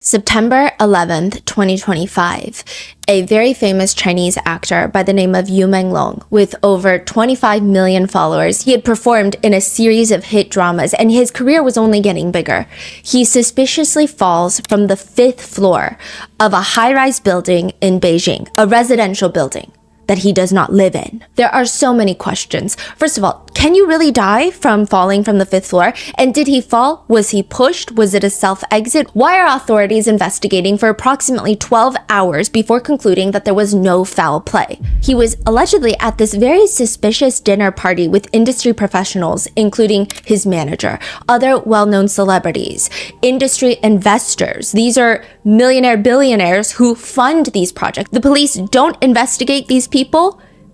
September 11th, 2025, a very famous Chinese actor by the name of Yu Menglong, with over 25 million followers, he had performed in a series of hit dramas and his career was only getting bigger. He suspiciously falls from the 5th floor of a high-rise building in Beijing, a residential building that he does not live in. There are so many questions. First of all, can you really die from falling from the 5th floor? And did he fall? Was he pushed? Was it a self-exit? Why are authorities investigating for approximately 12 hours before concluding that there was no foul play? He was allegedly at this very suspicious dinner party with industry professionals, including his manager, other well-known celebrities, industry investors. These are millionaire billionaires who fund these projects. The police don't investigate these people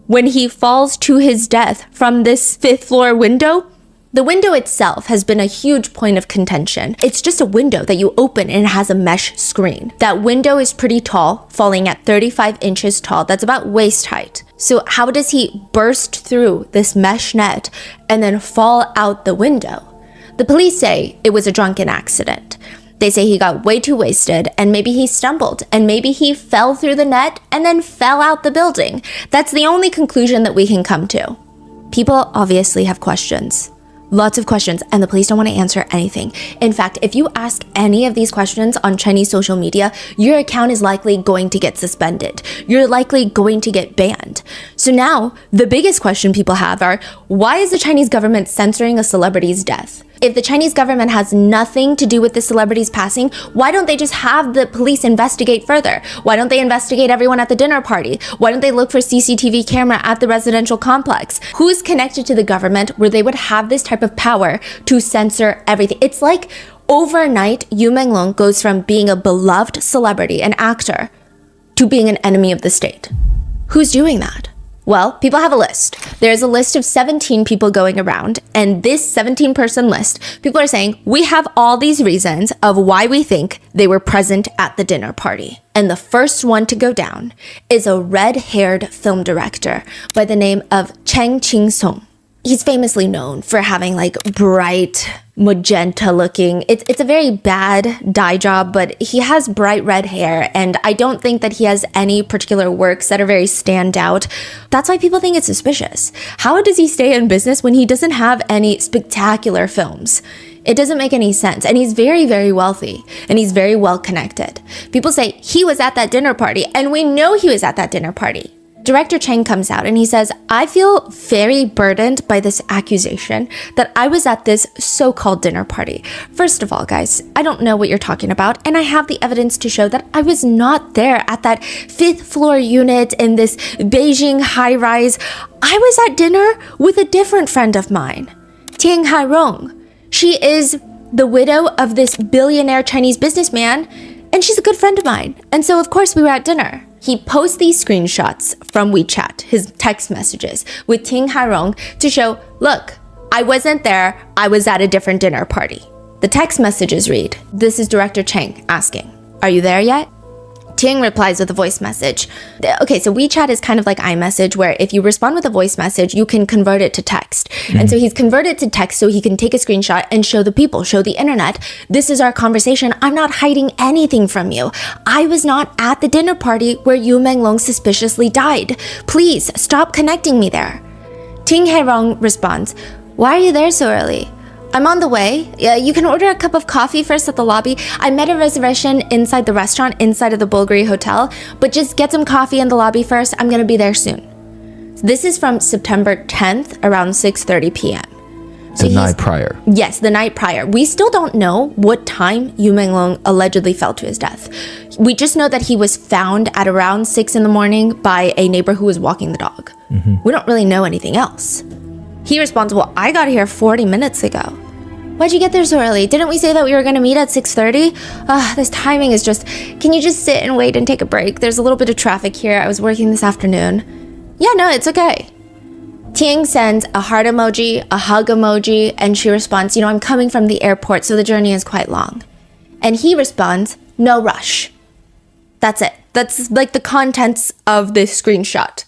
when he falls to his death from this 5th floor window. The window itself has been a huge point of contention. It's just a window that you open and it has a mesh screen. That window is pretty tall, falling at 35 inches tall. That's about waist height. So how does he burst through this mesh net and then fall out the window? The police say it was a drunken accident. They say he got way too wasted and maybe he stumbled and maybe he fell through the net and then fell out the building. That's the only conclusion that we can come to. People obviously have questions. Lots of questions, and the police don't want to answer anything. In fact, if you ask any of these questions on Chinese social media, your account is likely going to get suspended. You're likely going to get banned. So now, the biggest question people have are, why is the Chinese government censoring a celebrity's death? If the Chinese government has nothing to do with the celebrity's passing, why don't they just have the police investigate further? Why don't they investigate everyone at the dinner party? Why don't they look for CCTV camera at the residential complex? Who's connected to the government where they would have this type of power to censor everything? It's like overnight, Yu Menglong goes from being a beloved celebrity, an actor, to being an enemy of the state. Who's doing that? Well, people have a list. There's a list of 17 people going around, and this 17-person list, people are saying, we have all these reasons of why we think they were present at the dinner party. And the first one to go down is a red-haired film director by the name of Cheng Ching-sung. He's famously known for having like bright magenta looking. It's a very bad dye job, but he has bright red hair and I don't think that he has any particular works that are very standout. That's why people think it's suspicious. How does he stay in business when he doesn't have any spectacular films? It doesn't make any sense. And he's very, very wealthy and he's very well connected. People say he was at that dinner party and we know he was at that dinner party. Director Cheng comes out and he says, I feel very burdened by this accusation that I was at this so-called dinner party. First of all, guys, I don't know what you're talking about, and I have the evidence to show that I was not there at that 5th floor unit in this Beijing high-rise. I was at dinner with a different friend of mine, Tian Hairong. She is the widow of this billionaire Chinese businessman, and she's a good friend of mine. And so, of course, we were at dinner. He posts these screenshots from WeChat, his text messages, with Ting Hairong to show, look, I wasn't there, I was at a different dinner party. The text messages read, this is Director Cheng asking, are you there yet? Ting replies with a voice message. Okay, so WeChat is kind of like iMessage, where if you respond with a voice message, you can convert it to text. And so he's converted to text so he can take a screenshot and show the people, show the internet, this is our conversation. I'm not hiding anything from you. I was not at the dinner party where Yu Menglong suspiciously died. Please stop connecting me there. Ting Hairong responds, why are you there so early? I'm on the way. You can order a cup of coffee first at the lobby. I made a reservation inside the restaurant, inside of the Bulgari Hotel, but just get some coffee in the lobby first. I'm gonna be there soon. This is from September 10th, around 6:30 p.m. The night prior. Yes, the night prior. We still don't know what time Yu Menglong allegedly fell to his death. We just know that he was found at around 6 in the morning by a neighbor who was walking the dog. We don't really know anything else. He responds, well, I got here 40 minutes ago. Why'd you get there so early? Didn't we say that we were going to meet at 6:30? This timing is just, can you just sit and wait and take a break? There's a little bit of traffic here. I was working this afternoon. Yeah, no, it's okay. Ting sends a heart emoji, a hug emoji, and she responds, I'm coming from the airport, so the journey is quite long. And he responds, no rush. That's it. That's like the contents of this screenshot.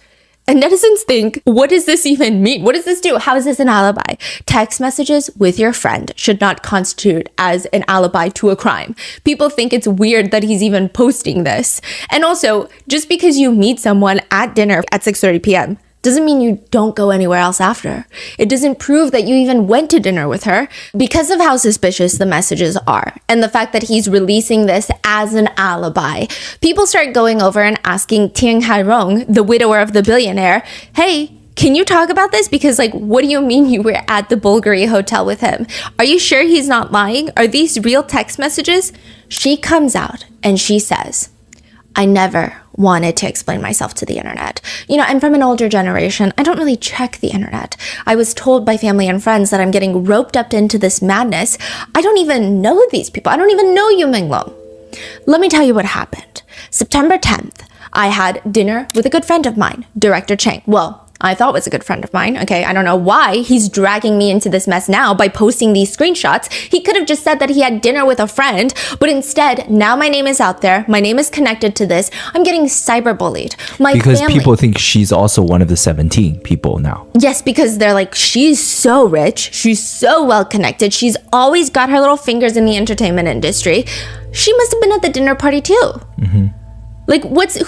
And netizens think, what does this even mean? What does this do? How is this an alibi? Text messages with your friend should not constitute as an alibi to a crime. People think it's weird that he's even posting this. And also, just because you meet someone at dinner at 6:30 p.m. doesn't mean you don't go anywhere else after. It doesn't prove that you even went to dinner with her. Because of how suspicious the messages are and the fact that he's releasing this as an alibi, people start going over and asking Tieng Hairong, the widower of the billionaire, hey, can you talk about this? Because what do you mean you were at the Bulgari hotel with him? Are you sure he's not lying? Are these real text messages? She comes out and she says, I never wanted to explain myself to the internet. I'm from an older generation. I don't really check the internet. I was told by family and friends that I'm getting roped up into this madness. I don't even know these people. I don't even know Yu Menglong. Let me tell you what happened. September 10th, I had dinner with a good friend of mine, Director Chang. Well, I thought was a good friend of mine. Okay, I don't know why he's dragging me into this mess now by posting these screenshots. He could have just said that he had dinner with a friend, but instead, now my name is out there. My name is connected to this. I'm getting cyberbullied. Because people think she's also one of the 17 people now. Yes, because they're like, she's so rich. She's so well connected. She's always got her little fingers in the entertainment industry. She must have been at the dinner party too. Mm-hmm.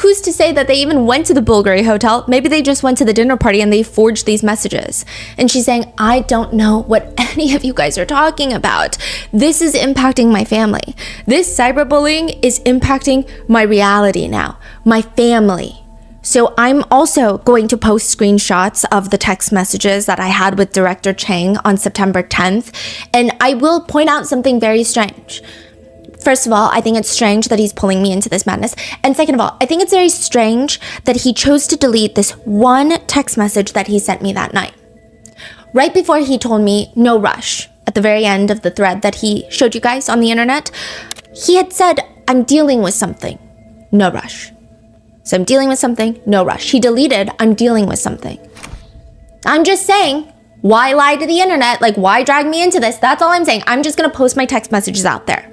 Who's to say that they even went to the Bulgari hotel? Maybe they just went to the dinner party and they forged these messages. And she's saying, I don't know what any of you guys are talking about. This is impacting my family. This cyberbullying is impacting my reality now, my family. So I'm also going to post screenshots of the text messages that I had with Director Chang on September 10th. And I will point out something very strange. First of all, I think it's strange that he's pulling me into this madness. And second of all, I think it's very strange that he chose to delete this one text message that he sent me that night. Right before he told me, no rush, at the very end of the thread that he showed you guys on the internet, he had said, I'm dealing with something, no rush. So I'm dealing with something, no rush. He deleted, I'm dealing with something. I'm just saying, why lie to the internet? Why drag me into this? That's all I'm saying. I'm just gonna post my text messages out there.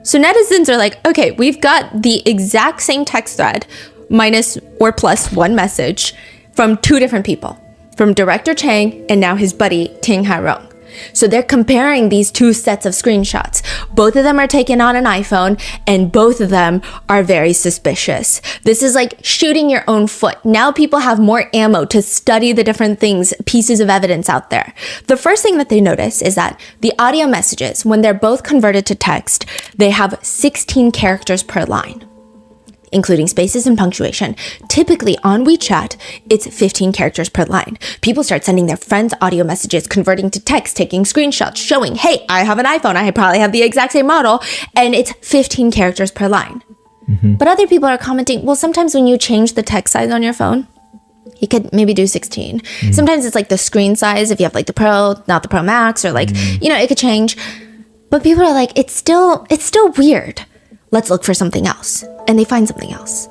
So netizens are like, okay, we've got the exact same text thread minus or plus one message from two different people, from Director Chang and now his buddy Tieng Hairong. So they're comparing these two sets of screenshots. Both of them are taken on an iPhone and both of them are very suspicious. This is like shooting your own foot. Now people have more ammo to study the different things, pieces of evidence out there. The first thing that they notice is that the audio messages, when they're both converted to text, they have 16 characters per line, including spaces and punctuation. Typically on WeChat, it's 15 characters per line. People start sending their friends audio messages, converting to text, taking screenshots, showing, hey, I have an iPhone, I probably have the exact same model, and it's 15 characters per line. Mm-hmm. But other people are commenting, well, sometimes when you change the text size on your phone, you could maybe do 16. Mm-hmm. Sometimes it's like the screen size, if you have like the Pro, not the Pro Max, or like, it could change. But people are like, it's still weird. Let's look for something else. And they find something else.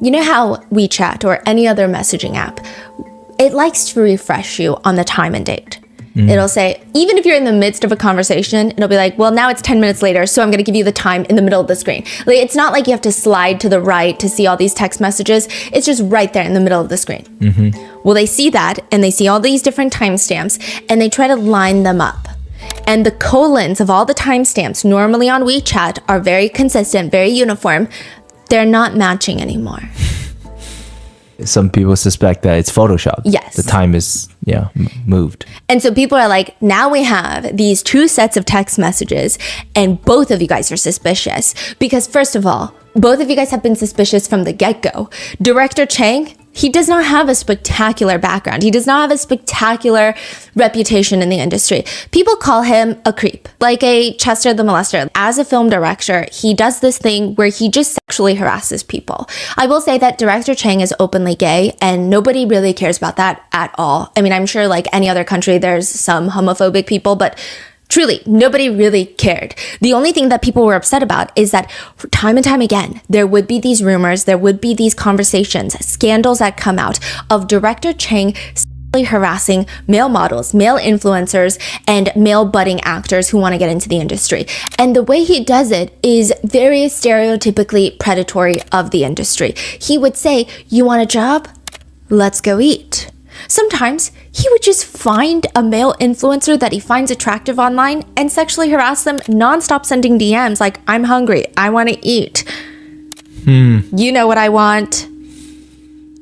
You know how WeChat or any other messaging app, it likes to refresh you on the time and date. It'll say, even if you're in the midst of a conversation, it'll be like, well, now it's 10 minutes later, so I'm going to give you the time in the middle of the screen. Like, it's not like you have to slide to the right to see all these text messages. It's just right there in the middle of the screen. Mm-hmm. Well, they see that, and they see all these different timestamps, and they try to line them up. And the colons of all the timestamps normally on WeChat are very consistent, very uniform. They're not matching anymore. Some people suspect that it's Photoshop. Yes. The time is, moved. And so people are like, now we have these two sets of text messages and both of you guys are suspicious. Because first of all, both of you guys have been suspicious from the get-go. Director Chang, he does not have a spectacular background. He does not have a spectacular reputation in the industry. People call him a creep, like a Chester the Molester. As a film director, he does this thing where he just sexually harasses people. I will say that Director Chang is openly gay and nobody really cares about that at all. I mean, I'm sure like any other country, there's some homophobic people, but truly, nobody really cared. The only thing that people were upset about is that time and time again, there would be these rumors, there would be these conversations, scandals that come out of Director Chang sexually harassing male models, male influencers, and male budding actors who want to get into the industry. And the way he does it is very stereotypically predatory of the industry. He would say, you want a job? let's go eat. Sometimes he would just find a male influencer that he finds attractive online and sexually harass them nonstop, sending DMs like, I'm hungry, I want to eat. You know what I want.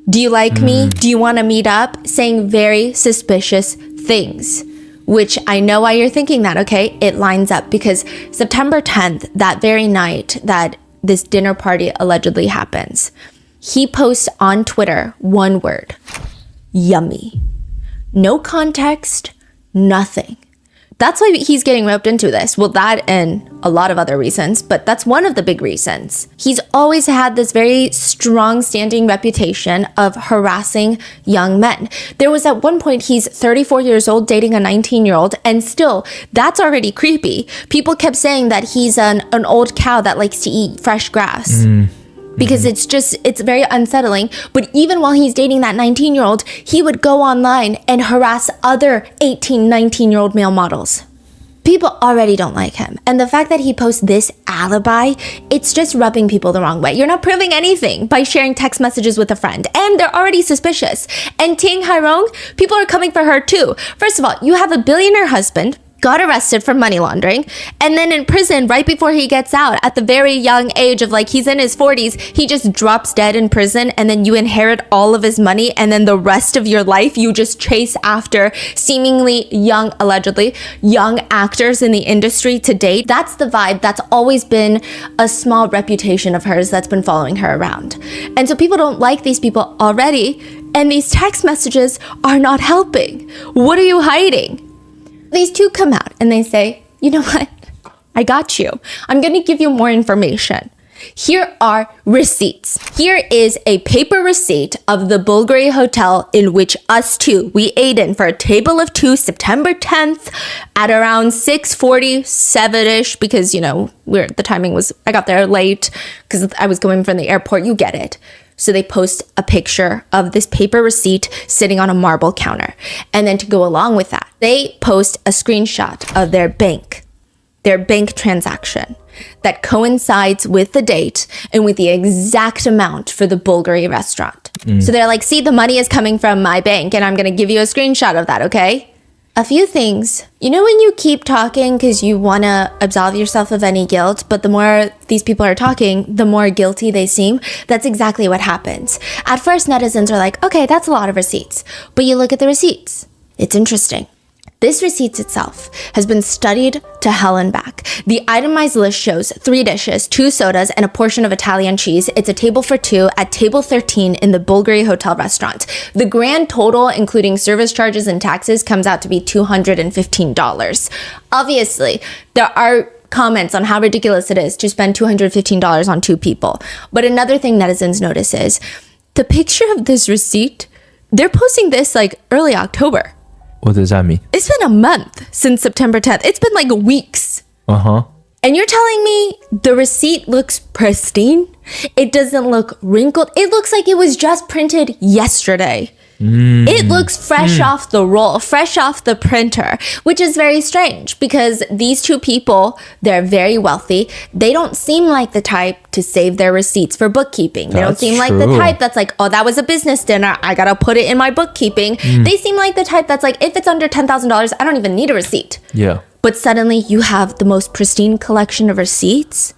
Do you like me? Do you want to meet up? Saying very suspicious things, which I know why you're thinking that, okay? It lines up because September 10th, that very night that this dinner party allegedly happens, he posts on Twitter one word: yummy. No context, nothing. That's why he's getting roped into this. Well, that and a lot of other reasons, but that's one of the big reasons. He's always had this very strong standing reputation of harassing young men. There was at one point, he's 34 years old dating a 19-year-old, and still, that's already creepy. People kept saying that he's an old cow that likes to eat fresh grass. Because it's very unsettling. But even while he's dating that 19-year-old, he would go online and harass other 18, 19-year-old male models. People already don't like him. And the fact that he posts this alibi, it's just rubbing people the wrong way. You're not proving anything by sharing text messages with a friend. And they're already suspicious. And Ting Hairong, people are coming for her too. First of all, you have a billionaire husband, got arrested for money laundering, and then in prison right before he gets out at the very young age of he's in his 40s, he just drops dead in prison, and then you inherit all of his money, and then the rest of your life you just chase after seemingly young, allegedly young actors in the industry to date. That's the vibe. That's always been a small reputation of hers that's been following her around. And so people don't like these people already, and these text messages are not helping. What are you hiding? These two come out and they say, you know what? I got you. I'm going to give you more information. Here are receipts. Here is a paper receipt of the Bulgari hotel in which us two, we ate in for a table of two, September 10th at around 6:47-ish, because, the timing was, I got there late because I was going from the airport. You get it. So they post a picture of this paper receipt sitting on a marble counter. And then to go along with that, they post a screenshot of their bank transaction that coincides with the date and with the exact amount for the Bulgari restaurant. So they're like, see, the money is coming from my bank and I'm going to give you a screenshot of that, okay? A few things. When you keep talking because you want to absolve yourself of any guilt, but the more these people are talking, the more guilty they seem. That's exactly what happens. At first, netizens are like, okay, that's a lot of receipts. But you look at the receipts. It's interesting. This receipt itself has been studied to hell and back. The itemized list shows 3 dishes, 2 sodas, and a portion of Italian cheese. It's a table for 2 at table 13 in the Bulgari Hotel restaurant. The grand total, including service charges and taxes, comes out to be $215. Obviously, there are comments on how ridiculous it is to spend $215 on 2 people. But another thing netizens notice is the picture of this receipt. They're posting this early October. What does that mean? It's been a month since September 10th. It's been weeks. And you're telling me the receipt looks pristine? It doesn't look wrinkled. It looks like it was just printed yesterday. It looks fresh off the roll, fresh off the printer, which is very strange because these 2 people, they're very wealthy. They don't seem like the type to save their receipts for bookkeeping. They don't seem like the type that's like, oh, that was a business dinner, I gotta put it in my bookkeeping. They seem like the type that's like, if it's under $10,000, I don't even need a receipt. Yeah. But suddenly you have the most pristine collection of receipts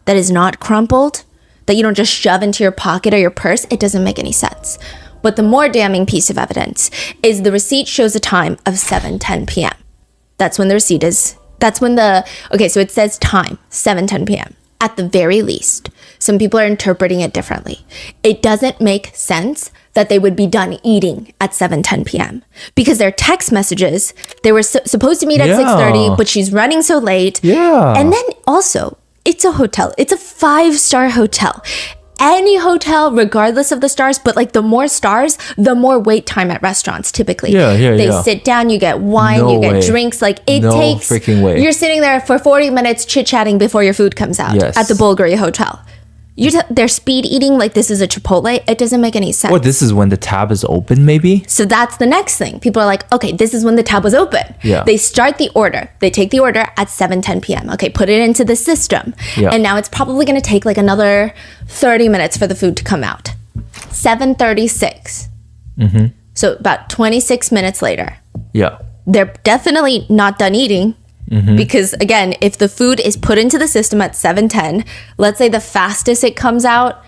that is not crumpled, that you don't just shove into your pocket or your purse. It doesn't make any sense. But the more damning piece of evidence is the receipt shows a time of 7:10 p.m. That's when the receipt is. So it says time, 7:10 p.m. At the very least, some people are interpreting it differently. It doesn't make sense that they would be done eating at 7:10 p.m. because their text messages, they were supposed to meet at 6:30, but she's running so late. Yeah. And then also, it's a hotel. It's a 5-star hotel. Any hotel, regardless of the stars, but the more stars, the more wait time at restaurants typically. They sit down, you get wine, you get drinks. It takes freaking way. You're sitting there for 40 minutes chit-chatting before your food comes out at the Bulgari hotel. They're speed eating like this is a Chipotle. It doesn't make any sense. Or this is when the tab is open, maybe? So that's the next thing. People are like, okay, this is when the tab was open. Yeah. They start the order. They take the order at 7:10 p.m. Okay, put it into the system. Yeah. And now it's probably going to take another 30 minutes for the food to come out. 7:36. So about 26 minutes later, Yeah. they're definitely not done eating. Because again, if the food is put into the system at 7:10, let's say the fastest it comes out,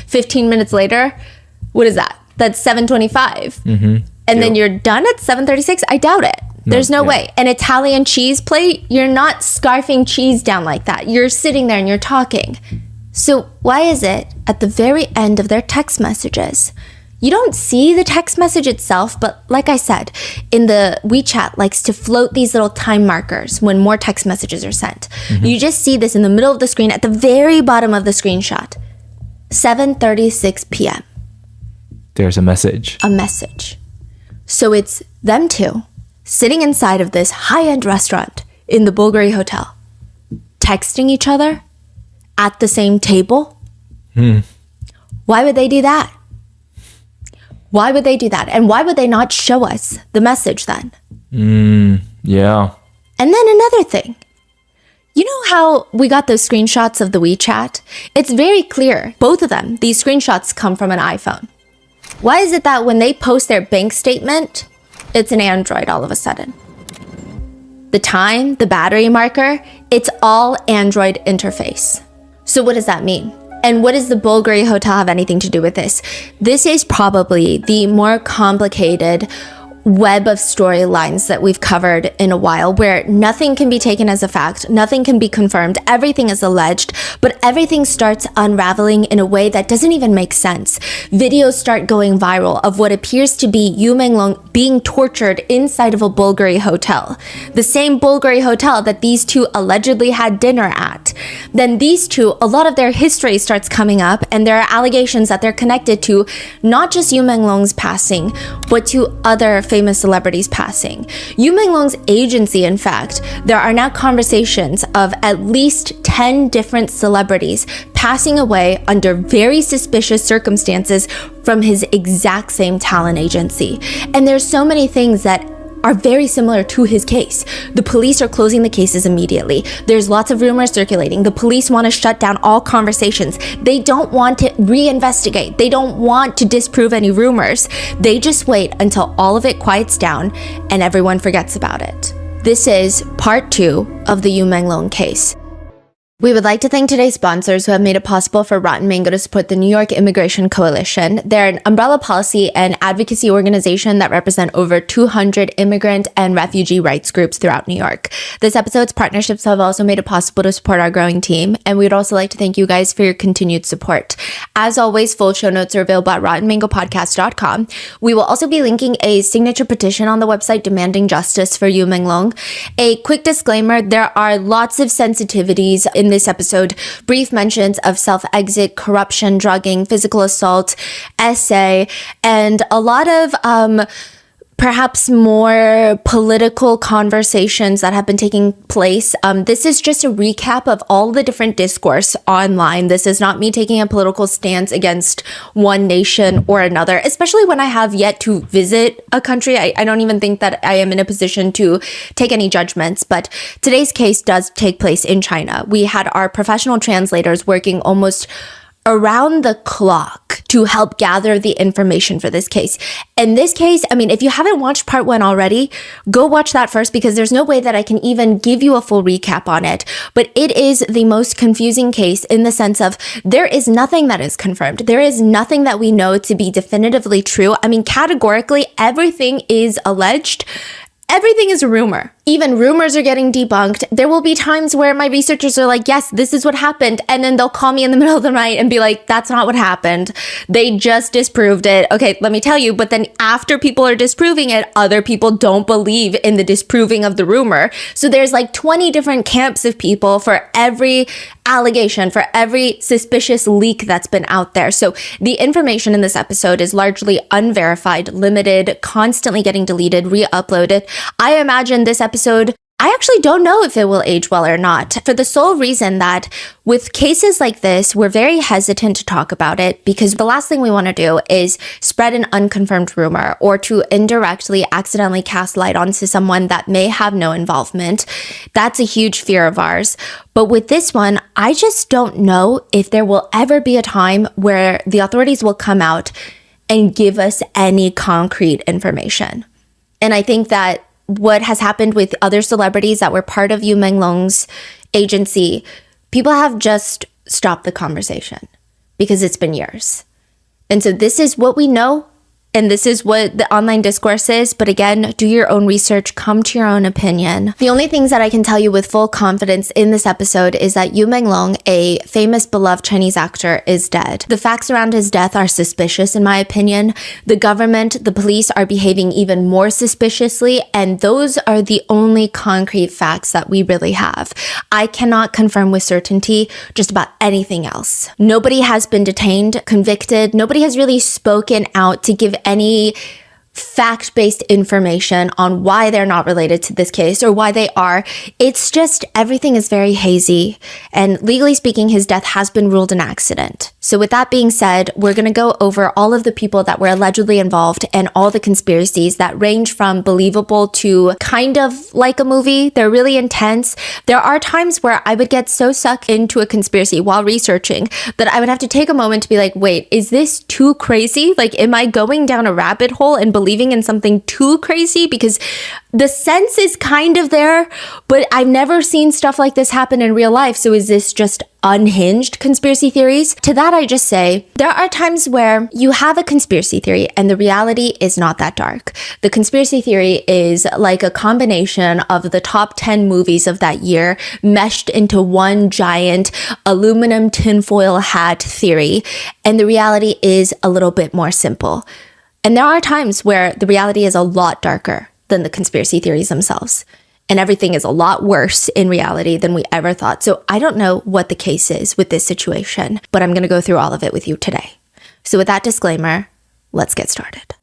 15 minutes later, what is that? That's 7:25. And then you're done at 7:36? I doubt it. There's no way. An Italian cheese plate, you're not scarfing cheese down like that. You're sitting there and you're talking. So why is it at the very end of their text messages, you don't see the text message itself, but like I said, in the WeChat likes to float these little time markers when more text messages are sent. You just see this in the middle of the screen at the very bottom of the screenshot. 7:36 p.m. There's a message. A message. So it's them two sitting inside of this high-end restaurant in the Bulgari Hotel, texting each other at the same table. Why would they do that? Why would they do that? And why would they not show us the message then? Yeah. And then another thing. You know how we got those screenshots of the WeChat? It's very clear, both of them, these screenshots come from an iPhone. Why is it that when they post their bank statement, it's an Android all of a sudden? The time, the battery marker, it's all Android interface. So what does that mean? And what does the Bulgari Hotel have anything to do with this? This is probably the more complicated web of storylines that we've covered in a while, where nothing can be taken as a fact, nothing can be confirmed, everything is alleged, but everything starts unraveling in a way that doesn't even make sense. Videos start going viral of what appears to be Yu Menglong being tortured inside of a Bulgari hotel. The same Bulgari hotel that these two allegedly had dinner at. Then these two, a lot of their history starts coming up, and there are allegations that they're connected to not just Yu Menglong's passing, but to other famous celebrities passing. Yu Menglong's agency, in fact, there are now conversations of at least 10 different celebrities passing away under very suspicious circumstances from his exact same talent agency. And there's so many things that are very similar to his case. The police are closing the cases immediately. There's lots of rumors circulating. The police want to shut down all conversations. They don't want to reinvestigate. They don't want to disprove any rumors. They just wait until all of it quiets down and everyone forgets about it. This is part 2 of the Yu Menglong case. We would like to thank today's sponsors who have made it possible for Rotten Mango to support the New York Immigration Coalition. They're an umbrella policy and advocacy organization that represent over 200 immigrant and refugee rights groups throughout New York. This episode's partnerships have also made it possible to support our growing team, and we'd also like to thank you guys for your continued support. As always, full show notes are available at rottenmangopodcast.com. We will also be linking a signature petition on the website demanding justice for Yu Menglong. A quick disclaimer, there are lots of sensitivities in this episode, brief mentions of self-exit, corruption, drugging, physical assault, essay, and a lot of perhaps more political conversations that have been taking place. This is just a recap of all the different discourse online. This is not me taking a political stance against one nation or another, especially when I have yet to visit a country. I don't even think that I am in a position to take any judgments, but today's case does take place in China. We had our professional translators working almost around the clock to help gather the information for this case. In this case, if you haven't watched part 1 already, go watch that first, because there's no way that I can even give you a full recap on it. But it is the most confusing case in the sense of there is nothing that is confirmed. There is nothing that we know to be definitively true. Categorically, everything is alleged. Everything is a rumor. Even rumors are getting debunked. There will be times where my researchers are like, yes, this is what happened. And then they'll call me in the middle of the night and be like, that's not what happened. They just disproved it. Okay, let me tell you. But then after people are disproving it, other people don't believe in the disproving of the rumor. So there's like 20 different camps of people for every allegation, for every suspicious leak that's been out there. So the information in this episode is largely unverified, limited, constantly getting deleted, re-uploaded. I imagine this episode, I actually don't know if it will age well or not, for the sole reason that with cases like this, we're very hesitant to talk about it, because the last thing we want to do is spread an unconfirmed rumor or to indirectly accidentally cast light onto someone that may have no involvement. That's a huge fear of ours. But with this one, I just don't know if there will ever be a time where the authorities will come out and give us any concrete information. And I think that what has happened with other celebrities that were part of Yu Menglong's agency, people have just stopped the conversation because it's been years. And so this is what we know, and this is what the online discourse is. But again, do your own research, come to your own opinion. The only things that I can tell you with full confidence in this episode is that Yu Menglong, a famous, beloved Chinese actor, is dead. The facts around his death are suspicious, in my opinion. The government, the police are behaving even more suspiciously, and those are the only concrete facts that we really have. I cannot confirm with certainty just about anything else. Nobody has been detained, convicted. Nobody has really spoken out to give any fact-based information on why they're not related to this case or why they are. It's just everything is very hazy. And legally speaking, his death has been ruled an accident. So with that being said, we're going to go over all of the people that were allegedly involved and all the conspiracies that range from believable to kind of like a movie. They're really intense. There are times where I would get so sucked into a conspiracy while researching that I would have to take a moment to be like, wait, is this too crazy? Like, am I going down a rabbit hole and believing in something too crazy? Because the sense is kind of there, but I've never seen stuff like this happen in real life. So is this just unhinged conspiracy theories? To that, I just say there are times where you have a conspiracy theory and the reality is not that dark. The conspiracy theory is like a combination of the top 10 movies of that year meshed into one giant aluminum tinfoil hat theory. And the reality is a little bit more simple. And there are times where the reality is a lot darker than the conspiracy theories themselves. And everything is a lot worse in reality than we ever thought. So I don't know what the case is with this situation, but I'm going to go through all of it with you today. So with that disclaimer, let's get started.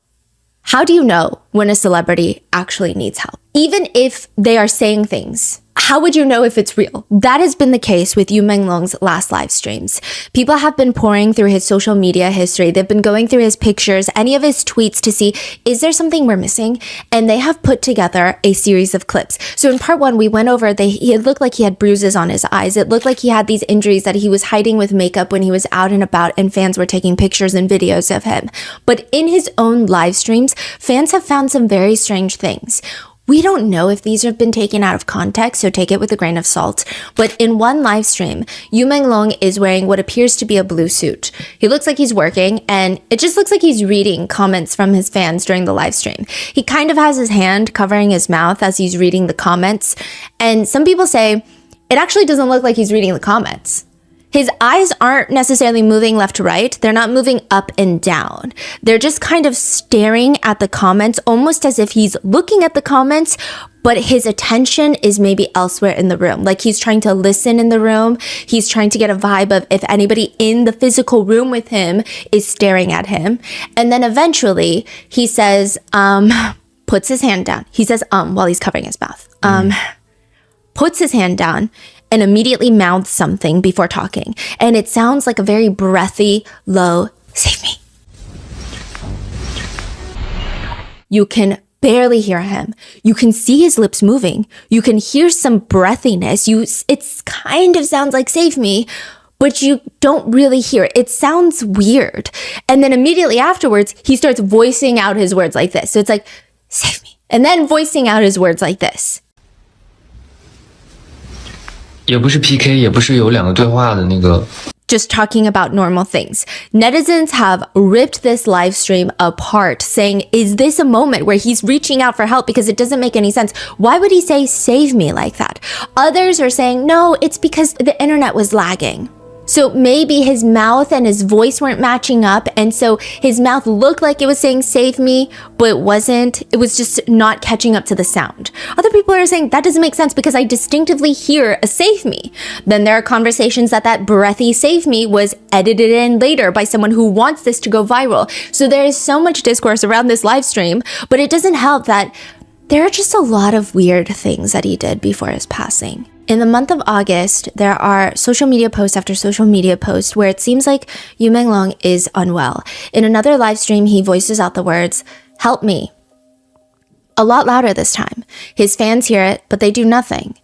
How do you know when a celebrity actually needs help? Even if they are saying things, how would you know if it's real? That has been the case with Yu Menglong's last live streams. People have been pouring through his social media history. They've been going through his pictures, any of his tweets to see, is there something we're missing? And they have put together a series of clips. So in part one, we went over, it looked like he had bruises on his eyes. It looked like he had these injuries that he was hiding with makeup when he was out and about and fans were taking pictures and videos of him. But in his own live streams, fans have found some very strange things. We don't know if these have been taken out of context, so take it with a grain of salt. But in one live stream, Yu Menglong is wearing what appears to be a blue suit. He looks like he's working, and it just looks like he's reading comments from his fans during the live stream. He kind of has his hand covering his mouth as he's reading the comments, and some people say it actually doesn't look like he's reading the comments. His eyes aren't necessarily moving left to right. They're not moving up and down. They're just kind of staring at the comments, almost as if he's looking at the comments, but his attention is maybe elsewhere in the room. Like he's trying to listen in the room. He's trying to get a vibe of if anybody in the physical room with him is staring at him. And then eventually he says, puts his hand down. He says, while he's covering his mouth. Puts his hand down and immediately mouths something before talking. And it sounds like a very breathy, low, save me. You can barely hear him. You can see his lips moving. You can hear some breathiness. It kind of sounds like save me, but you don't really hear it. It sounds weird. And then immediately afterwards, he starts voicing out his words like this. So it's like, save me. And then voicing out his words like this. 也不是 PK， 也不是有两个对话的那个。 Just talking about normal things. Netizens have ripped this live stream apart, saying, is this a moment where he's reaching out for help? Because it doesn't make any sense. Why would he say, save me like that? Others are saying, no, it's because the internet was lagging. So maybe his mouth and his voice weren't matching up. And so his mouth looked like it was saying save me, but it wasn't. It was just not catching up to the sound. Other people are saying that doesn't make sense because I distinctively hear a save me. Then there are conversations that breathy save me was edited in later by someone who wants this to go viral. So there is so much discourse around this live stream, but it doesn't help that there are just a lot of weird things that he did before his passing. In the month of August, there are social media posts after social media posts where it seems like Yu Menglong is unwell. In another live stream, he voices out the words, help me. A lot louder this time. His fans hear it, but they do nothing.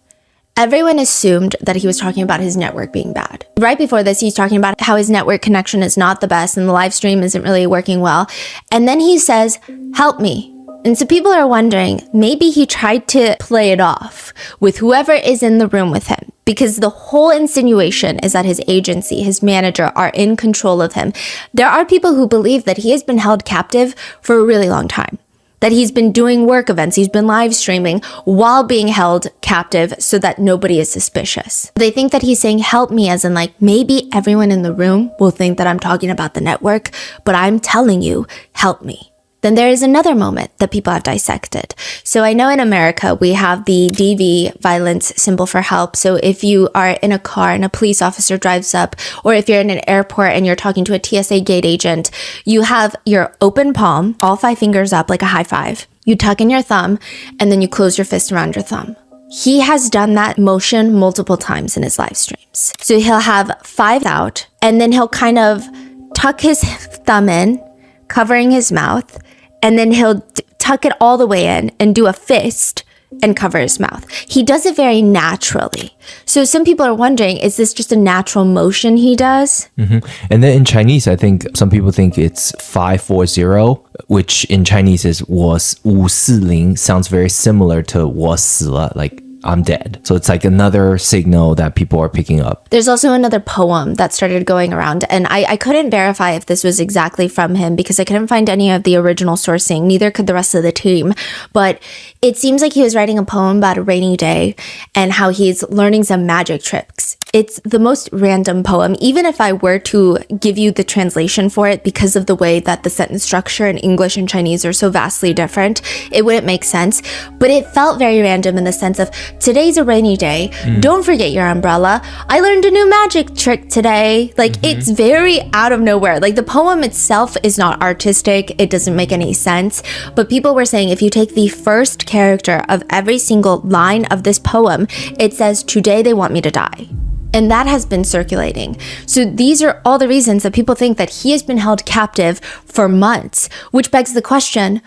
Everyone assumed that he was talking about his network being bad. Right before this, he's talking about how his network connection is not the best and the live stream isn't really working well. And then he says, help me. And so people are wondering, maybe he tried to play it off with whoever is in the room with him, because the whole insinuation is that his agency, his manager, are in control of him. There are people who believe that he has been held captive for a really long time, that he's been doing work events, he's been live streaming while being held captive so that nobody is suspicious. They think that he's saying, help me, as in like, maybe everyone in the room will think that I'm talking about the network, but I'm telling you, help me. Then there is another moment that people have dissected. So I know in America, we have the DV, violence symbol for help. So if you are in a car and a police officer drives up, or if you're in an airport and you're talking to a TSA gate agent, you have your open palm, all 5 fingers up like a high five. You tuck in your thumb, and then you close your fist around your thumb. He has done that motion multiple times in his live streams. So he'll have 5 out, and then he'll kind of tuck his thumb in, covering his mouth, and then he'll tuck it all the way in and do a fist and cover his mouth. He does it very naturally. So some people are wondering, is this just a natural motion he does? Mm-hmm. And then in Chinese, I think some people think it's 540, which in Chinese is 我540, sounds very similar to 我死了, like I'm dead. So it's like another signal that people are picking up. There's also another poem that started going around, and I couldn't verify if this was exactly from him because I couldn't find any of the original sourcing. Neither could the rest of the team. But it seems like he was writing a poem about a rainy day and how he's learning some magic tricks. It's the most random poem, even if I were to give you the translation for it, because of the way that the sentence structure in English and Chinese are so vastly different, it wouldn't make sense. But it felt very random in the sense of, today's a rainy day. Don't forget your umbrella. I learned a new magic trick today. Like, it's very out of nowhere. Like, the poem itself is not artistic. It doesn't make any sense. But people were saying if you take the first character of every single line of this poem, it says, today they want me to die. And that has been circulating. So these are all the reasons that people think that he has been held captive for months, which begs the question,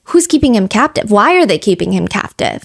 who's keeping him captive? Why are they keeping him captive?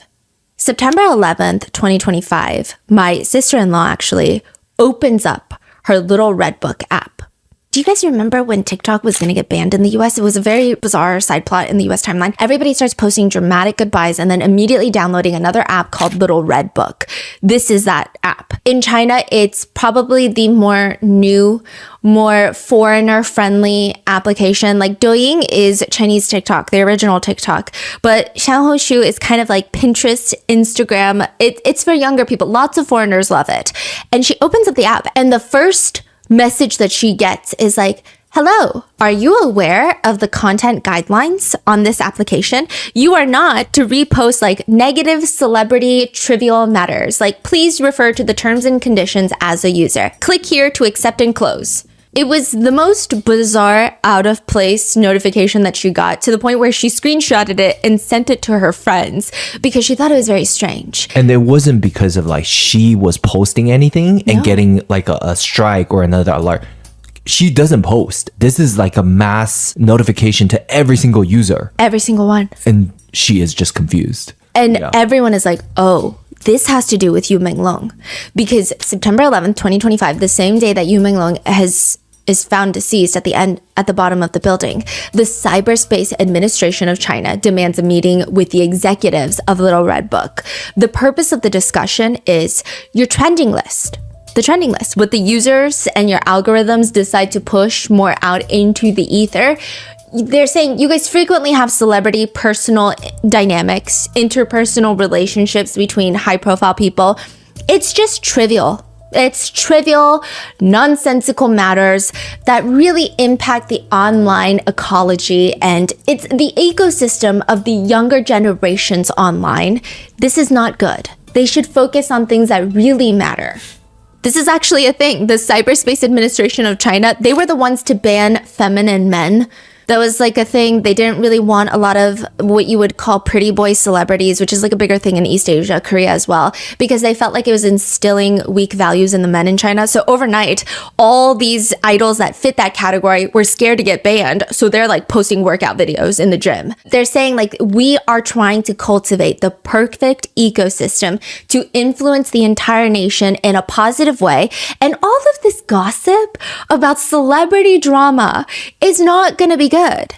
September 11th, 2025, my sister-in-law actually opens up her little Red Book app. Do you guys remember when TikTok was going to get banned in the US? It was a very bizarre side plot in the US timeline. Everybody starts posting dramatic goodbyes and then immediately downloading another app called Little Red Book. This is that app. In China, it's probably the more new, more foreigner-friendly application. Like Douyin is Chinese TikTok, the original TikTok. But Xianhoushu is kind of like Pinterest, Instagram. It's for younger people. Lots of foreigners love it. And she opens up the app, and the first message that she gets is like, hello, are you aware of the content guidelines on this application? You are not to repost like negative celebrity trivial matters. Like, please refer to the terms and conditions as a user. Click here to accept and close. It was the most bizarre, out of place notification that she got, to the point where she screenshotted it and sent it to her friends because she thought it was very strange. And it wasn't because of like she was posting anything and getting like a strike or another alert. She doesn't post. This is like a mass notification to every single user. Every single one. And she is just confused. And everyone is like, oh, this has to do with Yu Menglong. Because September 11th, 2025, the same day that Yu Menglong is found deceased at the bottom of the building, the Cyberspace Administration of China demands a meeting with the executives of Little Red Book. The purpose of the discussion is your trending list. The trending list, what the users and your algorithms decide to push more out into the ether. They're saying you guys frequently have celebrity personal dynamics, interpersonal relationships between high-profile people. It's just trivial. It's trivial, nonsensical matters that really impact the online ecology, and it's the ecosystem of the younger generations online. This is not good. They should focus on things that really matter. This is actually a thing. The Cyberspace Administration of China, they were the ones to ban feminine men That was like a thing. They didn't really want a lot of what you would call pretty boy celebrities, which is like a bigger thing in East Asia, Korea as well, because they felt like it was instilling weak values in the men in China. So overnight, all these idols that fit that category were scared to get banned. So they're like posting workout videos in the gym. They're saying like, we are trying to cultivate the perfect ecosystem to influence the entire nation in a positive way. And all of this gossip about celebrity drama is not going to be good.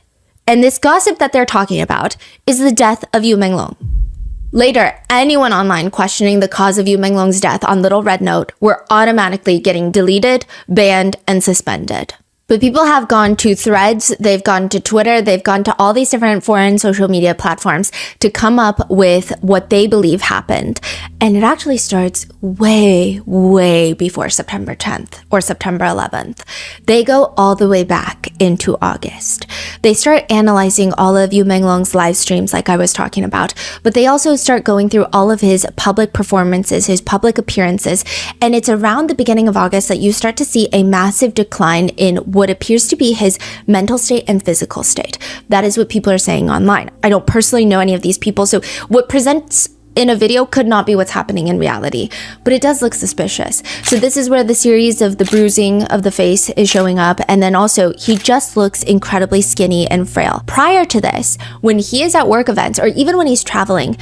And this gossip that they're talking about is the death of Yu Menglong. Later, anyone online questioning the cause of Yu Menglong's death on Little Red Note were automatically getting deleted, banned, and suspended. But people have gone to Threads, they've gone to Twitter, they've gone to all these different foreign social media platforms to come up with what they believe happened. And it actually starts way, way before September 10th or September 11th. They go all the way back into August. They start analyzing all of Yu Menglong's live streams like I was talking about, but they also start going through all of his public performances, his public appearances. And it's around the beginning of August that you start to see a massive decline in what appears to be his mental state and physical state. That is what people are saying online. I don't personally know any of these people, so what presents in a video could not be what's happening in reality, but it does look suspicious. So this is where the series of the bruising of the face is showing up, and then also he just looks incredibly skinny and frail. Prior to this, when he is at work events or even when he's traveling,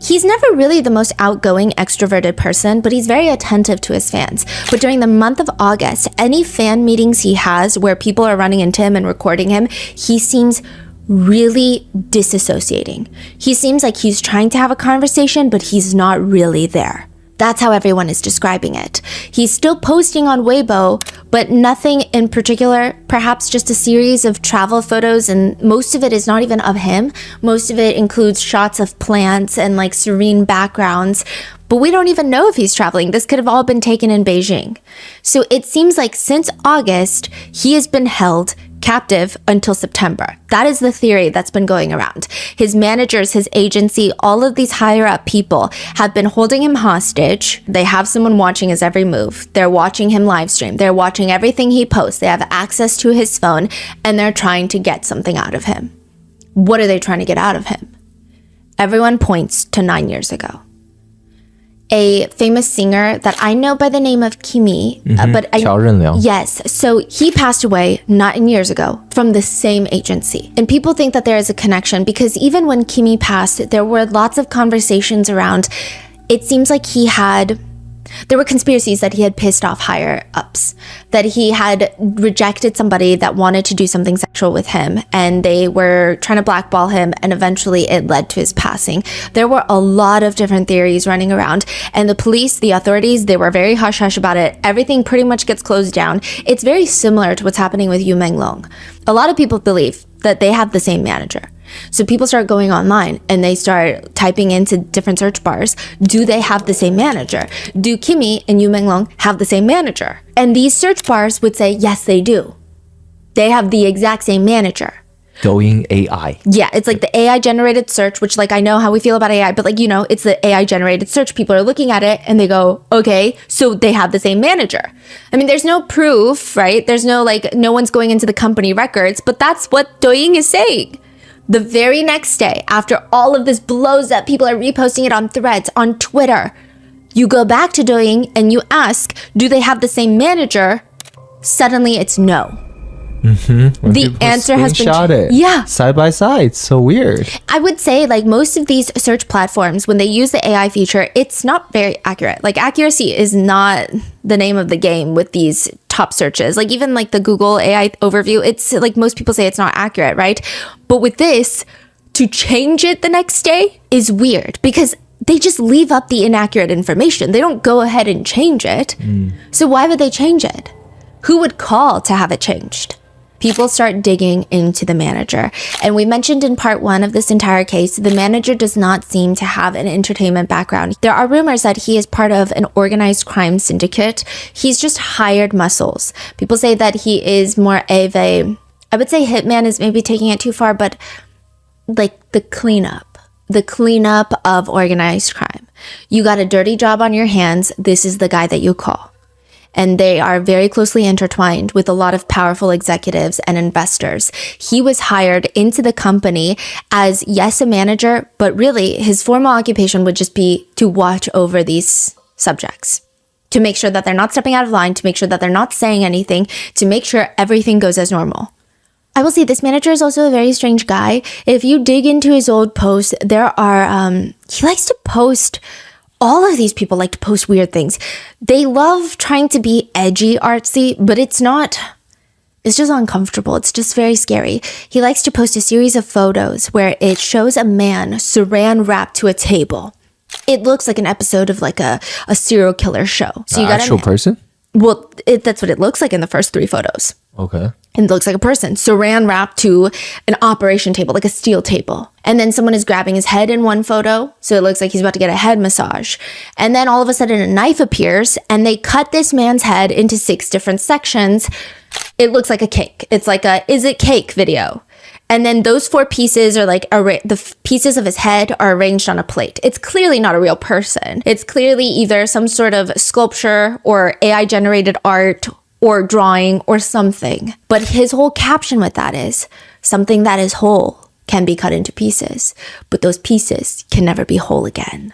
he's never really the most outgoing, extroverted person, but he's very attentive to his fans. But during the month of August, any fan meetings he has where people are running into him and recording him, he seems really disassociating. He seems like he's trying to have a conversation, but he's not really there. That's how everyone is describing it. He's still posting on Weibo, but nothing in particular, perhaps just a series of travel photos, and most of it is not even of him. Most of it includes shots of plants and like serene backgrounds, but we don't even know if he's traveling. This could have all been taken in Beijing. So it seems like since August, he has been held captive until September. That is the theory that's been going around. His managers, his agency, all of these higher up people have been holding him hostage. They have someone watching his every move. They're watching him live stream. They're watching everything he posts. They have access to his phone, and they're trying to get something out of him. What are they trying to get out of him? Everyone points to 9 years ago. A famous singer that I know by the name of Kimi, but Qiao Renliang. yes, so he passed away 9 years ago from the same agency. And people think that there is a connection because even when Kimi passed, there were lots of conversations around, it seems like there were conspiracies that he had pissed off higher ups, that he had rejected somebody that wanted to do something sexual with him, and they were trying to blackball him, and eventually it led to his passing. There were a lot of different theories running around, and the police, the authorities, they were very hush-hush about it. Everything pretty much gets closed down. It's very similar to what's happening with Yu Menglong. A lot of people believe that they have the same manager. So people start going online and they start typing into different search bars. Do they have the same manager? Do Kimi and Yu Menglong have the same manager? And these search bars would say, yes, they do. They have the exact same manager. Douyin AI. Yeah, it's like the AI generated search, which like I know how we feel about AI, but like, you know, it's the AI generated search. People are looking at it and they go, okay, so they have the same manager. I mean, there's no proof, right? There's no no one's going into the company records, but that's what Douyin is saying. The very next day, after all of this blows up, people are reposting it on Threads, on Twitter. You go back to Douyin and you ask, do they have the same manager? Suddenly it's no. The answer has been it. Side by side. It's so weird. I would say like most of these search platforms, when they use the AI feature, it's not very accurate. Like accuracy is not the name of the game with these top searches. Like even like the Google AI overview, it's like most people say it's not accurate, right? But with this, to change it the next day is weird because they just leave up the inaccurate information. They don't go ahead and change it. So why would they change it? Who would call to have it changed? People start digging into the manager. And we mentioned in part 1 of this entire case, the manager does not seem to have an entertainment background. There are rumors that he is part of an organized crime syndicate. He's just hired muscles. People say that he is more of a, I would say hitman is maybe taking it too far, but like the cleanup of organized crime. You got a dirty job on your hands. This is the guy that you call. and they are very closely intertwined with a lot of powerful executives and investors. He was hired into the company as, yes, a manager, but really his formal occupation would just be to watch over these subjects, to make sure that they're not stepping out of line, to make sure that they're not saying anything, to make sure everything goes as normal. I will say this manager is also a very strange guy. If you dig into his old posts, there are, he likes to post, all of these people like to post weird things. They love trying to be edgy, artsy, but it's just uncomfortable. It's just very scary. He likes to post a series of photos where it shows a man saran wrapped to a table. It looks like an episode of like a serial killer show. So you got an actual person? Well, that's what it looks like in the first 3 photos. Okay. And it looks like a person saran wrapped to an operation table, like a steel table. And then someone is grabbing his head in one photo. So it looks like he's about to get a head massage. And then all of a sudden a knife appears and they cut this man's head into 6 different sections. It looks like a cake. It's like a, is it cake video? And then those 4 pieces are like, the pieces of his head are arranged on a plate. It's clearly not a real person. It's clearly either some sort of sculpture or AI generated art or drawing or something. But his whole caption with that is, something that is whole can be cut into pieces, but those pieces can never be whole again.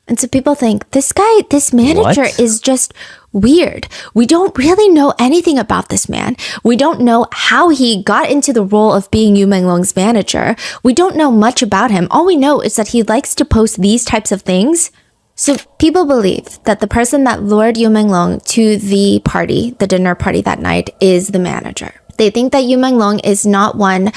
And so people think, this manager is just weird. We don't really know anything about this man. We don't know how he got into the role of being Yu Menglong's manager. We don't know much about him. All we know is that he likes to post these types of things. So people believe that the person that lured Yu Menglong to the party, the dinner party that night, is the manager. They think that Yu Menglong is not one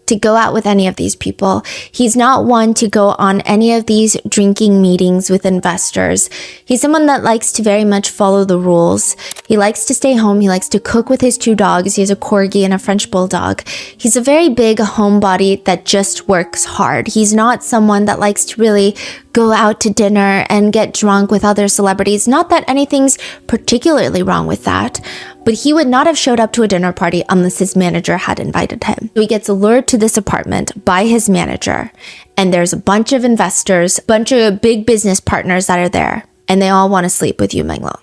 to go out with any of these people. He's not one to go on any of these drinking meetings with investors. He's someone that likes to very much follow the rules. He likes to stay home. He likes to cook with his 2 dogs. He has a corgi and a French bulldog. He's a very big homebody that just works hard. He's not someone that likes to really go out to dinner and get drunk with other celebrities. Not that anything's particularly wrong with that, but he would not have showed up to a dinner party unless his manager had invited him. So he gets lured to this apartment by his manager, and there's a bunch of investors, a bunch of big business partners that are there, and they all want to sleep with Yu Menglong.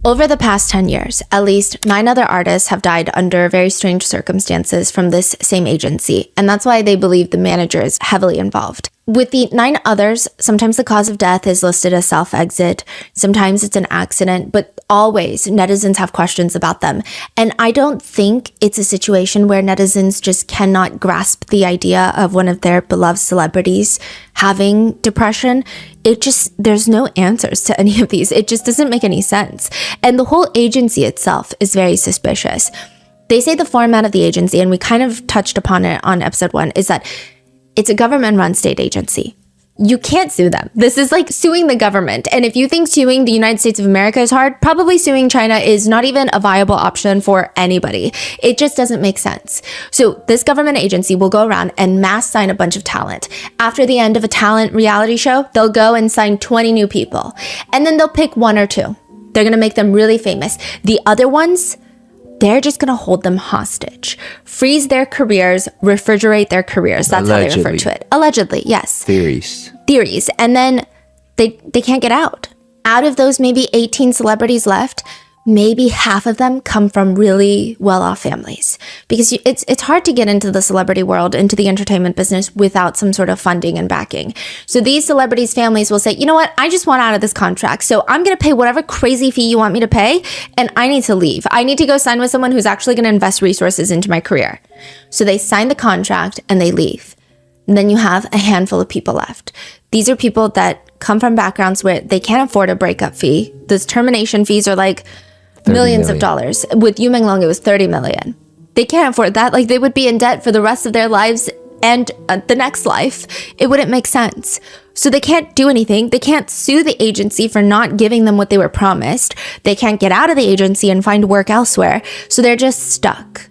Over the past 10 years, at least 9 other artists have died under very strange circumstances from this same agency, and that's why they believe the manager is heavily involved. With the 9 others, sometimes the cause of death is listed as self-exit, sometimes it's an accident, but always netizens have questions about them. And I don't think it's a situation where netizens just cannot grasp the idea of one of their beloved celebrities having depression. There's no answers to any of these. It just doesn't make any sense. And the whole agency itself is very suspicious. They say the format of the agency, and we kind of touched upon it on episode 1, is that it's a government-run state agency. You can't sue them. This is like suing the government. And if you think suing the United States of America is hard, probably suing China is not even a viable option for anybody. It just doesn't make sense. So this government agency will go around and mass sign a bunch of talent. After the end of a talent reality show, they'll go and sign 20 new people. And then they'll pick 1 or 2. They're going to make them really famous. The other ones, they're just going to hold them hostage, freeze their careers, refrigerate their careers. That's how they refer to it. Allegedly, yes. Theories. And then they can't get out. Out of those maybe 18 celebrities left, maybe half of them come from really well-off families. Because it's hard to get into the celebrity world, into the entertainment business without some sort of funding and backing. So these celebrities' families will say, you know what, I just want out of this contract. So I'm going to pay whatever crazy fee you want me to pay, and I need to leave. I need to go sign with someone who's actually going to invest resources into my career. So they sign the contract and they leave. And then you have a handful of people left. These are people that come from backgrounds where they can't afford a breakup fee. Those termination fees are like millions of dollars. With Yu Menglong, it was 30 million. They can't afford that. Like, they would be in debt for the rest of their lives and the next life. It wouldn't make sense. So they can't do anything. They can't sue the agency for not giving them what they were promised. They can't get out of the agency and find work elsewhere. So they're just stuck.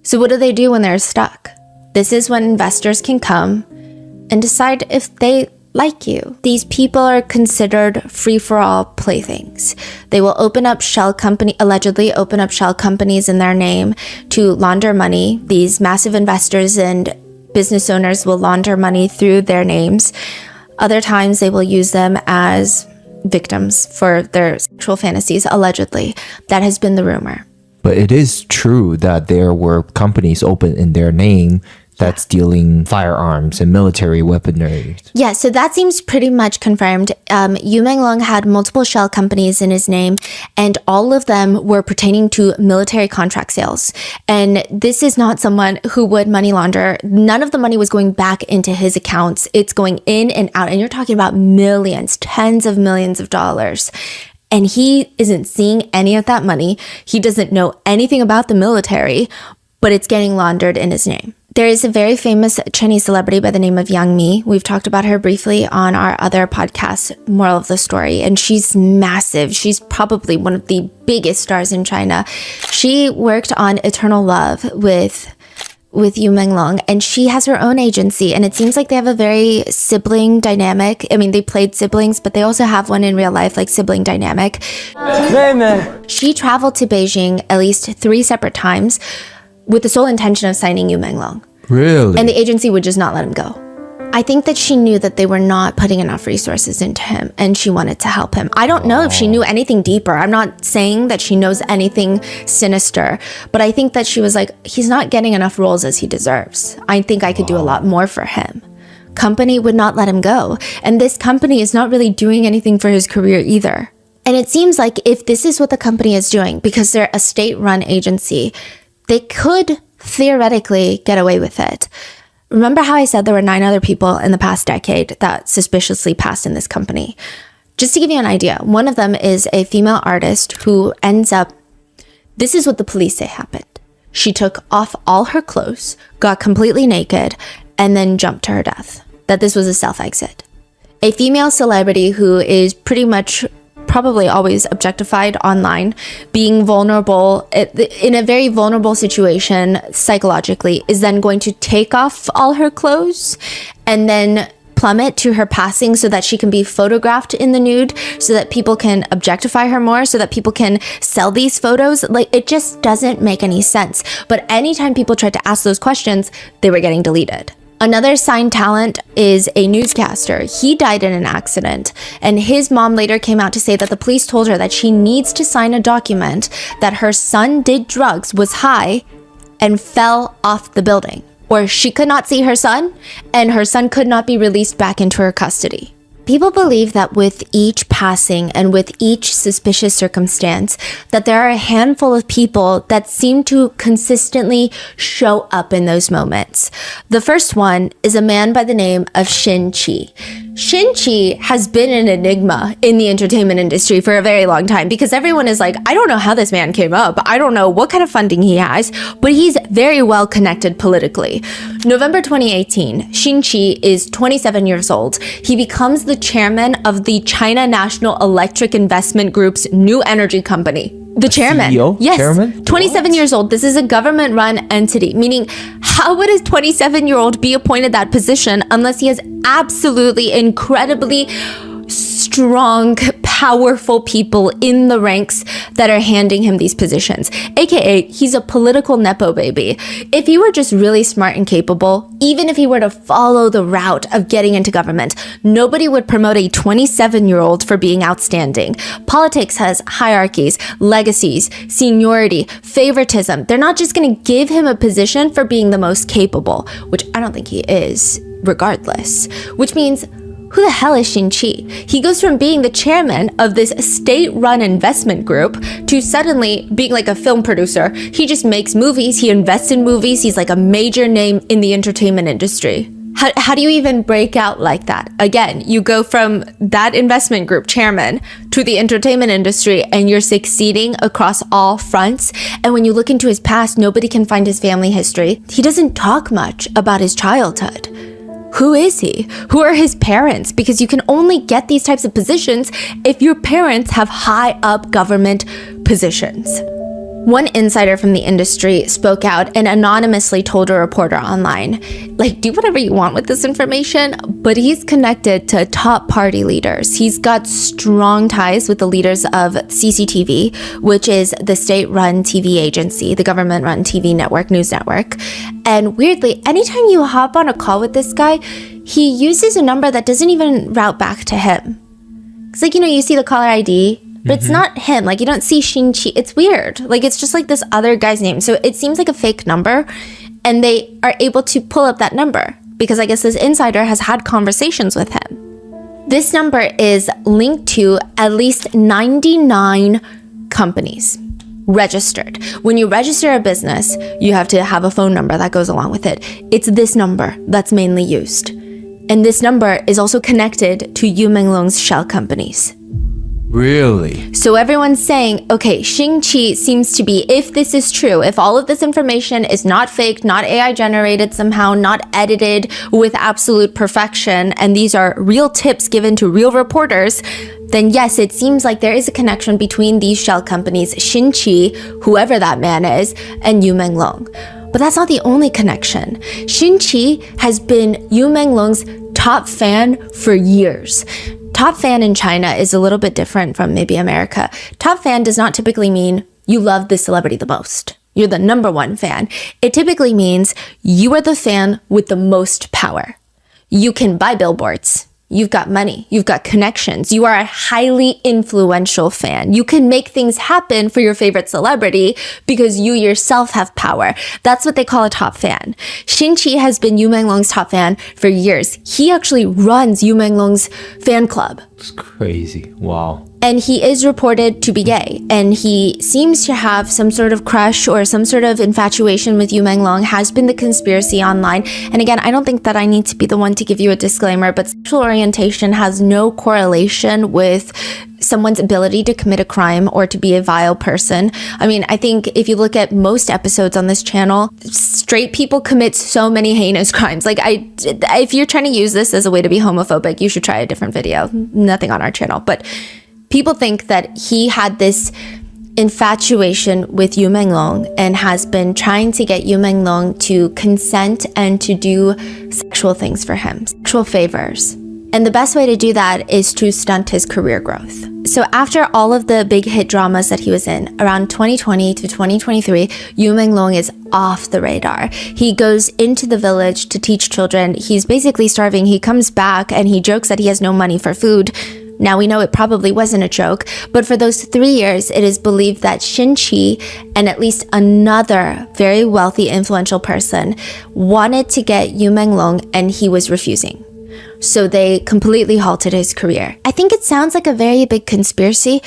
So what do they do when they're stuck? This is when investors can come and decide if they like you. These people are considered free-for-all playthings. They will allegedly open up shell companies in their name to launder money. These massive investors and business owners will launder money through their names. Other times they will use them as victims for their sexual fantasies, allegedly. That has been the rumor. But it is true that there were companies open in their name that's dealing firearms and military weaponry. Yeah, so that seems pretty much confirmed. Yu Menglong had multiple shell companies in his name, and all of them were pertaining to military contract sales. And this is not someone who would money launder. None of the money was going back into his accounts. It's going in and out. And you're talking about millions, tens of millions of dollars. And he isn't seeing any of that money. He doesn't know anything about the military, but it's getting laundered in his name. There is a very famous Chinese celebrity by the name of Yang Mi. We've talked about her briefly on our other podcast, Moral of the Story, and she's massive. She's probably one of the biggest stars in China. She worked on Eternal Love with Yu Menglong, and she has her own agency, and it seems like they have a very sibling dynamic. I mean, they played siblings, but they also have one in real life, like sibling dynamic. She traveled to Beijing at least 3 separate times with the sole intention of signing Yu Menglong. Really? And the agency would just not let him go. I think that she knew that they were not putting enough resources into him, and she wanted to help him. I don't know if she knew anything deeper. I'm not saying that she knows anything sinister, but I think that she was like, he's not getting enough roles as he deserves. I think I could do a lot more for him. Company would not let him go. And this company is not really doing anything for his career either. And it seems like if this is what the company is doing, because they're a state-run agency, they could theoretically get away with it. Remember how I said there were 9 other people in the past decade that suspiciously passed in this company? Just to give you an idea, one of them is a female artist who ends up, this is what the police say happened. She took off all her clothes, got completely naked, and then jumped to her death. That this was a self-exit. A female celebrity who is pretty much probably always objectified online, being vulnerable in a very vulnerable situation psychologically, is then going to take off all her clothes and then plummet to her passing so that she can be photographed in the nude, so that people can objectify her more, so that people can sell these photos. Like, it just doesn't make any sense. But anytime people tried to ask those questions, they were getting deleted. Another signed talent is a newscaster. He died in an accident, and his mom later came out to say that the police told her that she needs to sign a document that her son did drugs, was high, and fell off the building, or she could not see her son, and her son could not be released back into her custody. People believe that with each passing and with each suspicious circumstance, that there are a handful of people that seem to consistently show up in those moments. The first one is a man by the name of Shin Qi. Shin Qi has been an enigma in the entertainment industry for a very long time because everyone is like, I don't know how this man came up. I don't know what kind of funding he has, but he's very well connected politically. November 2018, Shin Qi is 27 years old. He becomes the chairman of the China National Electric Investment Group's new energy company. The chairman. CEO? Yes. Chairman? 27 years old. This is a government-run entity, meaning how would a 27-year-old be appointed that position unless he has absolutely incredibly strong, powerful people in the ranks that are handing him these positions? AKA, he's a political nepo baby. If he were just really smart and capable, even if he were to follow the route of getting into government, nobody would promote a 27-year-old for being outstanding. Politics has hierarchies, legacies, seniority, favoritism. They're not just going to give him a position for being the most capable, which I don't think he is, regardless. Which means, who the hell is Shin Qi? He goes from being the chairman of this state-run investment group to suddenly being like a film producer. He just makes movies. He invests in movies. He's like a major name in the entertainment industry. How do you even break out like that? Again, you go from that investment group chairman to the entertainment industry and you're succeeding across all fronts. And when you look into his past, nobody can find his family history. He doesn't talk much about his childhood. Who is he? Who are his parents? Because you can only get these types of positions if your parents have high up government positions. One insider from the industry spoke out and anonymously told a reporter online, like, do whatever you want with this information, but he's connected to top party leaders. He's got strong ties with the leaders of CCTV, which is the state-run TV agency, the government-run TV network, news network. And weirdly, anytime you hop on a call with this guy, he uses a number that doesn't even route back to him. It's like, you see the caller ID, but it's not him. Like, you don't see Xinqi. It's weird. Like, it's just like this other guy's name. So it seems like a fake number, and they are able to pull up that number because I guess this insider has had conversations with him. This number is linked to at least 99 companies registered. When you register a business, you have to have a phone number that goes along with it. It's this number that's mainly used. And this number is also connected to Yu Menglong's shell companies. Really? So everyone's saying, okay, Xingqi seems to be, if this is true, if all of this information is not faked, not AI generated somehow, not edited with absolute perfection, and these are real tips given to real reporters, then yes, it seems like there is a connection between these shell companies, Xinqi, whoever that man is, and Yu Menglong. But that's not the only connection. Xinqi has been Yu Menglong's top fan for years. Top fan in China is a little bit different from maybe America. Top fan does not typically mean you love this celebrity the most. You're the number one fan. It typically means you are the fan with the most power. You can buy billboards. You've got money. You've got connections. You are a highly influential fan. You can make things happen for your favorite celebrity because you yourself have power. That's what they call a top fan. Xinqi has been Yu Menglong's top fan for years. He actually runs Yu Menglong's fan club. It's crazy. Wow. And he is reported to be gay, and he seems to have some sort of crush or some sort of infatuation with Yu Menglong, has been the conspiracy online. And again, I don't think that I need to be the one to give you a disclaimer, but sexual orientation has no correlation with someone's ability to commit a crime or to be a vile person. I mean, I think if you look at most episodes on this channel, straight people commit so many heinous crimes. Like, if you're trying to use this as a way to be homophobic, you should try a different video. Nothing on our channel, but people think that he had this infatuation with Yu Menglong and has been trying to get Yu Menglong to consent and to do sexual things for him, sexual favors. And the best way to do that is to stunt his career growth. So after all of the big hit dramas that he was in, around 2020 to 2023, Yu Menglong is off the radar. He goes into the village to teach children. He's basically starving. He comes back and he jokes that he has no money for food. Now we know it probably wasn't a joke, but for those 3 years, it is believed that Xinqi and at least another very wealthy, influential person wanted to get Yu Menglong, and he was refusing. So they completely halted his career. I think it sounds like a very big conspiracy,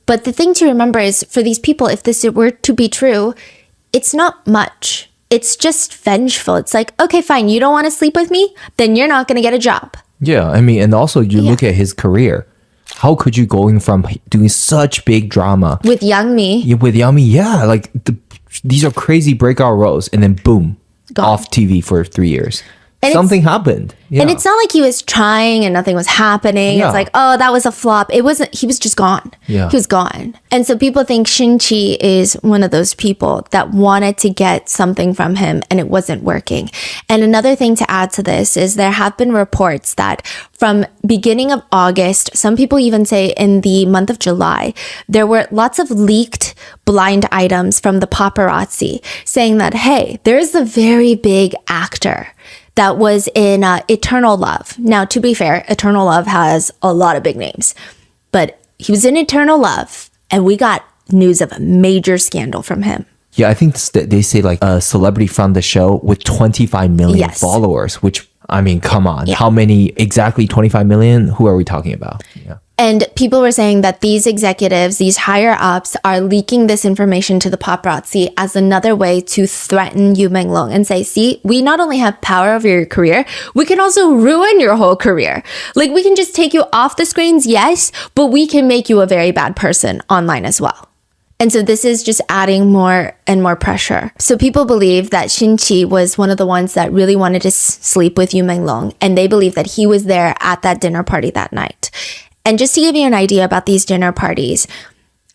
but the thing to remember is for these people, if this were to be true, it's not much. It's just vengeful. It's like, okay, fine, you don't want to sleep with me? Then you're not going to get a job. Yeah, I mean, and also you look at his career. How could you going from doing such big drama with Yang Mi? With Yang Mi, yeah, like these are crazy breakout roles, and then boom, Gone. Off TV for 3 years. And something happened. Yeah. And it's not like he was trying and nothing was happening. Yeah. It's like, oh, that was a flop. It wasn't, he was just gone. Yeah. He was gone. And so people think Xinqi is one of those people that wanted to get something from him and it wasn't working. And another thing to add to this is there have been reports that from beginning of August, some people even say in the month of July, there were lots of leaked blind items from the paparazzi saying that, hey, there's a very big actor that was in Eternal Love. Now, to be fair, Eternal Love has a lot of big names, but he was in Eternal Love, and we got news of a major scandal from him. Yeah, I think they say like a celebrity from the show with 25 million followers, which, I mean, come on. Yeah. How many exactly 25 million? Who are we talking about? Yeah. And people were saying that these executives, these higher ups, are leaking this information to the paparazzi as another way to threaten Yu Menglong and say, see, we not only have power over your career, we can also ruin your whole career. Like, we can just take you off the screens, yes, but we can make you a very bad person online as well. And so this is just adding more and more pressure. So people believe that Xinqi was one of the ones that really wanted to sleep with Yu Menglong, and they believe that he was there at that dinner party that night. And just to give you an idea about these dinner parties,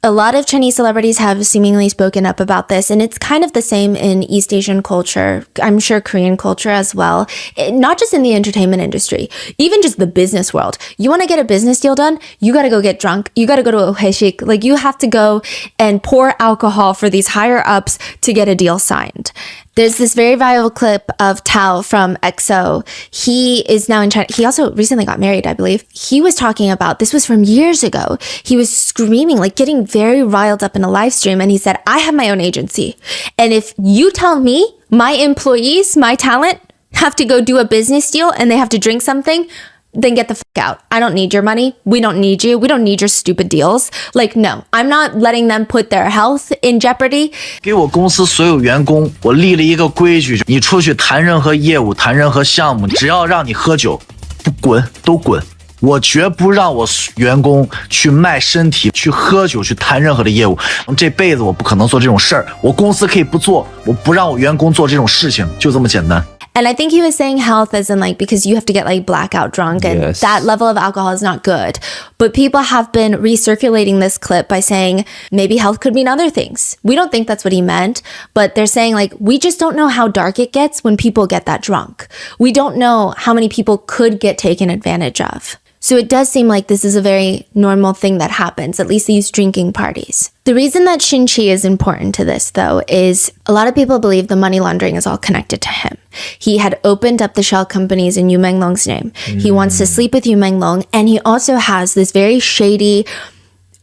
a lot of Chinese celebrities have seemingly spoken up about this, and it's kind of the same in East Asian culture, I'm sure Korean culture as well, not just in the entertainment industry, even just the business world. You want to get a business deal done, you got to go get drunk, you got to go to a haeshik, like you have to go and pour alcohol for these higher ups to get a deal signed. There's this very viral clip of Tao from EXO. He is now in China. He also recently got married, I believe. He was talking about, this was from years ago. He was screaming, like getting very riled up in a live stream. And he said, I have my own agency. And if you tell me my employees, my talent have to go do a business deal and they have to drink something, then get the fuck out. I don't need your money. We don't need you. We don't need your stupid deals. Like, no, I'm not letting them put their health in jeopardy. 给我公司所有员工，我立了一个规矩：你出去谈任何业务、谈任何项目，只要让你喝酒，不滚都滚。我绝不让我员工去卖身体、去喝酒、去谈任何的业务。这辈子我不可能做这种事儿。我公司可以不做，我不让我员工做这种事情，就这么简单。And I think he was saying health as in like, because you have to get like blackout drunk and Yes. that level of alcohol is not good. But people have been recirculating this clip by saying maybe health could mean other things. We don't think that's what he meant, but they're saying like, we just don't know how dark it gets when people get that drunk. We don't know how many people could get taken advantage of. So it does seem like this is a very normal thing that happens, at least these drinking parties. The reason that Shin-Chi is important to this, though, is a lot of people believe the money laundering is all connected to him. He had opened up the shell companies in Yu Menglong's name. He wants to sleep with Yu Menglong, and he also has this very shady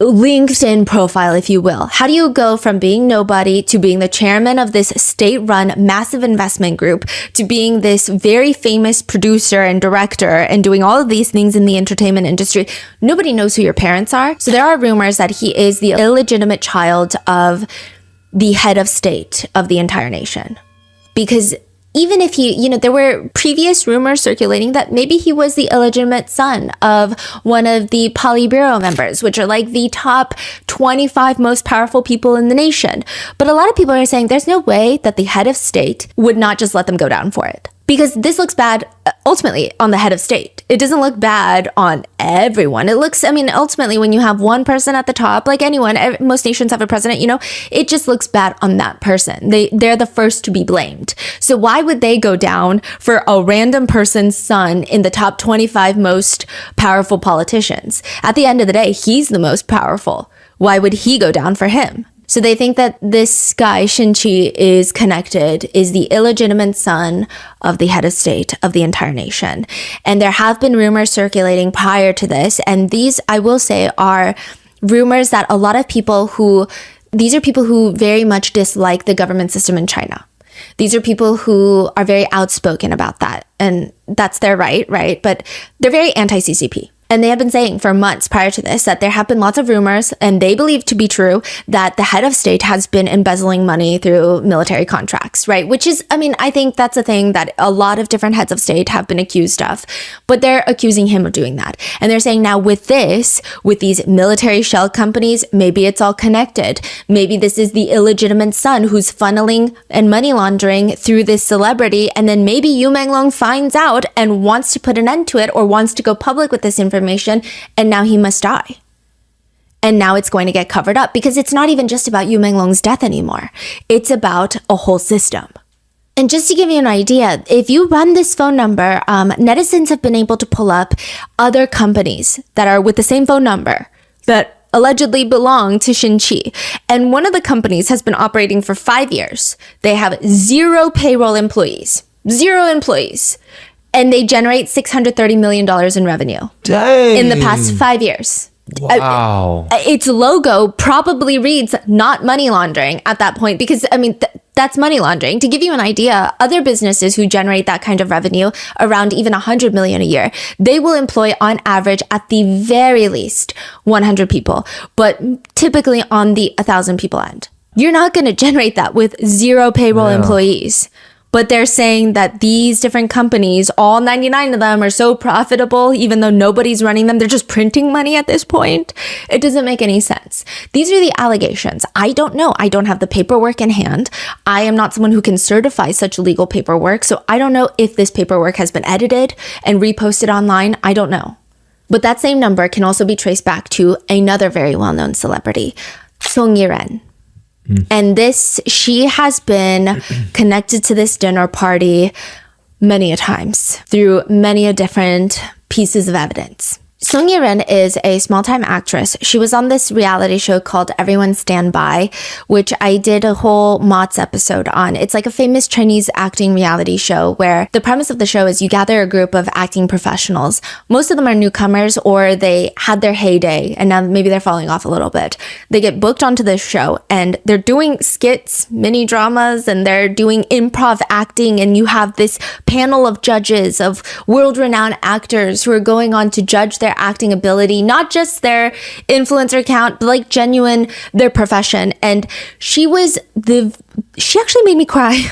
LinkedIn profile, if you will. How do you go from being nobody to being the chairman of this state-run massive investment group to being this very famous producer and director and doing all of these things in the entertainment industry? Nobody knows who your parents are. So there are rumors that he is the illegitimate child of the head of state of the entire nation. Because even if he, there were previous rumors circulating that maybe he was the illegitimate son of one of the Politburo members, which are like the top 25 most powerful people in the nation. But a lot of people are saying there's no way that the head of state would not just let them go down for it. Because this looks bad ultimately on the head of state. It doesn't look bad on everyone. It looks, ultimately when you have one person at the top, like anyone, most nations have a president, it just looks bad on that person. They're the first to be blamed. So why would they go down for a random person's son in the top 25 most powerful politicians? At the end of the day, he's the most powerful. Why would he go down for him? So they think that this guy, Shin-Chi, is connected, is the illegitimate son of the head of state of the entire nation. And there have been rumors circulating prior to this. And these, I will say, are rumors that a lot of these are people who very much dislike the government system in China. These are people who are very outspoken about that. And that's their right? But they're very anti-CCP. And they have been saying for months prior to this that there have been lots of rumors, and they believe to be true, that the head of state has been embezzling money through military contracts, right? Which is, I think that's a thing that a lot of different heads of state have been accused of. But they're accusing him of doing that. And they're saying now with these military shell companies, maybe it's all connected. Maybe this is the illegitimate son who's funneling and money laundering through this celebrity. And then maybe Yu Menglong finds out and wants to put an end to it or wants to go public with this information. And now he must die. And now it's going to get covered up because it's not even just about Yu Menglong's death anymore. It's about a whole system. And just to give you an idea, if you run this phone number, netizens have been able to pull up other companies that are with the same phone number that allegedly belong to Shin-Chi. And one of the companies has been operating for 5 years. They have 0 payroll employees. 0 employees. And they generate $630 million in revenue. Dang. In the past 5 years. Wow. Its logo probably reads not money laundering at that point because, that's money laundering. To give you an idea, other businesses who generate that kind of revenue, around even 100 million a year, they will employ on average at the very least 100 people, but typically on the 1,000 people end. You're not going to generate that with 0 payroll employees. But they're saying that these different companies, all 99 of them, are so profitable, even though nobody's running them. They're just printing money at this point. It doesn't make any sense. These are the allegations. I don't know. I don't have the paperwork in hand. I am not someone who can certify such legal paperwork. So I don't know if this paperwork has been edited and reposted online. I don't know. But that same number can also be traced back to another very well-known celebrity, Song Yi-ren. And she has been connected to this dinner party many a times through many a different pieces of evidence. Song Ye-ren is a small-time actress. She was on this reality show called Everyone Stand By, which I did a whole Mott's episode on. It's like a famous Chinese acting reality show where the premise of the show is you gather a group of acting professionals. Most of them are newcomers or they had their heyday and now maybe they're falling off a little bit. They get booked onto this show and they're doing skits, mini dramas, and they're doing improv acting, and you have this panel of judges of world-renowned actors who are going on to judge their acting ability, not just their influencer count, but like genuine their profession. And she actually made me cry.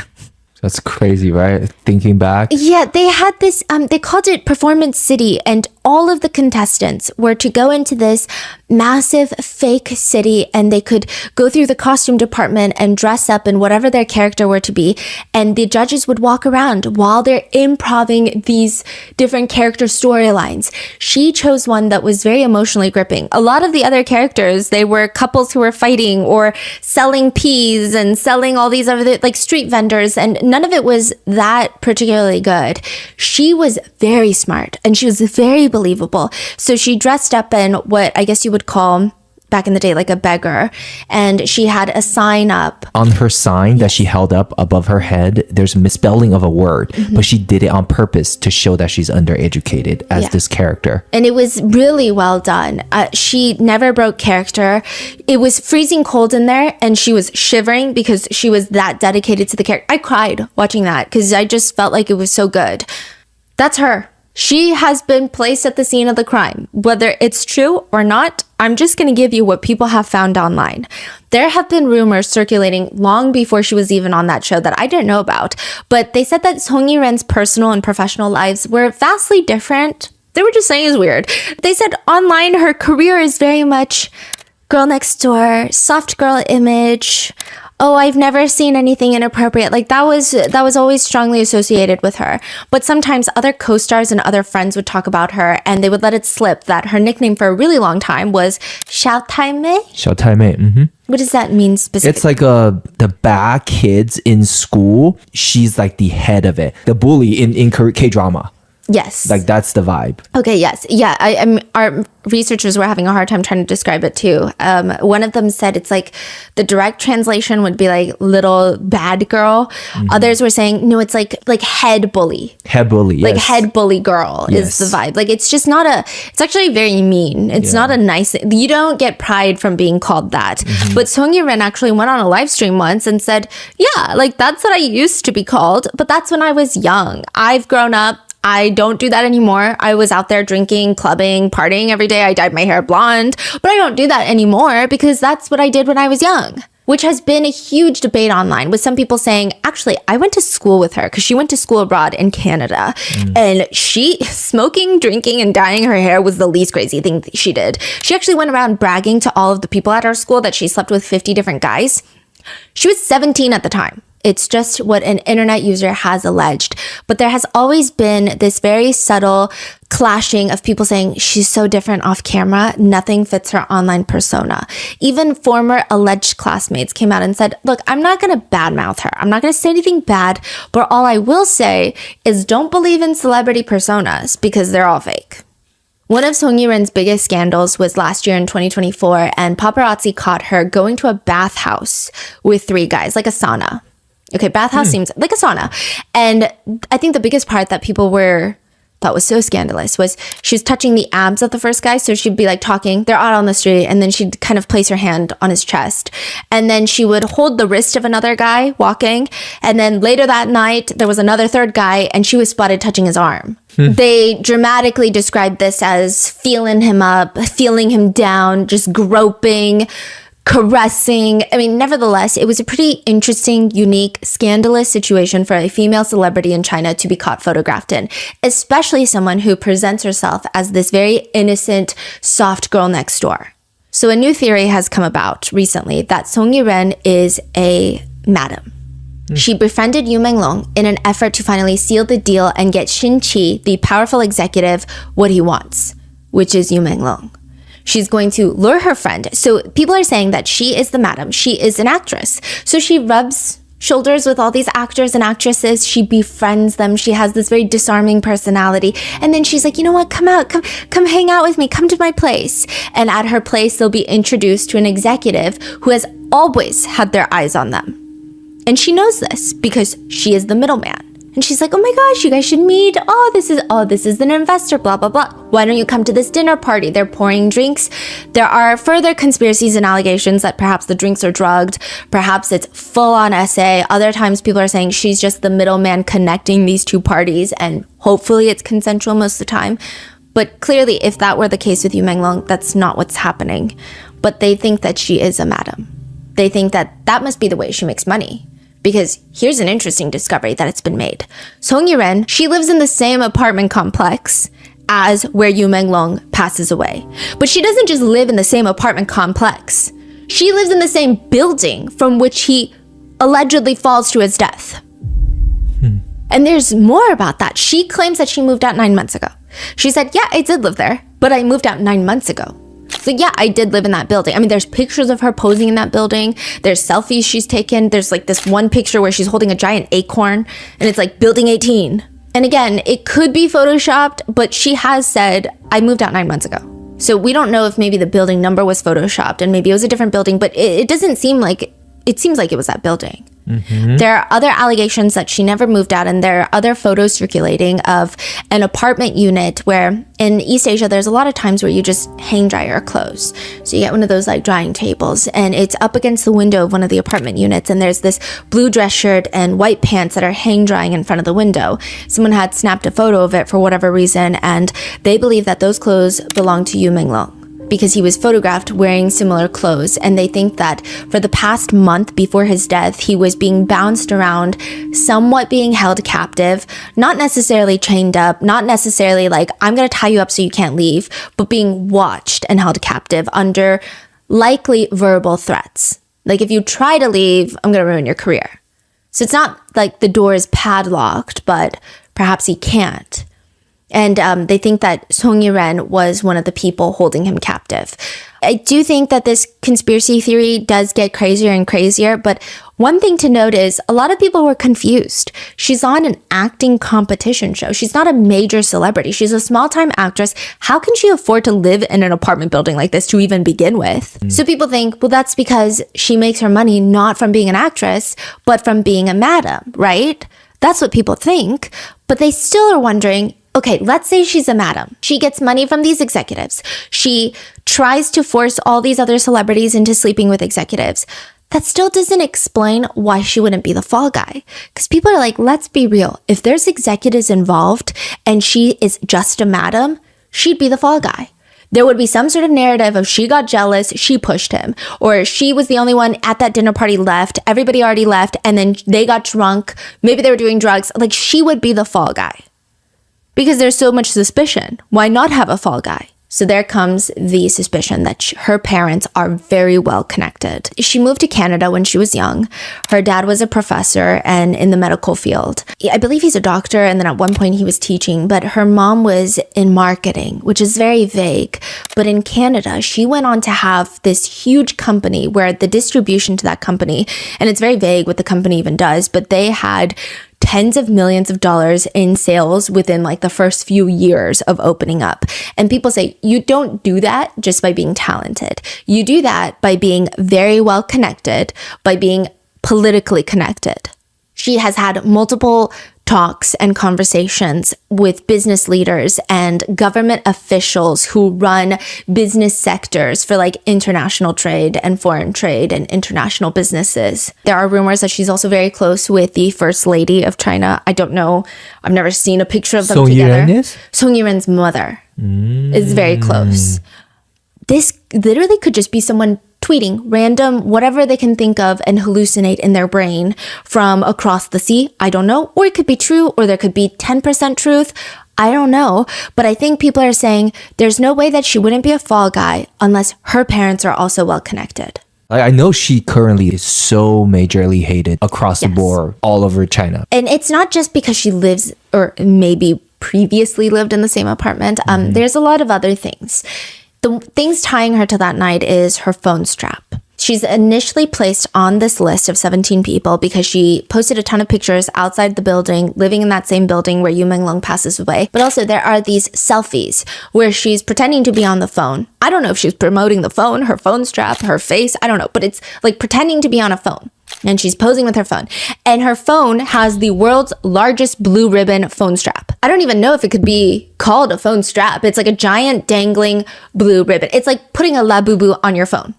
That's crazy, right? Thinking back. Yeah, they had this, they called it Performance City, and all of the contestants were to go into this massive fake city and they could go through the costume department and dress up in whatever their character were to be. And the judges would walk around while they're improving these different character storylines. She chose one that was very emotionally gripping. A lot of the other characters, they were couples who were fighting or selling peas and selling all these other like street vendors, and none of it was that particularly good. She was very smart and she was very believable. So she dressed up in what I guess you would call back in the day like a beggar, and she had a sign up. On her sign that she held up above her head, there's a misspelling of a word, but she did it on purpose to show that she's undereducated as this character. And it was really well done. She never broke character. It was freezing cold in there and she was shivering because she was that dedicated to the character. I cried watching that because I just felt like it was so good. That's her. She has been placed at the scene of the crime. Whether it's true or not, I'm just going to give you what people have found online. There have been rumors circulating long before she was even on that show that I didn't know about, but they said that Song Ye-ren's personal and professional lives were vastly different. They were just saying it's weird. They said online her career is very much girl next door, soft girl image. Oh, I've never seen anything inappropriate. Like that was always strongly associated with her. But sometimes other co-stars and other friends would talk about her and they would let it slip that her nickname for a really long time was Xiao Taimei. Xiao Taimei. Mm-hmm. What does that mean specifically? It's like the bad kids in school. She's like the head of it. The bully in K-drama. Yes. Like that's the vibe. Okay, yes. Yeah, our researchers were having a hard time trying to describe it too. One of them said it's like the direct translation would be like little bad girl. Mm-hmm. Others were saying, no, it's like head bully. Head bully, yes. Like head bully girl is the vibe. Like it's just not it's actually very mean. It's not a nice, you don't get pride from being called that. Mm-hmm. But Song Ye-ren actually went on a live stream once and said, yeah, like that's what I used to be called, but that's when I was young. I've grown up. I don't do that anymore. I was out there drinking, clubbing, partying every day. I dyed my hair blonde, but I don't do that anymore because that's what I did when I was young, which has been a huge debate online with some people saying, actually, I went to school with her because she went to school abroad in Canada and she smoking, drinking, and dyeing her hair was the least crazy thing she did. She actually went around bragging to all of the people at our school that she slept with 50 different guys. She was 17 at the time. It's just what an internet user has alleged. But there has always been this very subtle clashing of people saying she's so different off camera, nothing fits her online persona. Even former alleged classmates came out and said, look, I'm not going to badmouth her. I'm not going to say anything bad, but all I will say is don't believe in celebrity personas because they're all fake. One of Song Ye-ren's biggest scandals was last year in 2024, and paparazzi caught her going to a bathhouse with 3 guys, like a sauna. Okay, bathhouse seems like a sauna. And I think the biggest part that people thought was so scandalous was she was touching the abs of the first guy. So she'd be like talking, they're out on the street, and then she'd kind of place her hand on his chest. And then she would hold the wrist of another guy walking. And then later that night, there was another third guy, and she was spotted touching his arm. They dramatically described this as feeling him up, feeling him down, just groping, caressing. I mean, nevertheless, it was a pretty interesting, unique, scandalous situation for a female celebrity in China to be caught photographed in, especially someone who presents herself as this very innocent, soft girl next door. So a new theory has come about recently that Song Ye-ren is a madam. She befriended Yu Menglong in an effort to finally seal the deal and get Shin Qi, the powerful executive, what he wants, which is Yu Menglong. She's going to lure her friend. So people are saying that she is the madam. She is an actress. So she rubs shoulders with all these actors and actresses. She befriends them. She has this very disarming personality. And then she's like, you know what? Come out, come hang out with me. Come to my place. And at her place, they'll be introduced to an executive who has always had their eyes on them. And she knows this because she is the middleman. And she's like, oh my gosh, you guys should meet. This is an investor, blah, blah, blah. Why don't you come to this dinner party? They're pouring drinks. There are further conspiracies and allegations that perhaps the drinks are drugged. Perhaps it's full on SA. Other times people are saying she's just the middleman connecting these two parties. And hopefully it's consensual most of the time. But clearly, if that were the case with Yu Menglong, that's not what's happening. But they think that she is a madam. They think that that must be the way she makes money. Because here's an interesting discovery that it's been made. Song Yiren, she lives in the same apartment complex as where Yu Menglong passes away. But she doesn't just live in the same apartment complex. She lives in the same building from which he allegedly falls to his death. And there's more about that. She claims that she moved out 9 months ago. She said, yeah, I did live there, but I moved out 9 months ago. So yeah, I did live in that building. I mean, there's pictures of her posing in that building. There's selfies she's taken. There's like this one picture where she's holding a giant acorn and it's like building 18. And again, it could be photoshopped, but she has said, I moved out 9 months ago. So we don't know if maybe the building number was photoshopped and maybe it was a different building, but it doesn't seem like, it seems like it was that building. There are other allegations that she never moved out, and there are other photos circulating of an apartment unit where in East Asia, there's a lot of times where you just hang dry your clothes. So you get one of those like drying tables and it's up against the window of one of the apartment units. And there's this blue dress shirt and white pants that are hang drying in front of the window. Someone had snapped a photo of it for whatever reason. And they believe that those clothes belong to Yu Menglong, because he was photographed wearing similar clothes. And they think that for the past month before his death, he was being bounced around, somewhat being held captive, not necessarily chained up, not necessarily like, I'm going to tie you up so you can't leave, but being watched and held captive under likely verbal threats. Like, if you try to leave, I'm going to ruin your career. So it's not like the door is padlocked, but perhaps he can't. And they think that Song Yiren was one of the people holding him captive. I do think that this conspiracy theory does get crazier and crazier, but one thing to note is a lot of people were confused. She's on an acting competition show. She's not a major celebrity. She's a small-time actress. How can she afford to live in an apartment building like this to even begin with? So people think, well, that's because she makes her money not from being an actress, but from being a madam, right? That's what people think, but they still are wondering, okay, let's say she's a madam. She gets money from these executives. She tries to force all these other celebrities into sleeping with executives. That still doesn't explain why she wouldn't be the fall guy. Because people are like, let's be real. If there's executives involved and she is just a madam, she'd be the fall guy. There would be some sort of narrative of she got jealous, she pushed him, or she was the only one at that dinner party left, everybody already left, and then they got drunk, maybe they were doing drugs. Like, she would be the fall guy. Because there's so much suspicion. Why not have a fall guy? So there comes the suspicion that her parents are very well connected. She moved to Canada when she was young. Her dad was a professor and in the medical field. I believe he's a doctor, and then at one point he was teaching, but her mom was in marketing, which is very vague. But in Canada, she went on to have this huge company where the distribution to that company, and it's very vague what the company even does, but they had tens of millions of dollars in sales within like the first few years of opening up. And people say, you don't do that just by being talented. You do that by being very well connected, by being politically connected. She has had multiple talks and conversations with business leaders and government officials who run business sectors for like international trade and foreign trade and international businesses. There are rumors that she's also very close with the First Lady of China. I don't know. I've never seen a picture of them Song together. Yiren is? Song Yiren's mother is very close. This literally could just be someone tweeting random, whatever they can think of and hallucinate in their brain from across the sea. I don't know. Or it could be true, or there could be 10% truth. I don't know. But I think people are saying there's no way that she wouldn't be a fall guy unless her parents are also well connected. I know she currently is so majorly hated across the board all over China. And it's not just because she lives or maybe previously lived in the same apartment. There's a lot of other things. The things tying her to that night is her phone strap. She's initially placed on this list of 17 people because she posted a ton of pictures outside the building, living in that same building where Yu Menglong passes away. But also there are these selfies where she's pretending to be on the phone. I don't know if she's promoting the phone, her phone strap, her face, I don't know, but it's like pretending to be on a phone. And she's posing with her phone. And her phone has the world's largest blue ribbon phone strap. I don't even know if it could be called a phone strap. It's like a giant dangling blue ribbon. It's like putting a Labubu on your phone.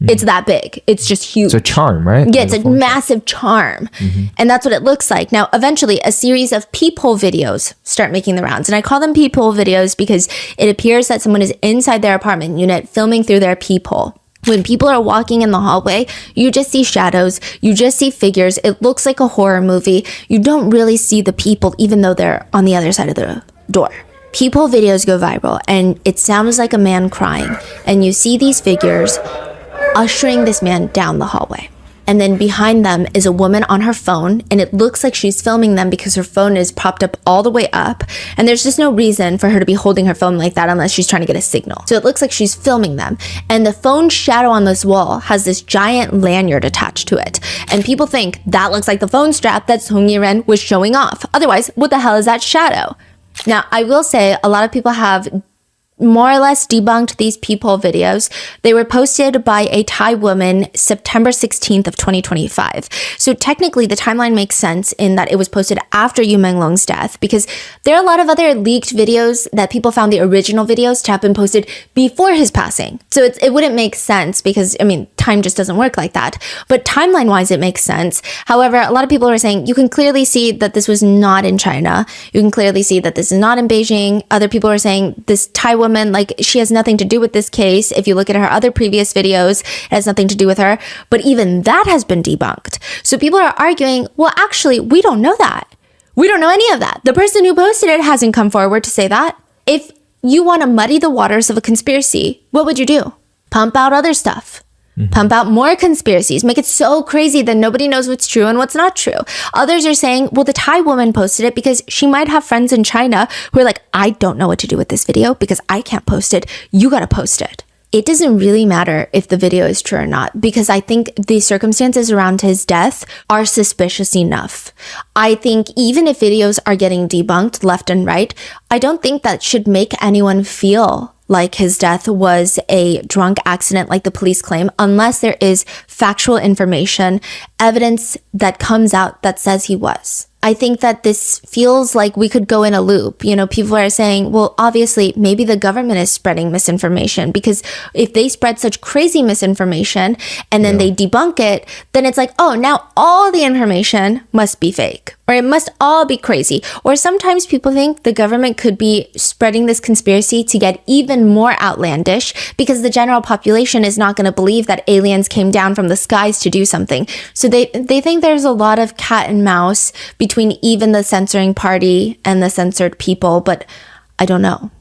It's that big. It's just huge. It's a charm, right? Yeah, it's a massive charm. And that's what it looks like. Now, eventually, a series of peephole videos start making the rounds. And I call them peephole videos because it appears that someone is inside their apartment unit filming through their peephole. When people are walking in the hallway, you just see shadows, you just see figures. It looks like a horror movie. You don't really see the people, even though they're on the other side of the door. Peephole videos go viral, and it sounds like a man crying. And you see these figures ushering this man down the hallway. And then behind them is a woman on her phone, and it looks like she's filming them because her phone is propped up all the way up, and there's just no reason for her to be holding her phone like that unless she's trying to get a signal. So it looks like she's filming them, and the phone shadow on this wall has this giant lanyard attached to it, and people think that looks like the phone strap that Song Yi-ren was showing off. Otherwise, what the hell is that shadow? Now, I will say a lot of people have more or less debunked these peephole videos. They were posted by a Thai woman September 16th of 2025. So technically the timeline makes sense in that it was posted after Yu Menglong's death, because there are a lot of other leaked videos that people found the original videos to have been posted before his passing. So it wouldn't make sense because, I mean, time just doesn't work like that. But timeline wise, it makes sense. However, a lot of people are saying you can clearly see that this was not in China. You can clearly see that this is not in Beijing. Other people are saying this Thai woman, like, she has nothing to do with this case. If you look at her other previous videos, it has nothing to do with her. But even that has been debunked. So people are arguing, well, actually, we don't know that. We don't know any of that. The person who posted it hasn't come forward to say that. If you want to muddy the waters of a conspiracy, what would you do? Pump out other stuff. Pump out more conspiracies, make it so crazy that nobody knows what's true and what's not true. Others are saying, well, the Thai woman posted it because she might have friends in China who are like, I don't know what to do with this video because I can't post it. You got to post it. It doesn't really matter if the video is true or not, because I think the circumstances around his death are suspicious enough. I think even if videos are getting debunked left and right, I don't think that should make anyone feel like his death was a drunk accident like the police claim, unless there is factual information, evidence that comes out that says he was. I think that this feels like we could go in a loop. You know, people are saying, well, obviously, maybe the government is spreading misinformation, because if they spread such crazy misinformation and then they debunk it, then it's like, oh, now all the information must be fake, or it must all be crazy. Or sometimes people think the government could be spreading this conspiracy to get even more outlandish, because the general population is not going to believe that aliens came down from the skies to do something. So they think there's a lot of cat and mouse between even the censoring party and the censored people, but I don't know.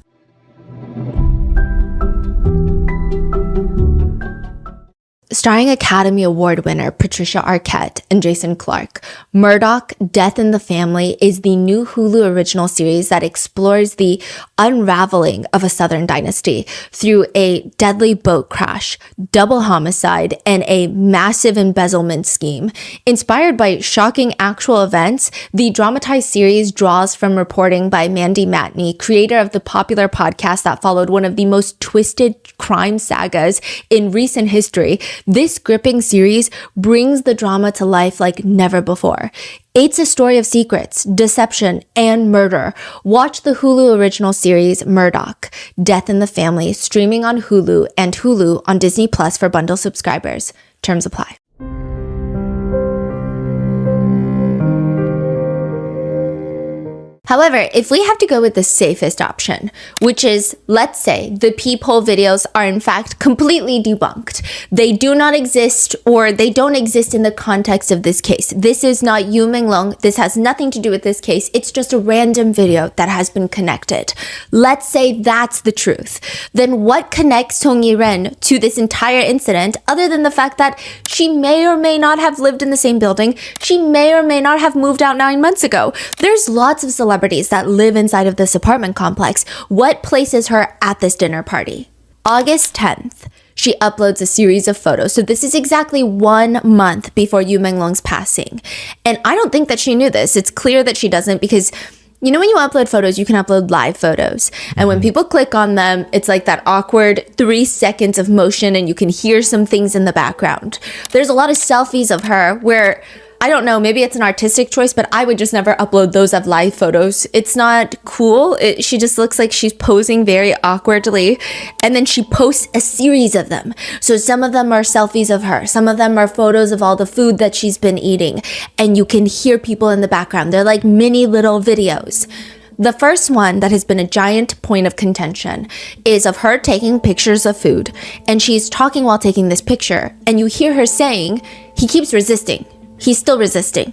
Starring Academy Award winner Patricia Arquette and Jason Clarke, Murdoch: Death in the Family is the new Hulu original series that explores the unraveling of a Southern dynasty through a deadly boat crash, double homicide, and a massive embezzlement scheme. Inspired by shocking actual events, the dramatized series draws from reporting by Mandy Matney, creator of the popular podcast that followed one of the most twisted crime sagas in recent history. This gripping series brings the drama to life like never before. It's a story of secrets, deception, and murder. Watch the Hulu original series Murdoch: Death in the Family, streaming on Hulu and Hulu on Disney Plus for bundle subscribers. Terms apply. However, if we have to go with the safest option, which is, let's say, the peephole videos are in fact completely debunked. They do not exist, or they don't exist in the context of this case. This is not Yu Menglong. This has nothing to do with this case. It's just a random video that has been connected. Let's say that's the truth. Then what connects Song Yi-ren to this entire incident other than the fact that she may or may not have lived in the same building? She may or may not have moved out 9 months ago. There's lots of celebrities that live inside of this apartment complex. What places her at this dinner party? August 10th, she uploads a series of photos. So this is exactly 1 month before Yu Menglong's passing. And I don't think that she knew this. It's clear that she doesn't because you know when you upload photos, you can upload live photos. And when people click on them, it's like that awkward 3 seconds of motion and you can hear some things in the background. There's a lot of selfies of her where I don't know, maybe it's an artistic choice, but I would just never upload those as live photos. It's not cool. She just looks like she's posing very awkwardly. And then she posts a series of them. So some of them are selfies of her. Some of them are photos of all the food that she's been eating. And you can hear people in the background. They're like mini little videos. The first one that has been a giant point of contention is of her taking pictures of food. And she's talking while taking this picture. And you hear her saying, he keeps resisting. He's still resisting.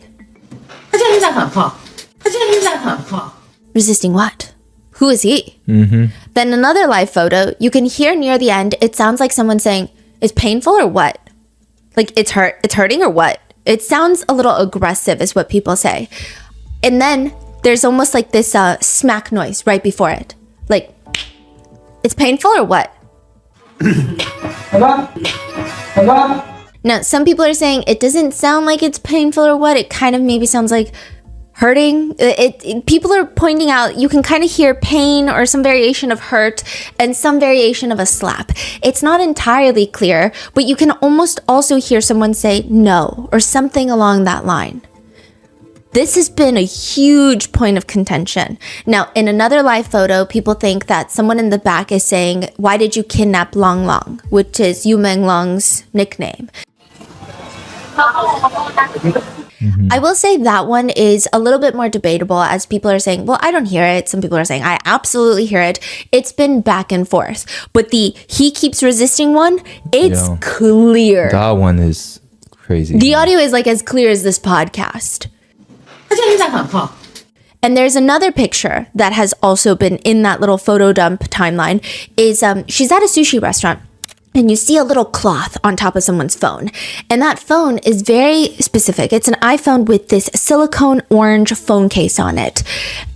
Resisting what? Who is he? Then another live photo, you can hear near the end, it sounds like someone saying, it's painful or what? Like it's hurting or what? It sounds a little aggressive is what people say. And then there's almost like this smack noise right before it. Like, it's painful or what? Now, some people are saying it doesn't sound like it's painful or what. It kind of maybe sounds like hurting. People are pointing out you can kind of hear pain or some variation of hurt and some variation of a slap. It's not entirely clear, but you can almost also hear someone say no or something along that line. This has been a huge point of contention. Now, in another live photo, people think that someone in the back is saying, why did you kidnap Long Long, which is Yu Menglong's nickname. I will say that one is a little bit more debatable as people are saying, well, I don't hear it. Some people are saying, I absolutely hear it. It's been back and forth. But the he keeps resisting one, it's clear. That one is crazy. The audio is like as clear as this podcast. And there's another picture that has also been in that little photo dump timeline is she's at a sushi restaurant. And you see a little cloth on top of someone's phone. And that phone is very specific. It's an iPhone with this silicone orange phone case on it.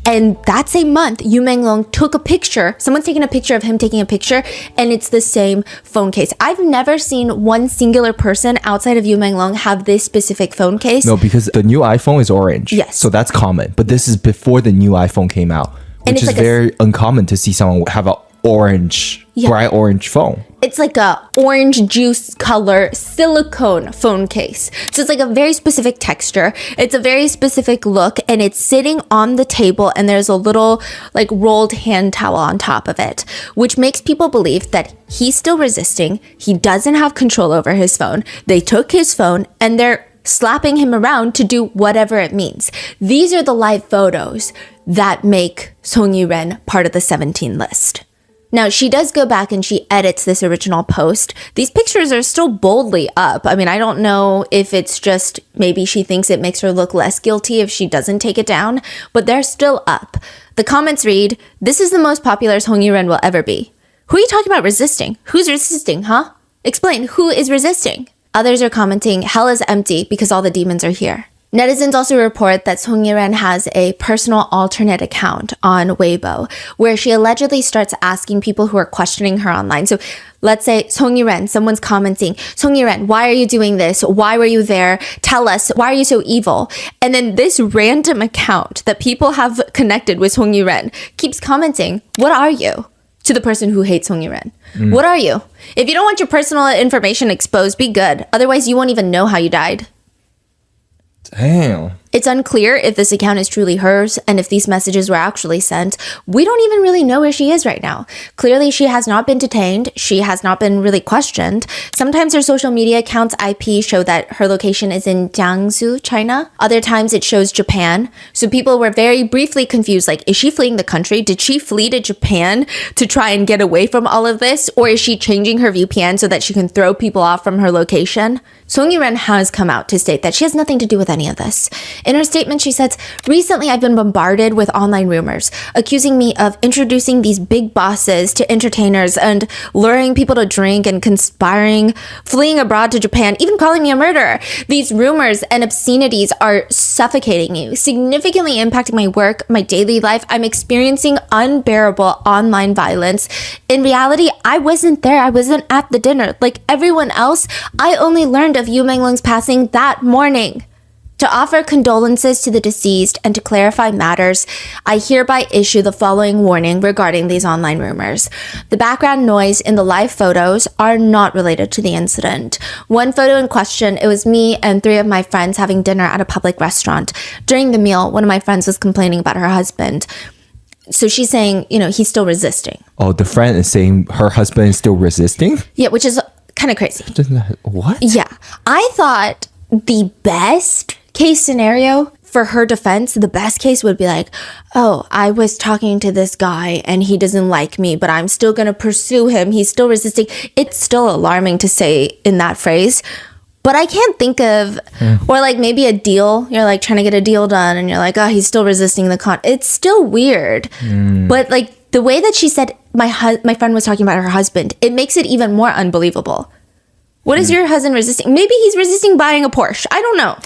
And that same month, Yu Menglong took a picture. Someone's taking a picture of him taking a picture, and it's the same phone case. I've never seen one singular person outside of Yu Menglong have this specific phone case. No, because the new iPhone is orange. Yes. So that's common. But this is before the new iPhone came out, which is like very uncommon to see someone have a bright orange phone. It's like a orange juice color silicone phone case. So it's like a very specific texture. It's a very specific look, and it's sitting on the table, and there's a little like rolled hand towel on top of it, which makes people believe that he's still resisting. He doesn't have control over his phone. They took his phone and they're slapping him around to do whatever it means. These are the live photos that make Song Yiren part of the 17 list. Now, she does go back and she edits this original post. These pictures are still boldly up. I mean, I don't know if it's just maybe she thinks it makes her look less guilty if she doesn't take it down, but they're still up. The comments read, "This is the most popular Song Yiren will ever be." Who are you talking about resisting? Who's resisting, huh? Explain, who is resisting? Others are commenting, "Hell is empty because all the demons are here." Netizens also report that Song Yiren has a personal alternate account on Weibo, where she allegedly starts asking people who are questioning her online. So let's say Song Yiren, someone's commenting, "Song Yiren, why are you doing this? Why were you there? Tell us, why are you so evil?" And then this random account that people have connected with Song Yiren keeps commenting, "What are you?" to the person who hates Song Yiren. What are you? If you don't want your personal information exposed, be good. Otherwise, you won't even know how you died. Damn. It's unclear if this account is truly hers and if these messages were actually sent. We don't even really know where she is right now. Clearly, she has not been detained. She has not been really questioned. Sometimes her social media account's IP show that her location is in Jiangsu, China. Other times it shows Japan. So people were very briefly confused, like, is she fleeing the country? Did she flee to Japan to try and get away from all of this? Or is she changing her VPN so that she can throw people off from her location? Song Yiren has come out to state that she has nothing to do with any of this. In her statement, she says, "Recently, I've been bombarded with online rumors accusing me of introducing these big bosses to entertainers and luring people to drink and conspiring, fleeing abroad to Japan, even calling me a murderer. These rumors and obscenities are suffocating me, significantly impacting my work, my daily life. I'm experiencing unbearable online violence. In reality, I wasn't there. I wasn't at the dinner. Like everyone else, I only learned of Yu Menglong's passing that morning. To offer condolences to the deceased and to clarify matters, I hereby issue the following warning regarding these online rumors. The background noise in the live photos are not related to the incident. One photo in question, it was me and 3 of my friends having dinner at a public restaurant. During the meal, one of my friends was complaining about her husband. So she's saying, he's still resisting. Oh, the friend is saying her husband is still resisting? Yeah, which is kind of crazy. What? Yeah. I thought the best case scenario for her defense, the best case would be like, oh, I was talking to this guy and he doesn't like me, but I'm still going to pursue him. He's still resisting. It's still alarming to say in that phrase. But I can't think of, or like maybe a deal. You're like trying to get a deal done and you're like, oh, he's still resisting the It's still weird. But like the way that she said my friend was talking about her husband, it makes it even more unbelievable. What is your husband resisting? Maybe he's resisting buying a Porsche. I don't know.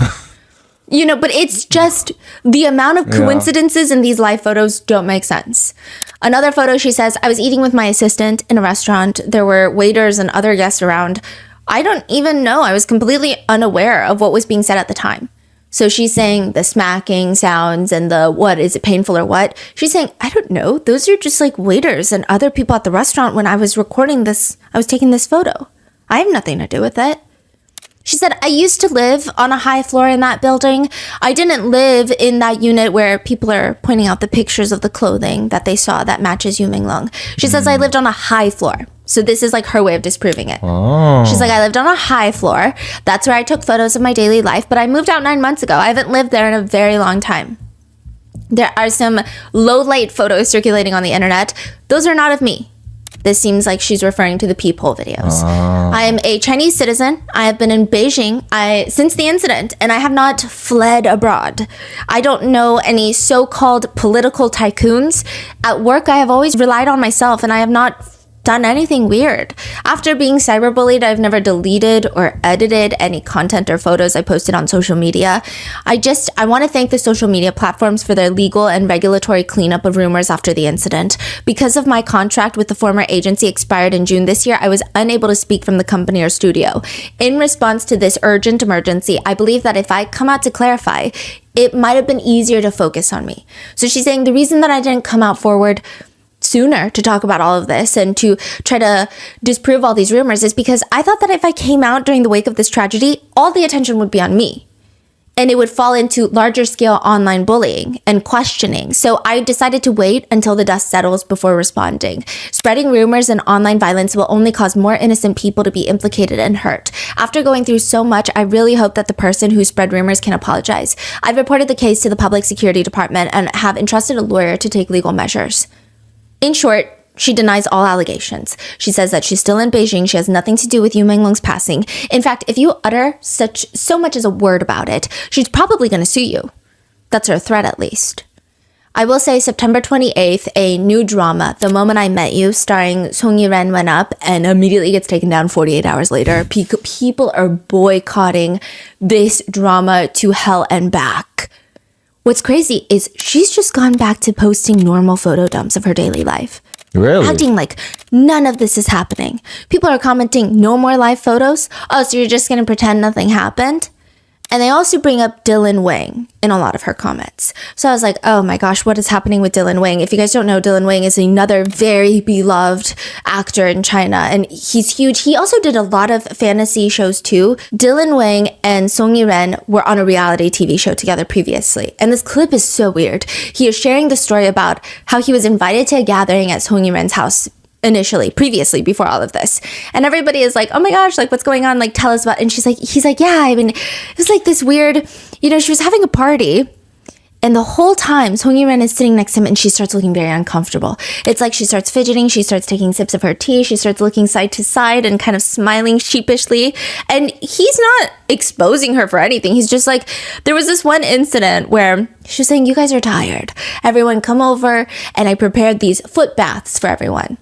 But it's just the amount of coincidences in these live photos don't make sense. Another photo, she says, I was eating with my assistant in a restaurant. There were waiters and other guests around. I don't even know. I was completely unaware of what was being said at the time. So she's saying the smacking sounds and the what, is it painful or what? She's saying, I don't know. Those are just like waiters and other people at the restaurant when I was recording this. I was taking this photo. I have nothing to do with it. She said, I used to live on a high floor in that building. I didn't live in that unit where people are pointing out the pictures of the clothing that they saw that matches Yu Menglong. She says, I lived on a high floor. So this is like her way of disproving it. Oh. She's like, I lived on a high floor. That's where I took photos of my daily life, but I moved out 9 months ago. I haven't lived there in a very long time. There are some low light photos circulating on the internet. Those are not of me. This seems like she's referring to the peephole videos. I am a Chinese citizen. I have been in Beijing since the incident, and I have not fled abroad. I don't know any so-called political tycoons. At work, I have always relied on myself, and I have not done anything weird. After being cyberbullied, I've never deleted or edited any content or photos I posted on social media. I want to thank the social media platforms for their legal and regulatory cleanup of rumors after the incident. Because of my contract with the former agency expired in June this year, I was unable to speak from the company or studio. In response to this urgent emergency, I believe that if I come out to clarify, it might have been easier to focus on me. So she's saying the reason that I didn't come out forward sooner to talk about all of this and to try to disprove all these rumors is because I thought that if I came out during the wake of this tragedy, all the attention would be on me. And it would fall into larger scale online bullying and questioning. So I decided to wait until the dust settles before responding. Spreading rumors and online violence will only cause more innocent people to be implicated and hurt. After going through so much, I really hope that the person who spread rumors can apologize. I've reported the case to the Public Security Department and have entrusted a lawyer to take legal measures. In short, she denies all allegations. She says that she's still in Beijing. She has nothing to do with Yu Menglong's passing. In fact, if you utter so much as a word about it, she's probably going to sue you. That's her threat, at least. I will say September 28th, a new drama, The Moment I Met You, starring Song Yi-ren, went up and immediately gets taken down 48 hours later. People are boycotting this drama to hell and back. What's crazy is she's just gone back to posting normal photo dumps of her daily life. Really? Acting like none of this is happening. People are commenting, no more live photos? Oh, so you're just going to pretend nothing happened? And they also bring up Dylan Wang in a lot of her comments. So I was like, oh my gosh, what is happening with Dylan Wang? If you guys don't know, Dylan Wang is another very beloved actor in China, and he's huge. He also did a lot of fantasy shows too. Dylan Wang and Song Yi-ren were on a reality TV show together previously. And this clip is so weird. He is sharing the story about how he was invited to a gathering at Song Yi-ren's house previously, before all of this. And everybody is like, oh my gosh, like what's going on? Like tell us about, and he's like, yeah, I mean, it was like this weird, she was having a party And the whole time, Song Yiren is sitting next to him and she starts looking very uncomfortable. It's like she starts fidgeting, she starts taking sips of her tea, she starts looking side to side and kind of smiling sheepishly. And he's not exposing her for anything. He's just like, there was this one incident where she was saying, you guys are tired. Everyone come over, and I prepared these foot baths for everyone.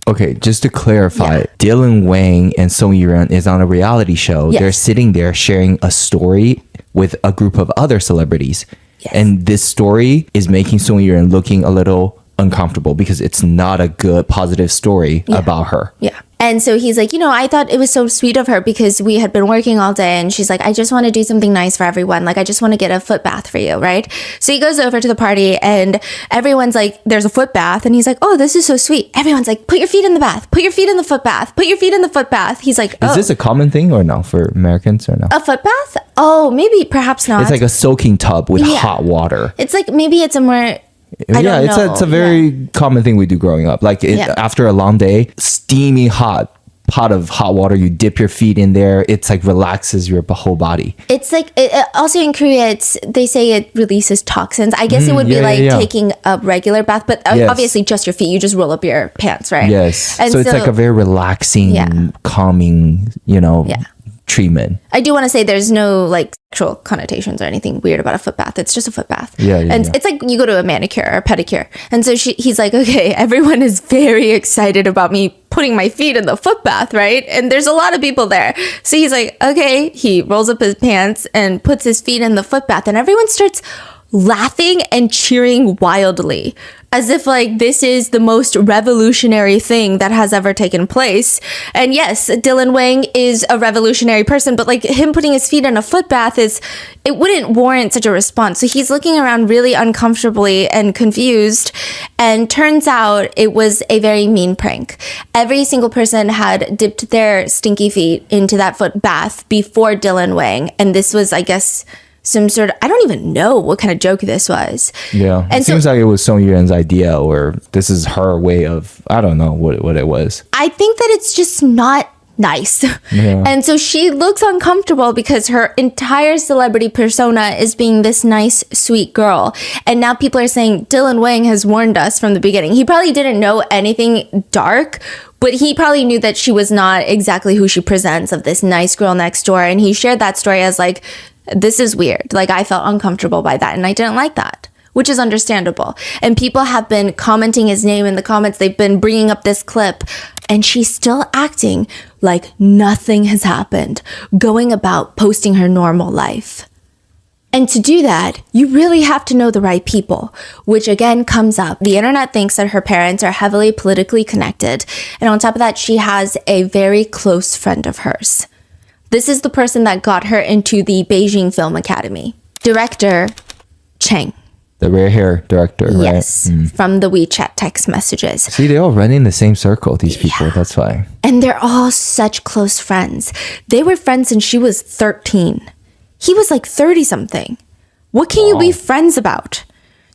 Okay, just to clarify, Dylan Wang and Song Yiren is on a reality show. Yes. They're sitting there sharing a story with a group of other celebrities. Yes. And this story is making Song Yiren looking a little uncomfortable because it's not a good, positive story about her. Yeah. And so he's like, I thought it was so sweet of her because we had been working all day, and she's like, I just want to do something nice for everyone. Like, I just want to get a foot bath for you, right? So he goes over to the party and everyone's like, there's a foot bath. And he's like, oh, this is so sweet. Everyone's like, put your feet in the bath, put your feet in the foot bath, put your feet in the foot bath. He's like, oh. Is this a common thing or no for Americans or no? A foot bath? Oh, maybe, perhaps not. It's like a soaking tub with hot water. It's like, maybe it's a more... It's a very common thing we do growing up. Like after a long day, steamy hot pot of hot water, you dip your feet in there. It's like relaxes your whole body. It's like, also in Korea, they say it releases toxins. I guess it would be taking a regular bath, but obviously just your feet. You just roll up your pants, right? Yes. And so it's like a very relaxing, calming, treatment. I do want to say there's no like sexual connotations or anything weird about a foot bath. It's just a foot bath. And it's like you go to a manicure or a pedicure. And so he's like, okay, everyone is very excited about me putting my feet in the foot bath, right? And there's a lot of people there. So he's like, okay, he rolls up his pants and puts his feet in the foot bath, and everyone starts laughing and cheering wildly, as if like this is the most revolutionary thing that has ever taken place. And yes, Dylan Wang is a revolutionary person, but like him putting his feet in a foot bath it wouldn't warrant such a response. So he's looking around really uncomfortably and confused, and turns out it was a very mean prank. Every single person had dipped their stinky feet into that foot bath before Dylan Wang, and this was, I guess, some sort of, I don't even know what kind of joke this was. Yeah. And it seems like it was Song Yiren's idea, or this is her way of, I don't know what it was. I think that it's just not nice. Yeah. And so she looks uncomfortable because her entire celebrity persona is being this nice, sweet girl. And now people are saying Dylan Wang has warned us from the beginning. He probably didn't know anything dark, but he probably knew that she was not exactly who she presents, of this nice girl next door. And he shared that story as like, this is weird. Like, I felt uncomfortable by that, and I didn't like that, which is understandable. And people have been commenting his name in the comments. They've been bringing up this clip, and she's still acting like nothing has happened, going about posting her normal life. And to do that, you really have to know the right people, which again comes up. The internet thinks that her parents are heavily politically connected. And on top of that, she has a very close friend of hers. This is the person that got her into the Beijing Film Academy. Director Cheng. The rare hair director, right? Yes, from the WeChat text messages. See, they all run in the same circle, these people. That's why. And they're all such close friends. They were friends since she was 13. He was like 30-something. What can you be friends about?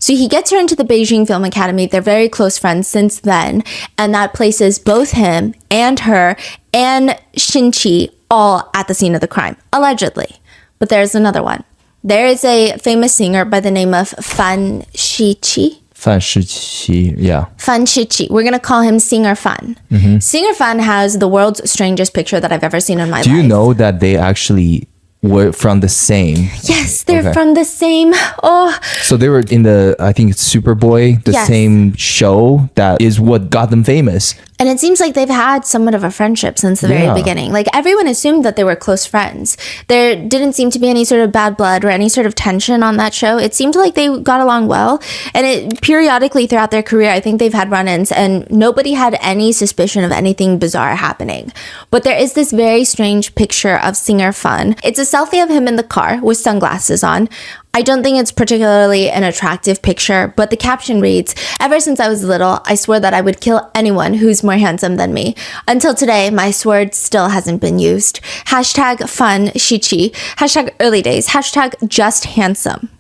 So he gets her into the Beijing Film Academy. They're very close friends since then. And that places both him and her and Shinchi all at the scene of the crime, allegedly. But there's another one. There is a famous singer by the name of Fan Shiqi. Fan Shiqi, yeah. Fan Shiqi. We're going to call him Singer Fan. Singer Fan has the world's strangest picture that I've ever seen in my life. Do you know that they actually were from the same? Yes, they're from the same. Oh. So they were in the, I think it's Superboy, the same show that is what got them famous. And it seems like they've had somewhat of a friendship since the very beginning. Like, everyone assumed that they were close friends. There didn't seem to be any sort of bad blood or any sort of tension on that show. It seemed like they got along well. And it periodically throughout their career, I think they've had run-ins, and nobody had any suspicion of anything bizarre happening. But there is this very strange picture of Singer Fun. It's a selfie of him in the car with sunglasses on. I don't think it's particularly an attractive picture, but the caption reads, "Ever since I was little, I swore that I would kill anyone who's more handsome than me. Until today, my sword still hasn't been used. Hashtag fun shichi. Hashtag early days. Hashtag just handsome."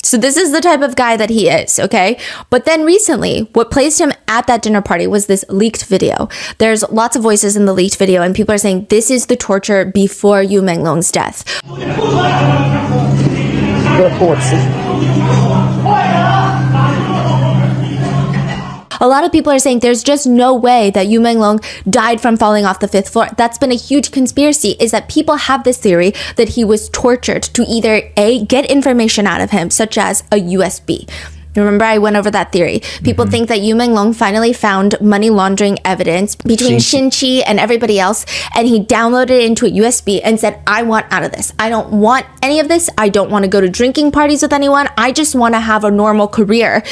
So this is the type of guy that he is, okay? But then recently, what placed him at that dinner party was this leaked video. There's lots of voices in the leaked video, and people are saying this is the torture before Yu Menglong's death. A lot of people are saying there's just no way that Yu Menglong died from falling off the 5th floor. That's been a huge conspiracy, is that people have this theory that he was tortured to either A, get information out of him, such as a USB. Remember, I went over that theory. People think that Yu Menglong finally found money laundering evidence between Xinqi and everybody else, and he downloaded it into a USB and said, I want out of this. I don't want any of this. I don't want to go to drinking parties with anyone. I just want to have a normal career.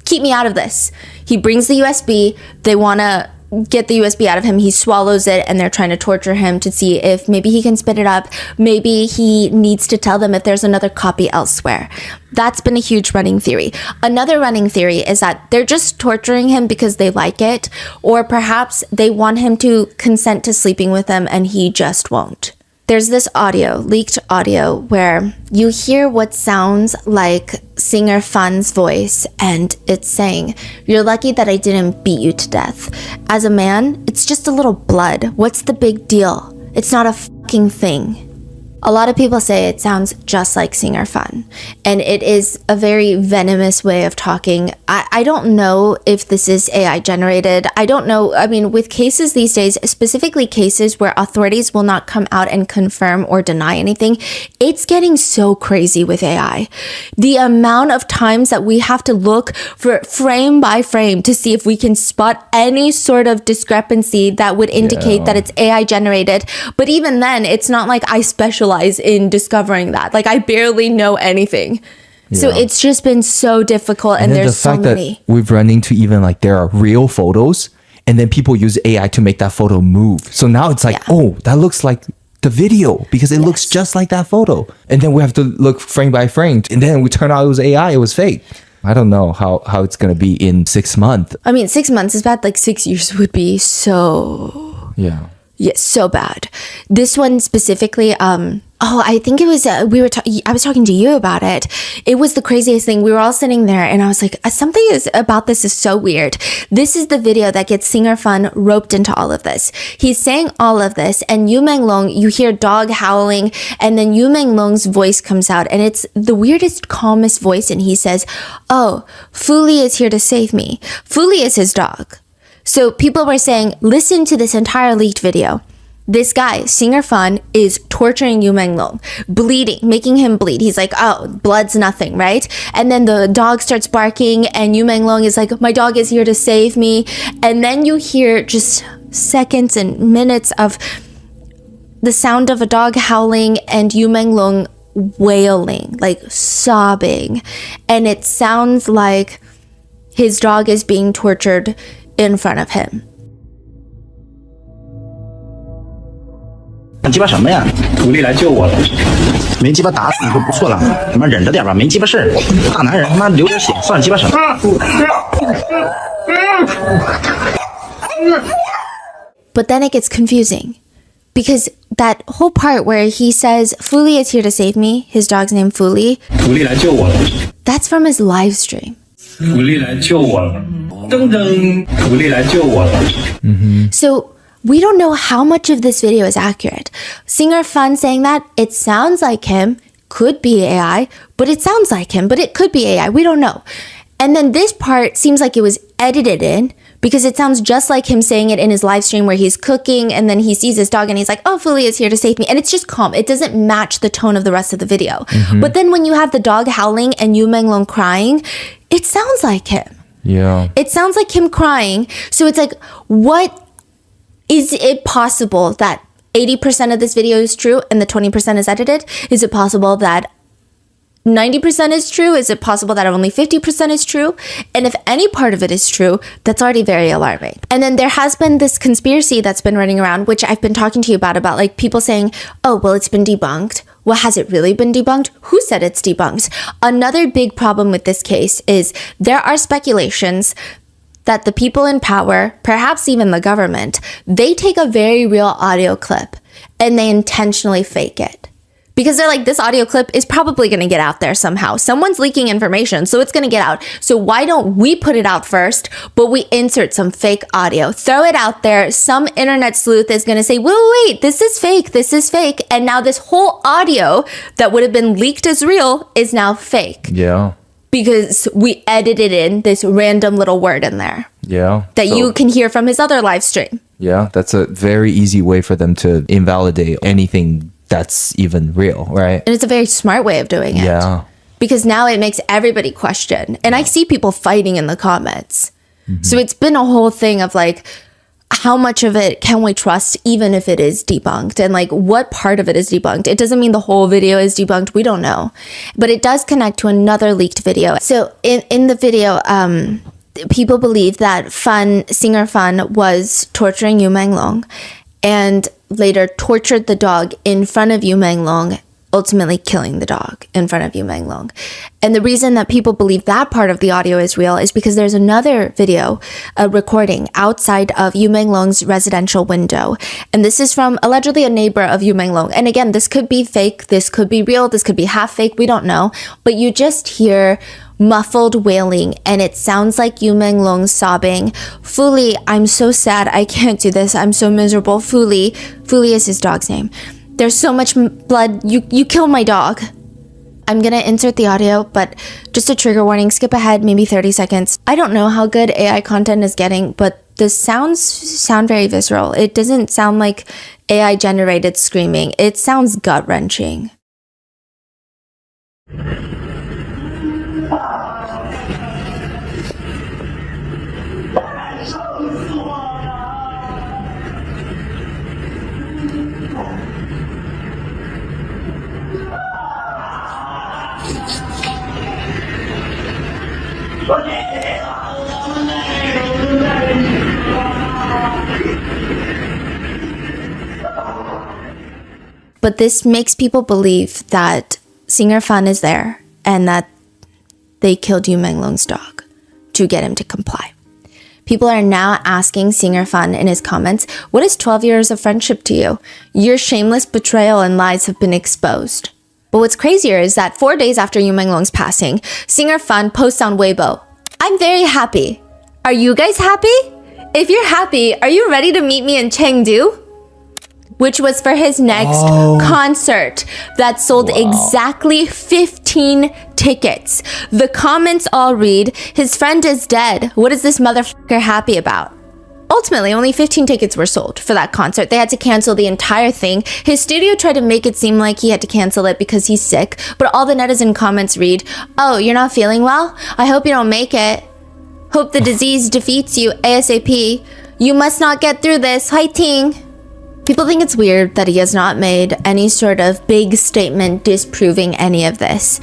Keep me out of this. He brings the USB. They want to get the USB out of him. He swallows it, and they're trying to torture him to see if maybe he can spit it up. Maybe he needs to tell them if there's another copy elsewhere. That's been a huge running theory. Another running theory is that they're just torturing him because they like it, or perhaps they want him to consent to sleeping with them and he just won't. There's this audio, leaked audio, where you hear what sounds like singer Fan's voice, and it's saying, "You're lucky that I didn't beat you to death. As a man, it's just a little blood. What's the big deal? It's not a fucking thing." A lot of people say it sounds just like singer Fan, and it is a very venomous way of talking. I don't know if this is AI generated. I don't know. I mean, with cases these days, specifically cases where authorities will not come out and confirm or deny anything, it's getting so crazy with AI. The amount of times that we have to look for frame by frame to see if we can spot any sort of discrepancy that would indicate that it's AI generated. But even then, it's not like I specialize in discovering that. Like, I barely know anything. So it's just been so difficult, and there's so many. The fact that we've run into even like there are real photos, and then people use AI to make that photo move. So now it's like, oh, that looks like the video because it looks just like that photo. And then we have to look frame by frame, and then we turn out it was AI, it was fake. I don't know how it's going to be in 6 months. I mean, 6 months is bad. Like 6 years would be so... Yes, so bad. This one specifically, I think it was, I was talking to you about it. It was the craziest thing. We were all sitting there and I was like, something about this is so weird. This is the video that gets singer Fan roped into all of this. He's saying all of this, and Yu Menglong, you hear dog howling, and then Yu Menglong's voice comes out, and it's the weirdest, calmest voice, and he says, "Oh, Fuli is here to save me." Fuli is his dog. So people were saying, listen to this entire leaked video. This guy, singer Fan, is torturing Yu Menglong, bleeding, making him bleed. He's like, oh, blood's nothing, right? And then the dog starts barking, and Yu Menglong is like, my dog is here to save me. And then you hear just seconds and minutes of the sound of a dog howling and Yu Menglong wailing, like sobbing. And it sounds like his dog is being tortured in front of him. 鸡巴什么呀？徒弟来救我了，没鸡巴打死你就不错了，他妈忍着点吧，没鸡巴事儿，大男人他妈流点血，算鸡巴什么？ But then it gets confusing, because that whole part where he says, Fuli is here to save me, his dog's name Fuli, 徒弟来救我了， that's from his live stream. 徒弟来救我了，噔噔，徒弟来救我了。 So we don't know how much of this video is accurate. Singer Fan saying that, it sounds like him, could be AI, but it sounds like him, but it could be AI, we don't know. And then this part seems like it was edited in, because it sounds just like him saying it in his live stream where he's cooking and then he sees his dog and he's like, oh, Fuli is here to save me. And it's just calm. It doesn't match the tone of the rest of the video. But then when you have the dog howling and Yu Menglong crying, it sounds like him. Yeah. It sounds like him crying. So it's like, what is it possible that 80% of this video is true and the 20% is edited? Is it possible that 90% is true? Is it possible that only 50% is true? And if any part of it is true, that's already very alarming. And then there has been this conspiracy that's been running around, which I've been talking to you about like people saying, oh, well, it's been debunked. Well, has it really been debunked? Who said it's debunked? Another big problem with this case is there are speculations that the people in power, perhaps even the government, they take a very real audio clip and they intentionally fake it Because they're like, this audio clip is probably going to get out there somehow. Someone's leaking information, so it's going to get out. So why don't we put it out first, but we insert some fake audio, throw it out there. Some internet sleuth is going to say, wait, this is fake. And now this whole audio that would have been leaked as real is now fake. Yeah. Because we edited in this random little word in there. Yeah. That you can hear from his other live stream. Yeah, that's a very easy way for them to invalidate anything that's even real, right? And it's a very smart way of doing it. Yeah. Because now it makes everybody question. And I see people fighting in the comments. So it's been a whole thing of like, how much of it can we trust even if it is debunked? And like, what part of it is debunked? It doesn't mean the whole video is debunked. We don't know. But it does connect to another leaked video. So in the video, people believe that singer Fan was torturing Yu Menglong and later tortured the dog in front of Yu Menglong, ultimately killing the dog in front of Yu Menglong. And the reason that people believe that part of the audio is real is because there's another video, a recording outside of Yu Menglong's residential window. And this is from allegedly a neighbor of Yu Menglong. And again, this could be fake, this could be real, this could be half fake, we don't know. But you just hear muffled wailing, and it sounds like Yu Menglong sobbing, Fuli, I'm so sad, I can't do this, I'm so miserable, Fuli is his dog's name. There's so much blood, you killed my dog. I'm gonna insert the audio, but just a trigger warning, skip ahead maybe 30 seconds. I don't know how good AI content is getting, but the sounds sound very visceral. It doesn't sound like AI generated screaming, it sounds gut-wrenching. But this makes people believe that singer Fan is there and that they killed Yu Menglong's dog to get him to comply. People are now asking singer Fan in his comments, what is 12 years of friendship to you? Your shameless betrayal and lies have been exposed. But what's crazier is that 4 days after Yu Menglong's passing, singer Fan posts on Weibo, I'm very happy. Are you guys happy? If you're happy, are you ready to meet me in Chengdu? Which was for his next concert that sold exactly 15 tickets. The comments all read, his friend is dead. What is this motherfucker happy about? Ultimately, only 15 tickets were sold for that concert. They had to cancel the entire thing. His studio tried to make it seem like he had to cancel it because he's sick, but all the netizen comments read, oh, you're not feeling well? I hope you don't make it. Hope the disease defeats you ASAP. You must not get through this. Fighting. People think it's weird that he has not made any sort of big statement disproving any of this.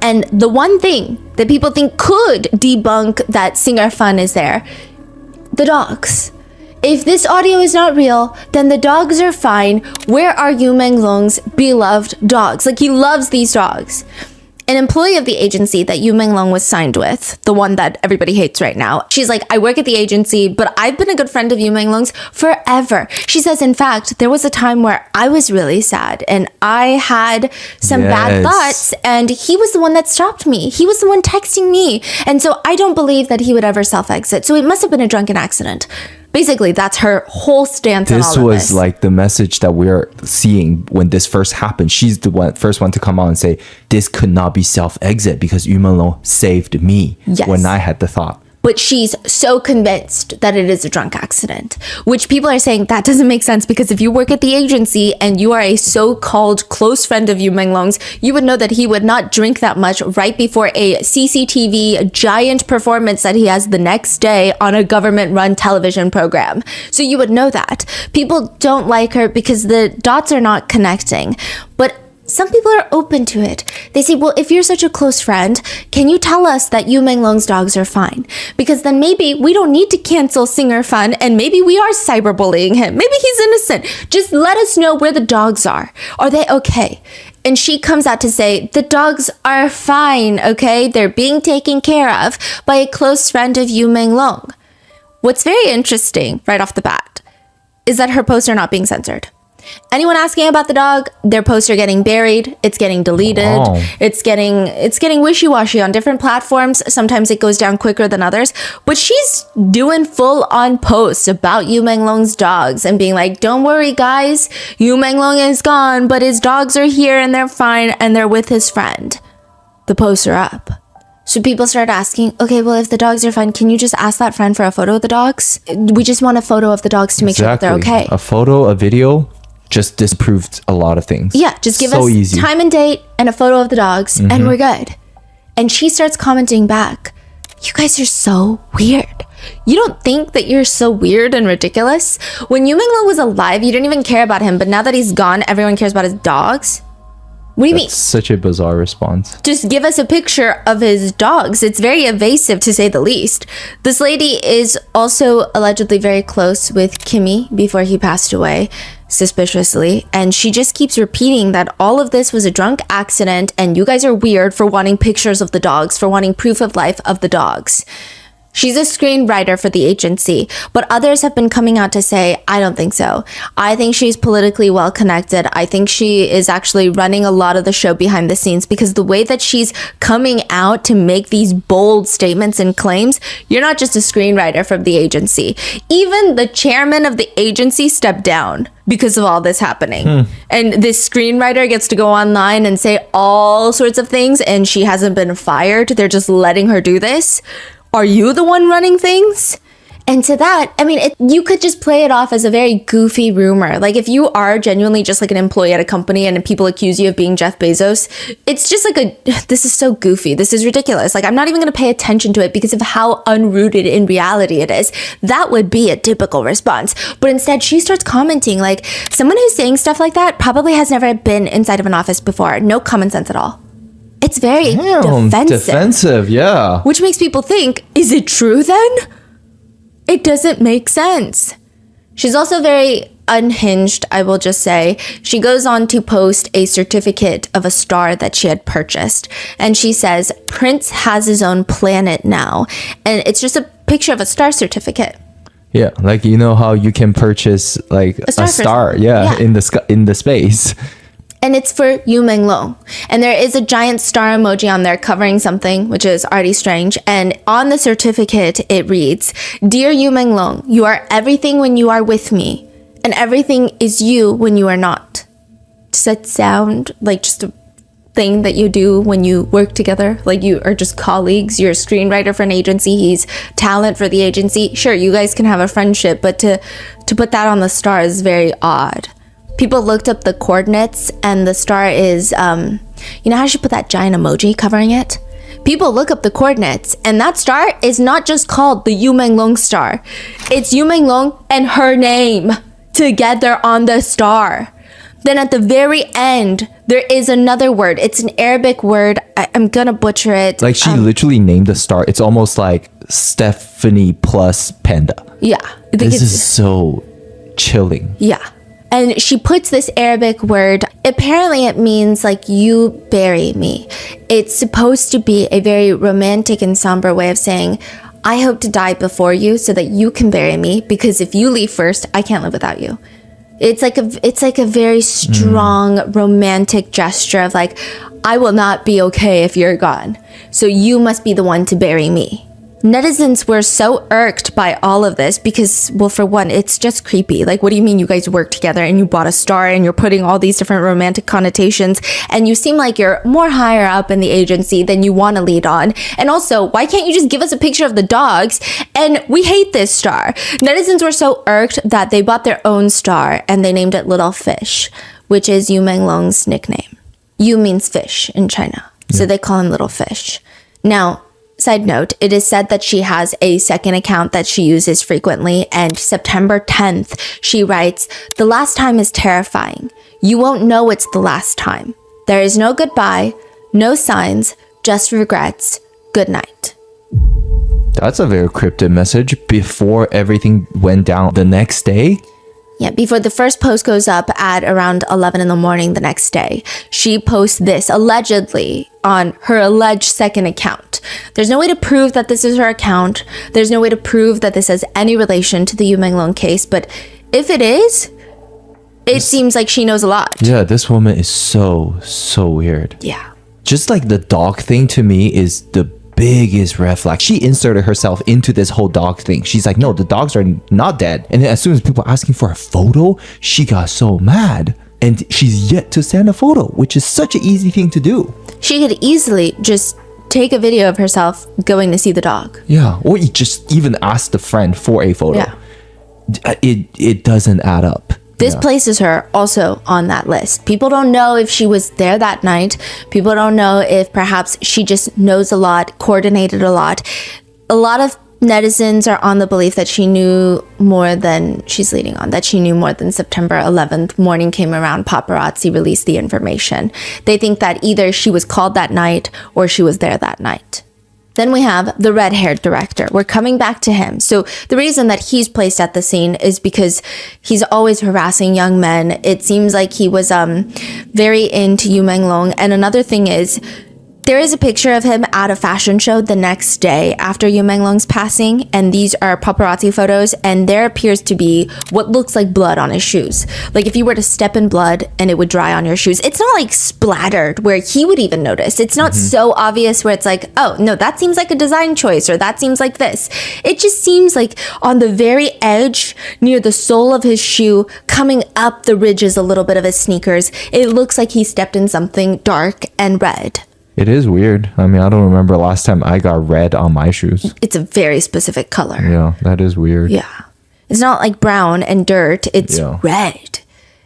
And the one thing that people think could debunk that singer Fan is there, the dogs. If this audio is not real, then the dogs are fine. Where are Yu Menglong's beloved dogs? Like, he loves these dogs. An employee of the agency that Yu Menglong was signed with, the one that everybody hates right now, she's like, I work at the agency, but I've been a good friend of Yu Menglong's forever. She says, in fact, there was a time where I was really sad and I had some bad thoughts, and he was the one that stopped me. He was the one texting me. And so I don't believe that he would ever self-exit. So it must have been a drunken accident. Basically, that's her whole stance on all of this. This was like the message that we're seeing when this first happened. She's the first one to come out and say, this could not be self-exit because Yu Menglong saved me when I had the thought. But she's so convinced that it is a drunk accident, which people are saying that doesn't make sense, because if you work at the agency and you are a so-called close friend of Yu Menglong's, you would know that he would not drink that much right before a CCTV giant performance that he has the next day on a government-run television program. So you would know that. People don't like her because the dots are not connecting. But some people are open to it. They say, well, if you're such a close friend, can you tell us that Yu Menglong's dogs are fine? Because then maybe we don't need to cancel singer Fan, and maybe we are cyberbullying him. Maybe he's innocent. Just let us know where the dogs are. Are they okay? And she comes out to say, the dogs are fine, okay? They're being taken care of by a close friend of Yu Menglong. What's very interesting right off the bat is that her posts are not being censored. Anyone asking about the dog, their posts are getting buried, it's getting deleted, it's getting wishy-washy on different platforms. Sometimes it goes down quicker than others, but she's doing full-on posts about Yu Menglong's dogs and being like, don't worry guys, Yu Menglong is gone, but his dogs are here and they're fine and they're with his friend. The posts are up. So people start asking, okay, well, if the dogs are fine, can you just ask that friend for a photo of the dogs? We just want a photo of the dogs to make sure that they're okay. A photo, a video just disproved a lot of things. Yeah, just give so us easy. time and date and a photo of the dogs and we're good. And she starts commenting back, you guys are so weird. You don't think that you're so weird and ridiculous? When Yu Menglong was alive, you didn't even care about him, but now that he's gone, everyone cares about his dogs? What do you mean? Such a bizarre response. Just give us a picture of his dogs. It's very evasive, to say the least. This lady is also allegedly very close with Kimmy before he passed away, suspiciously. And she just keeps repeating that all of this was a drunk accident and you guys are weird for wanting pictures of the dogs, for wanting proof of life of the dogs. She's a screenwriter for the agency, but others have been coming out to say, I don't think so. I think she's politically well connected. I think she is actually running a lot of the show behind the scenes, because the way that she's coming out to make these bold statements and claims, you're not just a screenwriter from the agency. Even the chairman of the agency stepped down because of all this happening. And this screenwriter gets to go online and say all sorts of things, and she hasn't been fired. They're just letting her do this. Are you the one running things? And to that, I mean, you could just play it off as a very goofy rumor. Like, if you are genuinely just like an employee at a company and people accuse you of being Jeff Bezos, it's just like this is so goofy. This is ridiculous. Like, I'm not even going to pay attention to it because of how unrooted in reality it is. That would be a typical response. But instead, she starts commenting like, someone who's saying stuff like that probably has never been inside of an office before. No common sense at all. It's very defensive. Yeah. Which makes people think, is it true then? It doesn't make sense. She's also very unhinged, I will just say. She goes on to post a certificate of a star that she had purchased. And she says, Prince has his own planet now. And it's just a picture of a star certificate. Yeah, like, you know how you can purchase like a star, in the space. And it's for Yu Menglong. And there is a giant star emoji on there covering something, which is already strange. And on the certificate, it reads, Dear Yu Menglong, you are everything when you are with me, and everything is you when you are not. Does that sound like just a thing that you do when you work together? Like, you are just colleagues? You're a screenwriter for an agency, he's talent for the agency. Sure, you guys can have a friendship, but to put that on the star is very odd. People looked up the coordinates, and the star is, you know how she put that giant emoji covering it? People look up the coordinates, and that star is not just called the Yu Menglong star. It's Yu Menglong and her name together on the star. Then at the very end, there is another word. It's an Arabic word. I'm gonna butcher it. Like, she literally named the star. It's almost like Stephanie plus Panda. Yeah. This is so chilling. Yeah. And she puts this Arabic word. Apparently it means like, you bury me. It's supposed to be a very romantic and somber way of saying, I hope to die before you so that you can bury me, because if you leave first, I can't live without you. It's like a very strong romantic gesture of like, I will not be okay if you're gone. So you must be the one to bury me. Netizens were so irked by all of this because, well, for one, it's just creepy. Like, what do you mean you guys work together and you bought a star and you're putting all these different romantic connotations, and you seem like you're more higher up in the agency than you want to lead on? And also, why can't you just give us a picture of the dogs? And we hate this star. Netizens were so irked that they bought their own star and they named it Little Fish, which is Yu Menglong's nickname. Yu means fish in China, so they call him Little Fish. Now, side note, it is said that she has a second account that she uses frequently, and September 10th, she writes, The last time is terrifying. You won't know it's the last time. There is no goodbye, no signs, just regrets. Good night. That's a very cryptic message before everything went down the next day. Yeah, before the first post goes up at around 11 in the morning the next day, she posts this allegedly on her alleged second account. There's no way to prove that this is her account. There's no way to prove that this has any relation to the Yu Menglong case. But if it is, It seems like she knows a lot. Yeah, this woman is so weird. Yeah. Just like the dog thing to me is the biggest red flag. She inserted herself into this whole dog thing. She's like, no, the dogs are not dead. And then as soon as people are asking for a photo, she got so mad. And she's yet to send a photo, which is such an easy thing to do. She could easily just take a video of herself going to see the dog. Yeah, or you just even ask the friend for a photo. Yeah. It doesn't add up. This places her also on that list. People don't know if she was there that night. People don't know if perhaps she just knows a lot, coordinated a lot. A lot of netizens are on the belief that she knew more than she's leading on, that she knew more than September 11th. Morning came around, paparazzi released the information. They think that either she was called that night or she was there that night. Then we have the red-haired director. We're coming back to him. So the reason that he's placed at the scene is because he's always harassing young men. It seems like he was very into Yu Menglong. And another thing is, there is a picture of him at a fashion show the next day after Yu Menglong's passing, and these are paparazzi photos, and there appears to be what looks like blood on his shoes. Like if you were to step in blood and it would dry on your shoes. It's not like splattered where he would even notice. It's not so obvious where it's like, oh, no, that seems like a design choice, or that seems like this. It just seems like on the very edge near the sole of his shoe, coming up the ridges a little bit of his sneakers, it looks like he stepped in something dark and red. It is weird. I mean, I don't remember last time I got red on my shoes. It's a very specific color. Yeah, that is weird. Yeah. It's not like brown and dirt. It's red.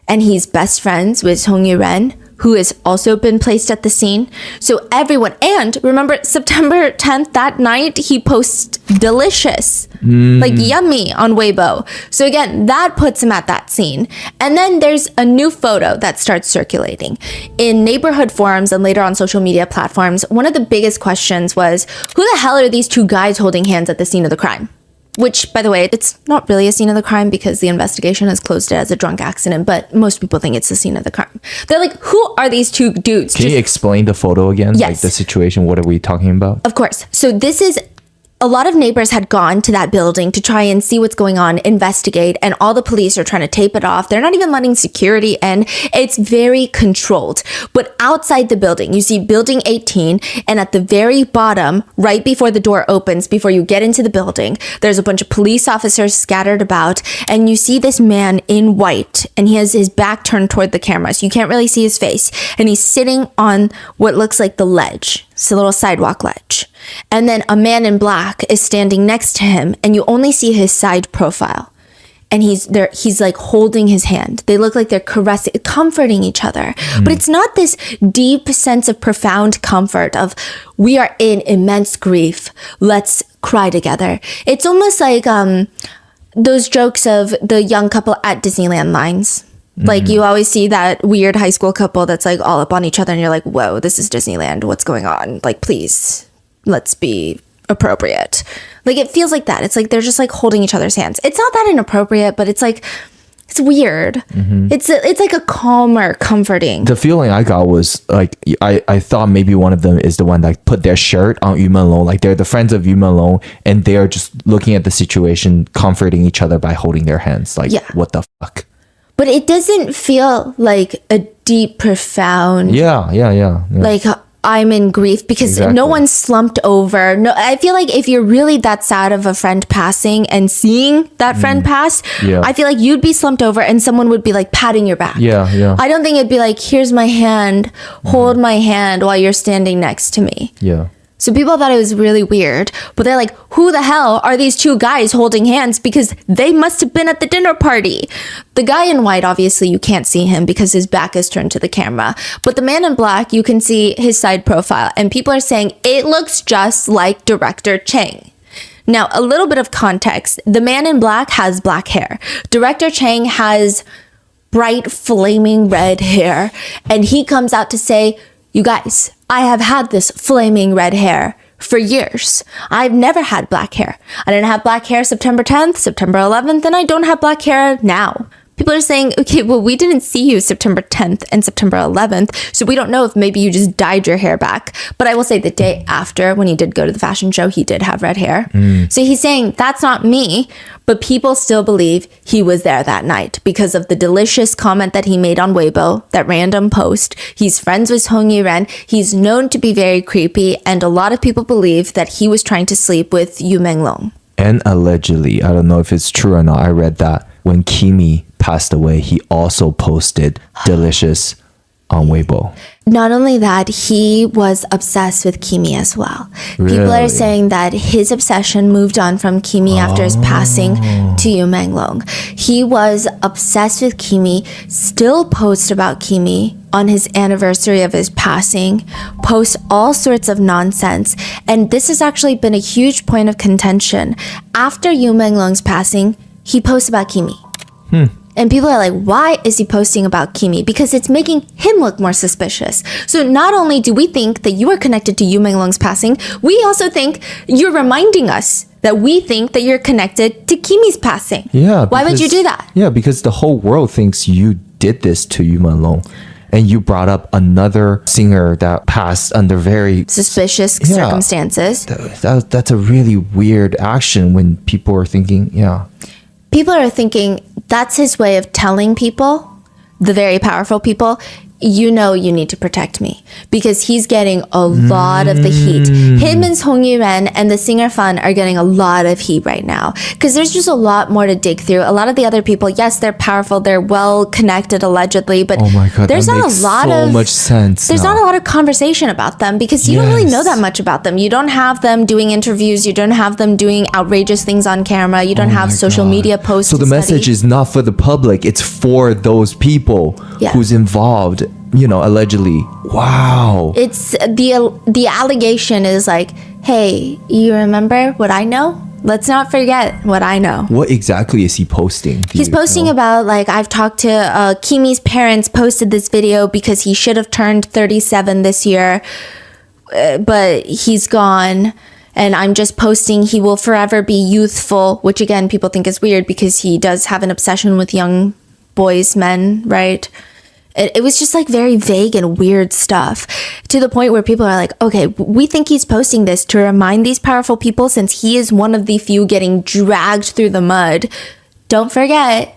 And he's best friends with Song Yu-ren, who has also been placed at the scene. So everyone, and remember September 10th, that night, he posts delicious, like yummy on Weibo. So again, that puts him at that scene. And then there's a new photo that starts circulating. In neighborhood forums and later on social media platforms, one of the biggest questions was, who the hell are these two guys holding hands at the scene of the crime? Which, by the way, it's not really a scene of the crime because the investigation has closed it as a drunk accident, but most people think it's the scene of the crime. They're like, who are these two dudes? Can you explain the photo again? Yes. Like the situation, what are we talking about? Of course. So this is, a lot of neighbors had gone to that building to try and see what's going on, investigate, and all the police are trying to tape it off. They're not even letting security in. It's very controlled. But outside the building, you see building 18, and at the very bottom, right before the door opens, before you get into the building, there's a bunch of police officers scattered about, and you see this man in white, and he has his back turned toward the camera, so you can't really see his face, and he's sitting on what looks like the ledge. It's a little sidewalk ledge. And then a man in black is standing next to him, and you only see his side profile. And he's like holding his hand. They look like they're caressing, comforting each other. But it's not this deep sense of profound comfort of, we are in immense grief, let's cry together. It's almost like those jokes of the young couple at Disneyland lines. Like you always see that weird high school couple that's like all up on each other, and you're like, whoa, this is Disneyland. What's going on? Like, please, let's be appropriate. Like it feels like that. It's like they're just like holding each other's hands. It's not that inappropriate, but it's like, it's weird. It's like a calmer, comforting. The feeling I got was like, I thought maybe one of them is the one that put their shirt on Yu Menglong. Like they're the friends of Yu Menglong, and they're just looking at the situation, comforting each other by holding their hands. Like, what the fuck? But it doesn't feel like a deep, profound, Yeah. like I'm in grief, because no one's slumped over. No, I feel like if you're really that sad of a friend passing and seeing that friend pass, I feel like you'd be slumped over and someone would be like patting your back. Yeah. I don't think it'd be like, here's my hand, hold my hand while you're standing next to me. Yeah. So people thought it was really weird, but they're like, who the hell are these two guys holding hands? Because they must have been at the dinner party. The guy in white, obviously you can't see him because his back is turned to the camera. But the man in black, you can see his side profile. And people are saying it looks just like director Chang. Now, a little bit of context. The man in black has black hair. Director Chang has bright, flaming red hair. And he comes out to say, you guys, I have had this flaming red hair for years. I've never had black hair. I didn't have black hair September 10th, September 11th, and I don't have black hair now. People are saying, okay, well, we didn't see you September 10th and September 11th, so we don't know if maybe you just dyed your hair back. But I will say the day after, when he did go to the fashion show, he did have red hair. So he's saying, that's not me, but people still believe he was there that night because of the delicious comment that he made on Weibo, that random post. He's friends with Hong Yiren. He's known to be very creepy, and a lot of people believe that he was trying to sleep with Yu Menglong. And allegedly, I don't know if it's true or not, I read that when Kimi passed away, he also posted delicious on Weibo. Not only that, he was obsessed with Kimi as well. People are Really? saying that his obsession moved on from Kimi after his passing to Yu Menglong. He was obsessed with Kimi, still posts about Kimi on his anniversary of his passing, posts all sorts of nonsense. And this has actually been a huge point of contention. After Yu Menglong's passing, he posts about Kimi. And people are like, why is he posting about Kimi? Because it's making him look more suspicious. So not only do we think that you are connected to Yu Menglong's passing, we also think you're reminding us that we think that you're connected to Kimi's passing. Yeah. Why would you because- do that? Yeah, because the whole world thinks you did this to Yu Menglong. And you brought up another singer that passed under very... Suspicious Yeah. circumstances. That's a really weird action when people are thinking, yeah. People are thinking that's his way of telling people, the very powerful people, you know you need to protect me, because he's getting a lot of the heat. Him and Hong Yiren and the singer Fan are getting a lot of heat right now because there's just a lot more to dig through. A lot of the other people, yes, they're powerful, they're well connected allegedly, but Oh my God, there's that not makes a lot so of much sense There's now. not a lot of conversation about them because you don't really know Yes. that much about them. You don't have them doing interviews. You don't have them doing outrageous things on camera. You don't have social media posts. So the to message study. is not for the public, it's for those people Yeah. who's involved, allegedly. Wow. It's the allegation is like, hey, you remember what I know? Let's not forget what I know. What exactly is he posting? Do He's you posting know? about, like, I've talked to Kimi's parents, posted this video because he should have turned 37 this year, but he's gone. And I'm just posting, he will forever be youthful, which again, people think is weird because he does have an obsession with young boys, men, right? It was just like very vague and weird stuff to the point where people are like, okay, we think he's posting this to remind these powerful people, since he is one of the few getting dragged through the mud. Don't forget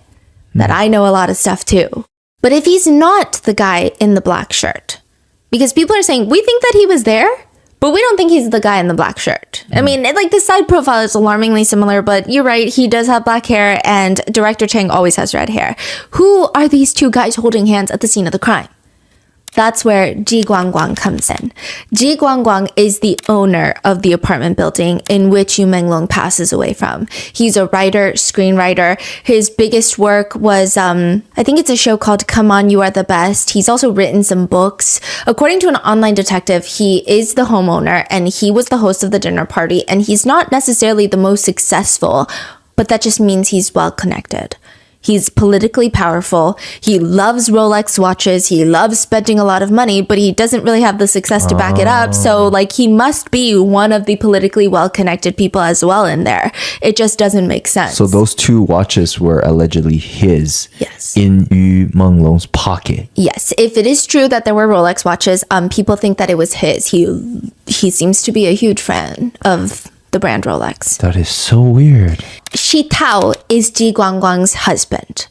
that I know a lot of stuff too. But if he's not the guy in the black shirt, because people are saying, we think that he was there, but we don't think he's the guy in the black shirt. I mean, like, the side profile is alarmingly similar, but you're right, he does have black hair, and Director Chang always has red hair. Who are these two guys holding hands at the scene of the crime? That's where Ji Guangguang comes in. Ji Guangguang is the owner of the apartment building in which Yu Menglong passes away from. He's a writer, screenwriter. His biggest work was, I think it's a show called Come On, You Are the Best. He's also written some books. According to an online detective, he is the homeowner and he was the host of the dinner party, and he's not necessarily the most successful, but that just means he's well connected. He's politically powerful. He loves Rolex watches. He loves spending a lot of money, but he doesn't really have the success to back it up. So, like, he must be one of the politically well-connected people as well in there. It just doesn't make sense. So those two watches were allegedly his Yes. in Yu Menglong's pocket. Yes, if it is true that there were Rolex watches, people think that it was his. He seems to be a huge fan of the brand Rolex. That is so weird. Shi Tao is Ji Guangguang's husband.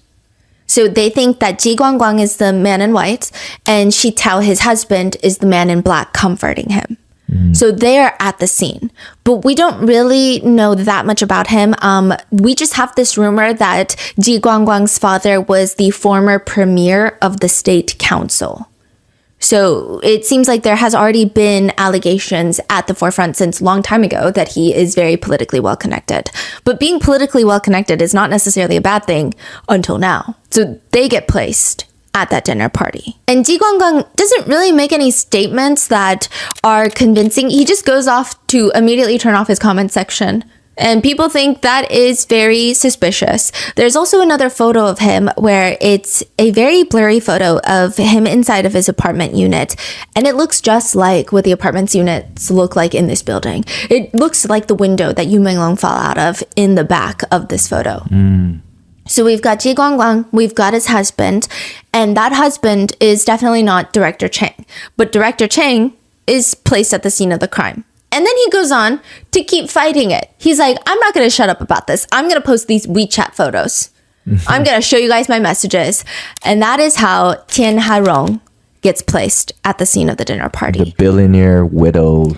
So they think that Ji Guangguang is the man in white and Shi Tao, his husband, is the man in black comforting him. So they're at the scene. But we don't really know that much about him. We just have this rumor that Ji Guangguang's father was the former premier of the state council. So it seems like there has already been allegations at the forefront since a long time ago that he is very politically well connected. But being politically well connected is not necessarily a bad thing until now. So they get placed at that dinner party. And Ji Guangguang doesn't really make any statements that are convincing. He just goes off to immediately turn off his comment section. And people think that is very suspicious. There's also another photo of him where it's a very blurry photo of him inside of his apartment unit. And it looks just like what the apartment units look like in this building. It looks like the window that Yu Menglong fell out of in the back of this photo. So we've got Ji Guangguang, we've got his husband, and that husband is definitely not Director Chang. But Director Chang is placed at the scene of the crime. And then he goes on to keep fighting it. He's like, I'm not going to shut up about this. I'm going to post these WeChat photos. I'm going to show you guys my messages. And that is how Tian Hairong gets placed at the scene of the dinner party. The billionaire widow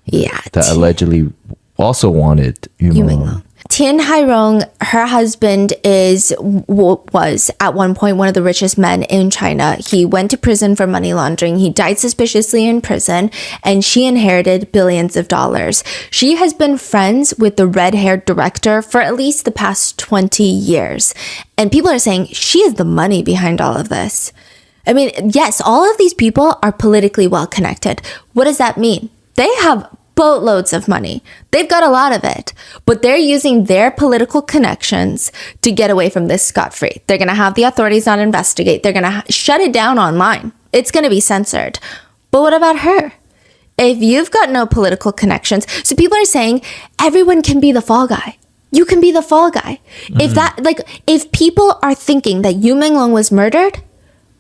Yeah. that allegedly also wanted Yu Menglong. Tian Hairong, her husband was at one point one of the richest men in China. He went to prison for money laundering. He died suspiciously in prison, and she inherited billions of dollars. She has been friends with the red-haired director for at least the past 20 years. And people are saying she is the money behind all of this. I mean, yes, all of these people are politically well connected. What does that mean? They have boatloads of money. They've got a lot of it, but they're using their political connections to get away from this scot-free. They're going to have the authorities not investigate. They're going to shut it down online. It's going to be censored. But what about her? If you've got no political connections, so people are saying everyone can be the fall guy. You can be the fall guy. If people are thinking that Yu Menglong was murdered,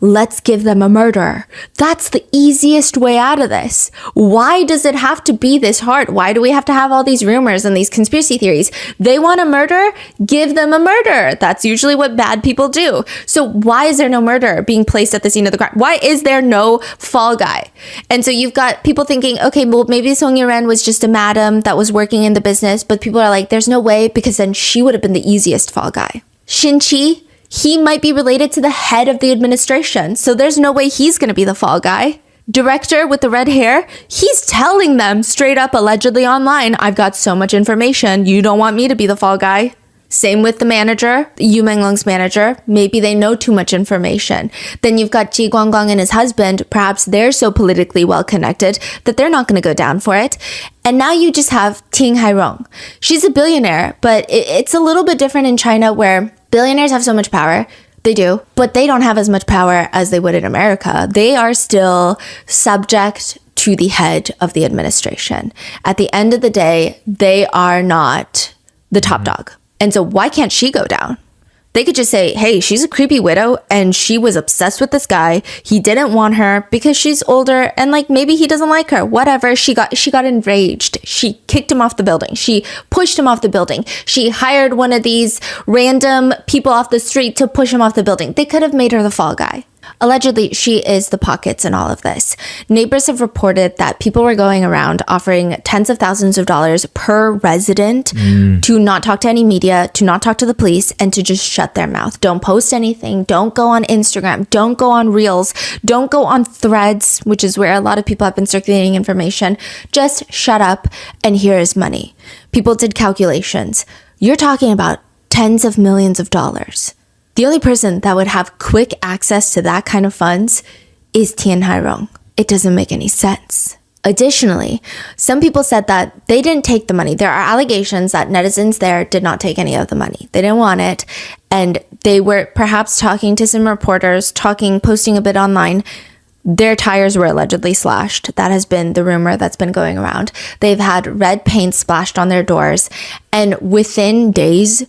let's give them a murderer. That's the easiest way out of this. Why does it have to be this hard? Why do we have to have all these rumors and these conspiracy theories? They want a murderer? Give them a murderer. That's usually what bad people do. So why is there no murderer being placed at the scene of the crime? Why is there no fall guy? And so you've got people thinking, okay, well, maybe Song Yiren was just a madam that was working in the business, but people are like, there's no way, because then she would have been the easiest fall guy. Shin Qi, he might be related to the head of the administration, so there's no way he's going to be the fall guy. Director with the red hair, he's telling them straight up, allegedly online, I've got so much information, you don't want me to be the fall guy. Same with the manager, Yu Menglong's manager. Maybe they know too much information. Then you've got Ji Guangguang and his husband. Perhaps they're so politically well connected that they're not going to go down for it. And now you just have Tian Hairong. She's a billionaire, but it's a little bit different in China, where billionaires have so much power. They do, but they don't have as much power as they would in America. They are still subject to the head of the administration. At the end of the day, they are not the top dog. And so why can't she go down? They could just say, hey, she's a creepy widow and she was obsessed with this guy. He didn't want her because she's older and maybe he doesn't like her. Whatever. She got enraged. She kicked him off the building. She pushed him off the building. She hired one of these random people off the street to push him off the building. They could have made her the fall guy. Allegedly, she is the pockets in all of this. Neighbors have reported that people were going around offering tens of thousands of dollars per resident to not talk to any media, to not talk to the police, and to just shut their mouth. Don't post anything. Don't go on Instagram. Don't go on Reels. Don't go on Threads, which is where a lot of people have been circulating information. Just shut up, and here is money. People did calculations. You're talking about tens of millions of dollars. The only person that would have quick access to that kind of funds is Tian Hairong. It doesn't make any sense. Additionally, some people said that they didn't take the money. There are allegations that netizens there did not take any of the money. They didn't want it. And they were perhaps talking to some reporters, posting a bit online. Their tires were allegedly slashed. That has been the rumor that's been going around. They've had red paint splashed on their doors. And within days,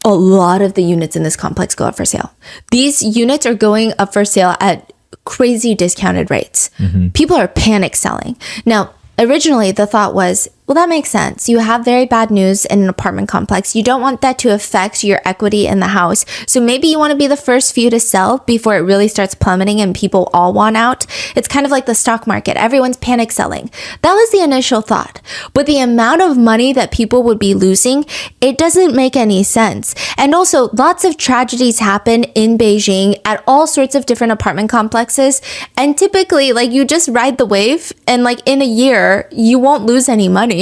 a lot of the units in this complex go up for sale. These units are going up for sale at crazy discounted rates. People are panic selling. Now, originally the thought was, well, that makes sense. You have very bad news in an apartment complex. You don't want that to affect your equity in the house. So maybe you want to be the first few to sell before it really starts plummeting and people all want out. It's kind of like the stock market. Everyone's panic selling. That was the initial thought. But the amount of money that people would be losing, it doesn't make any sense. And also, lots of tragedies happen in Beijing at all sorts of different apartment complexes. And typically, you just ride the wave and in a year, you won't lose any money.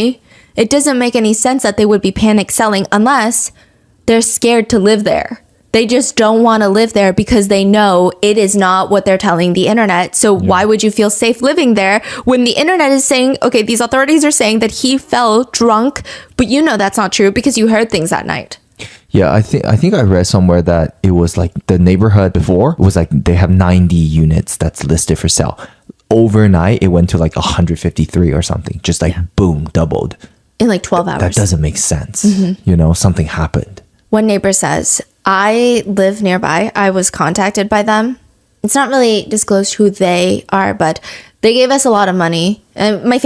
It doesn't make any sense that they would be panic selling unless they're scared to live there. They just don't want to live there because they know it is not what they're telling the internet. So why would you feel safe living there when the internet is saying, okay, these authorities are saying that he fell drunk, but that's not true because you heard things that night. Yeah, I think I read somewhere that it was the neighborhood before was they have 90 units that's listed for sale. Overnight, it went to 153 or something. Just boom, doubled. In 12 hours. That doesn't make sense. Something happened. One neighbor says, I live nearby. I was contacted by them. It's not really disclosed who they are, but they gave us a lot of money. And they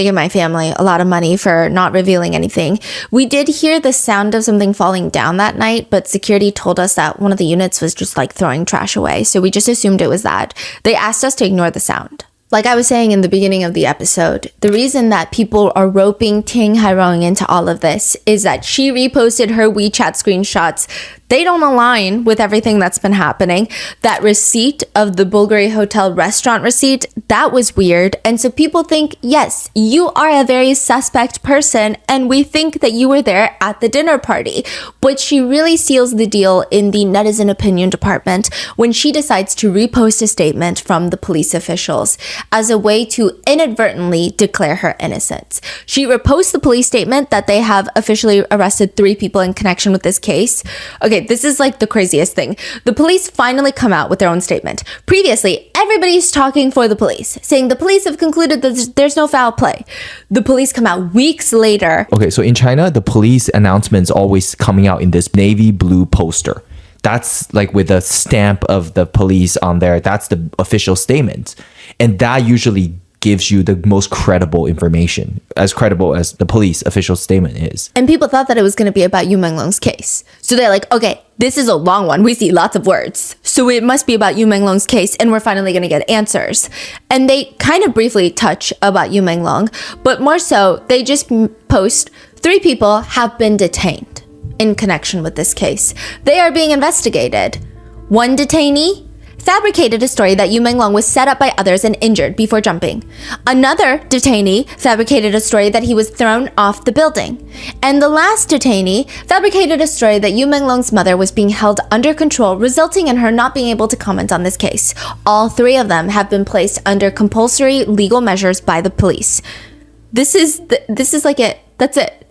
gave my family a lot of money for not revealing anything. We did hear the sound of something falling down that night, but security told us that one of the units was just like throwing trash away. So we just assumed it was that. They asked us to ignore the sound. Like I was saying in the beginning of the episode, the reason that people are roping Ting Hairong into all of this is that she reposted her WeChat screenshots. They don't align with everything that's been happening. That receipt of the Bulgari Hotel restaurant receipt, that was weird. And so people think, yes, you are a very suspect person, and we think that you were there at the dinner party. But she really seals the deal in the netizen opinion department when she decides to repost a statement from the police officials as a way to inadvertently declare her innocence. She reposts the police statement that they have officially arrested 3 people in connection with this case. Okay, this is like the craziest thing. The police finally come out with their own statement. Previously, everybody's talking for the police, saying the police have concluded that there's no foul play. The police come out weeks later. Okay, so in China, the police announcement's always coming out in this navy blue poster. That's like with a stamp of the police on there. That's the official statement. And that usually gives you the most credible information, as credible as the police official statement is. And people thought that it was going to be about Yu Menglong's case. So they're like, okay, this is a long one. We see lots of words. So it must be about Yu Menglong's case, and we're finally going to get answers. And they kind of briefly touch about Yu Menglong, but more so, they just post 3 people have been detained in connection with this case. They are being investigated. One detainee fabricated a story that Yu Menglong was set up by others and injured before jumping. Another detainee fabricated a story that he was thrown off the building. And the last detainee fabricated a story that Yu Menglong's mother was being held under control, resulting in her not being able to comment on this case. All 3 of them have been placed under compulsory legal measures by the police. This is like it. That's it.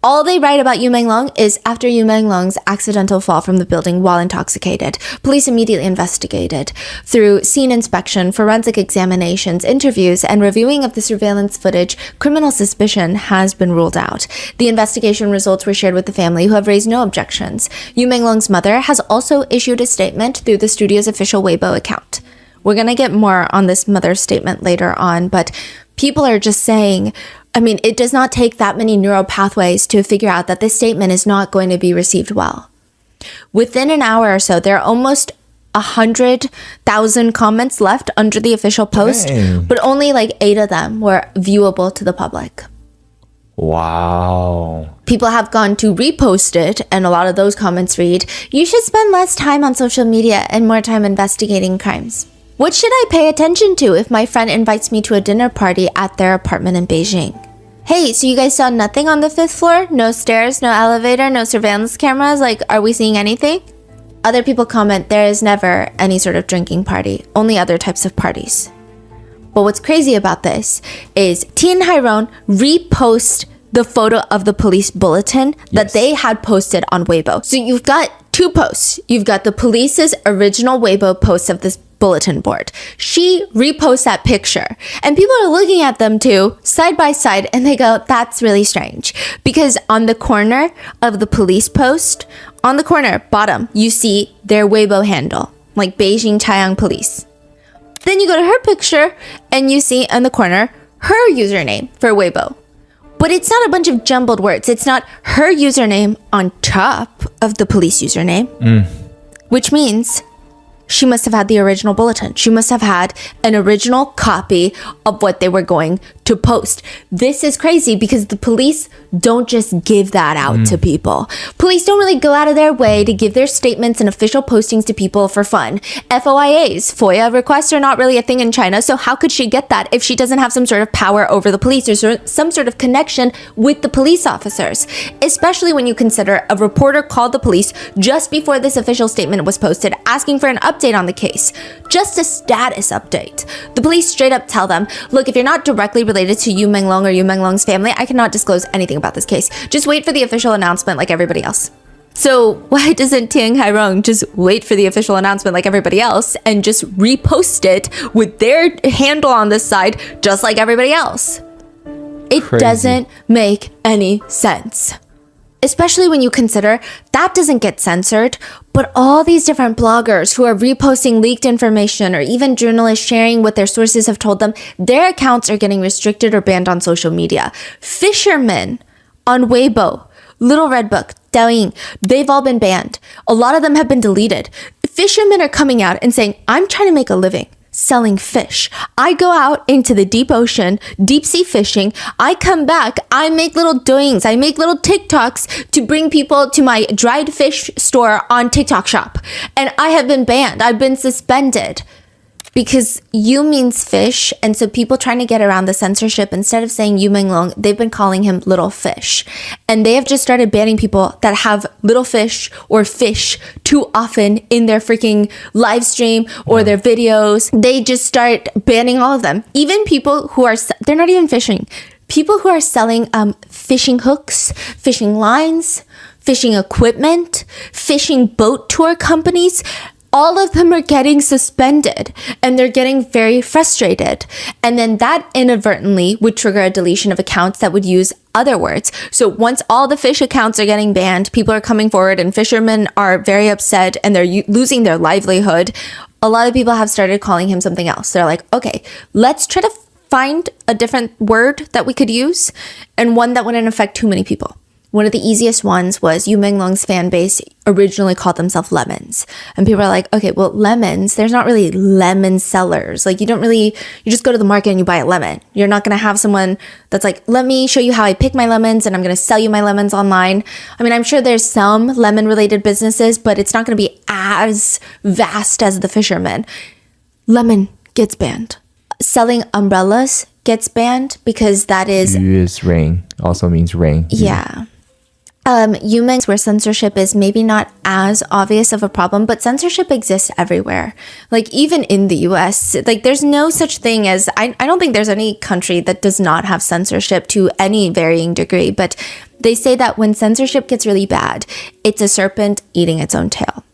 All they write about Yu Menglong is after Yu Menglong's accidental fall from the building while intoxicated. Police immediately investigated. Through scene inspection, forensic examinations, interviews, and reviewing of the surveillance footage, criminal suspicion has been ruled out. The investigation results were shared with the family, who have raised no objections. Yu Menglong's mother has also issued a statement through the studio's official Weibo account. We're going to get more on this mother's statement later on, but people are just saying, I mean, it does not take that many neural pathways to figure out that this statement is not going to be received well. Within an hour or so, there are almost 100,000 comments left under the official post, but only like 8 of them were viewable to the public. Wow. People have gone to repost it, and a lot of those comments read, "You should spend less time on social media and more time investigating crimes. What should I pay attention to if my friend invites me to a dinner party at their apartment in Beijing? Hey, so you guys saw nothing on the 5th floor? No stairs, no elevator, no surveillance cameras? Like, are we seeing anything?" Other people comment, there is never any sort of drinking party, only other types of parties. But what's crazy about this is Ting Hairong repost the photo of the police bulletin that they had posted on Weibo. So you've got 2 posts. You've got the police's original Weibo post of this bulletin board. She reposts that picture, and people are looking at them too, side by side, and they go, that's really strange. Because on the corner of the police post, on the corner, bottom, you see their Weibo handle, like Beijing Chaiyang Police. Then you go to her picture, and you see on the corner her username for Weibo. But it's not a bunch of jumbled words. It's not her username on top of the police username, which means she must have had the original bulletin. She must have had an original copy of what they were going to post. This is crazy because the police don't just give that out to people. Police don't really go out of their way to give their statements and official postings to people for fun. FOIAs, FOIA requests are not really a thing in China, so how could she get that if she doesn't have some sort of power over the police or some sort of connection with the police officers? Especially when you consider a reporter called the police just before this official statement was posted asking for an update on the case. Just a status update. The police straight up tell them, look, if you're not directly related to Yu Menglong or Yu Menglong's family, I cannot disclose anything about this case. Just wait for the official announcement like everybody else. So why doesn't Ting Hairong just wait for the official announcement like everybody else and just repost it with their handle on this side just like everybody else? It doesn't make any sense. especially when you consider that doesn't get censored, but all these different bloggers who are reposting leaked information, or even journalists sharing what their sources have told them, their accounts are getting restricted or banned on social media. Fishermen on Weibo, Little Red Book, Douyin, they've all been banned. A lot of them have been deleted. Fishermen are coming out and saying, I'm trying to make a living selling fish. I go out into the deep ocean, deep sea fishing. I come back, I make little doings, I make little TikToks to bring people to my dried fish store on TikTok shop. And I have been banned. I've been suspended. Because Yu means fish, and so people trying to get around the censorship, instead of saying Yu Menglong, they've been calling him little fish. And they have just started banning people that have little fish or fish too often in their freaking live stream or their videos. They just start banning all of them. Even people who are, they're not even fishing. People who are selling fishing hooks, fishing lines, fishing equipment, fishing boat tour companies, all of them are getting suspended, and they're getting very frustrated. And then that inadvertently would trigger a deletion of accounts that would use other words. So once all the fish accounts are getting banned, people are coming forward and fishermen are very upset and they're losing their livelihood. A lot of people have started calling him something else. They're like, okay, let's try to find a different word that we could use, and one that wouldn't affect too many people. One of the easiest ones was Yu Menglong's fan base originally called themselves lemons. And people are like, okay, well, lemons, there's not really lemon sellers. Like, you just go to the market and you buy a lemon. You're not going to have someone that's like, let me show you how I pick my lemons and I'm going to sell you my lemons online. I mean, I'm sure there's some lemon related businesses, but it's not going to be as vast as the fishermen. Lemon gets banned. Selling umbrellas gets banned because that is... Yu is rain, also means rain. Yeah. Yu Meng, where censorship is maybe not as obvious of a problem, but censorship exists everywhere. Like, even in the US, like, there's no such thing as, I don't think there's any country that does not have censorship to any varying degree, but they say that when censorship gets really bad, it's a serpent eating its own tail.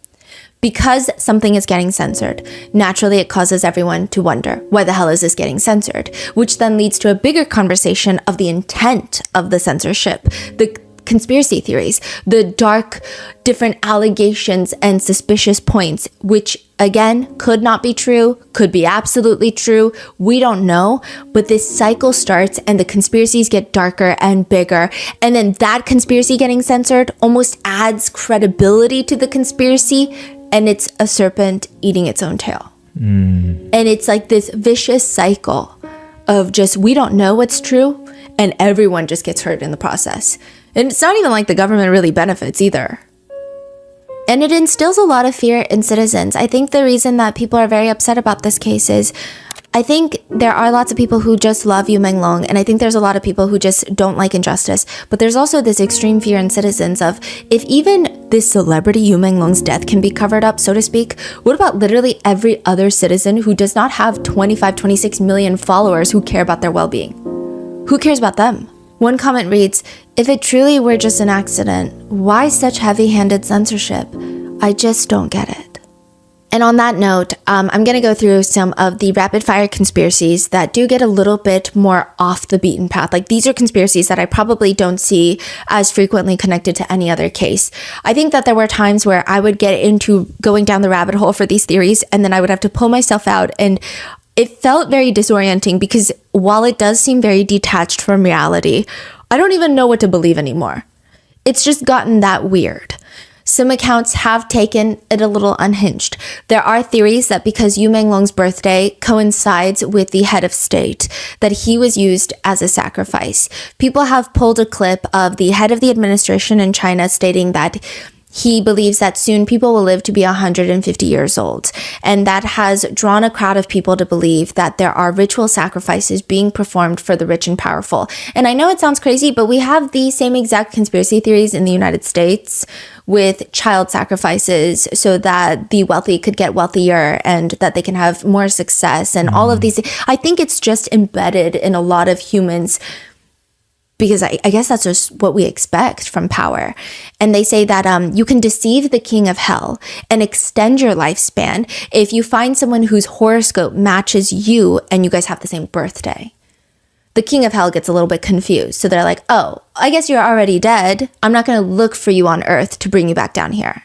Because something is getting censored, naturally it causes everyone to wonder, why the hell is this getting censored? Which then leads to a bigger conversation of the intent of the censorship, the conspiracy theories, the dark, different allegations and suspicious points, which again, could not be true, could be absolutely true. We don't know, but this cycle starts and the conspiracies get darker and bigger. And then that conspiracy getting censored almost adds credibility to the conspiracy, and it's a serpent eating its own tail. And it's like this vicious cycle of just, we don't know what's true, and everyone just gets hurt in the process. And it's not even like the government really benefits either. And it instills a lot of fear in citizens. I think the reason that people are very upset about this case is, I think there are lots of people who just love Yu Menglong, and I think there's a lot of people who just don't like injustice. But there's also this extreme fear in citizens of, if even this celebrity Yu Menglong's death can be covered up, so to speak, what about literally every other citizen who does not have 25, 26 million followers who care about their well-being? Who cares about them? One comment reads, if it truly were just an accident, why such heavy-handed censorship? I just don't get it. And on that note, I'm going to go through some of the rapid-fire conspiracies that do get a little bit more off the beaten path. Like, these are conspiracies that I probably don't see as frequently connected to any other case. I think that there were times where I would get into going down the rabbit hole for these theories, and then I would have to pull myself out, and it felt very disorienting because while it does seem very detached from reality, I don't even know what to believe anymore. It's just gotten that weird. Some accounts have taken it a little unhinged. There are theories that because Yu Menglong's birthday coincides with the head of state, that he was used as a sacrifice. People have pulled a clip of the head of the administration in China stating that he believes that soon people will live to be 150 years old. And that has drawn a crowd of people to believe that there are ritual sacrifices being performed for the rich and powerful. And I know it sounds crazy, but we have the same exact conspiracy theories in the United States with child sacrifices so that the wealthy could get wealthier and that they can have more success and all of these. I think it's just embedded in a lot of humans, because I guess that's just what we expect from power. And they say that you can deceive the king of hell and extend your lifespan if you find someone whose horoscope matches you and you guys have the same birthday. the king of hell gets a little bit confused. So they're like, oh, I guess you're already dead. I'm not going to look for you on earth to bring you back down here.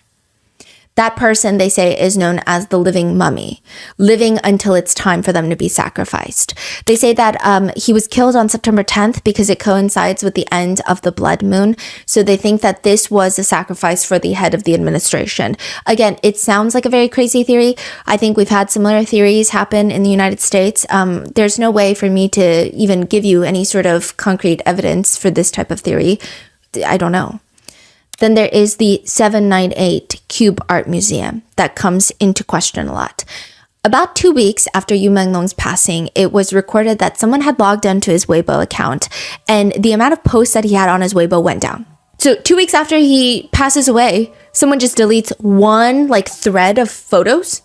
That person, they say, is known as the living mummy, living until it's time for them to be sacrificed. They say that he was killed on September 10th because it coincides with the end of the blood moon. So they think that this was a sacrifice for the head of the administration. Again, it sounds like a very crazy theory. I think we've had similar theories happen in the United States. There's no way for me to even give you any sort of concrete evidence for this type of theory. I don't know. Then there is the 798 Cube Art Museum that comes into question a lot. About 2 weeks after Yu Menglong's passing, it was recorded that someone had logged onto his Weibo account and the amount of posts that he had on his Weibo went down. So 2 weeks after he passes away, someone just deletes one thread of photos.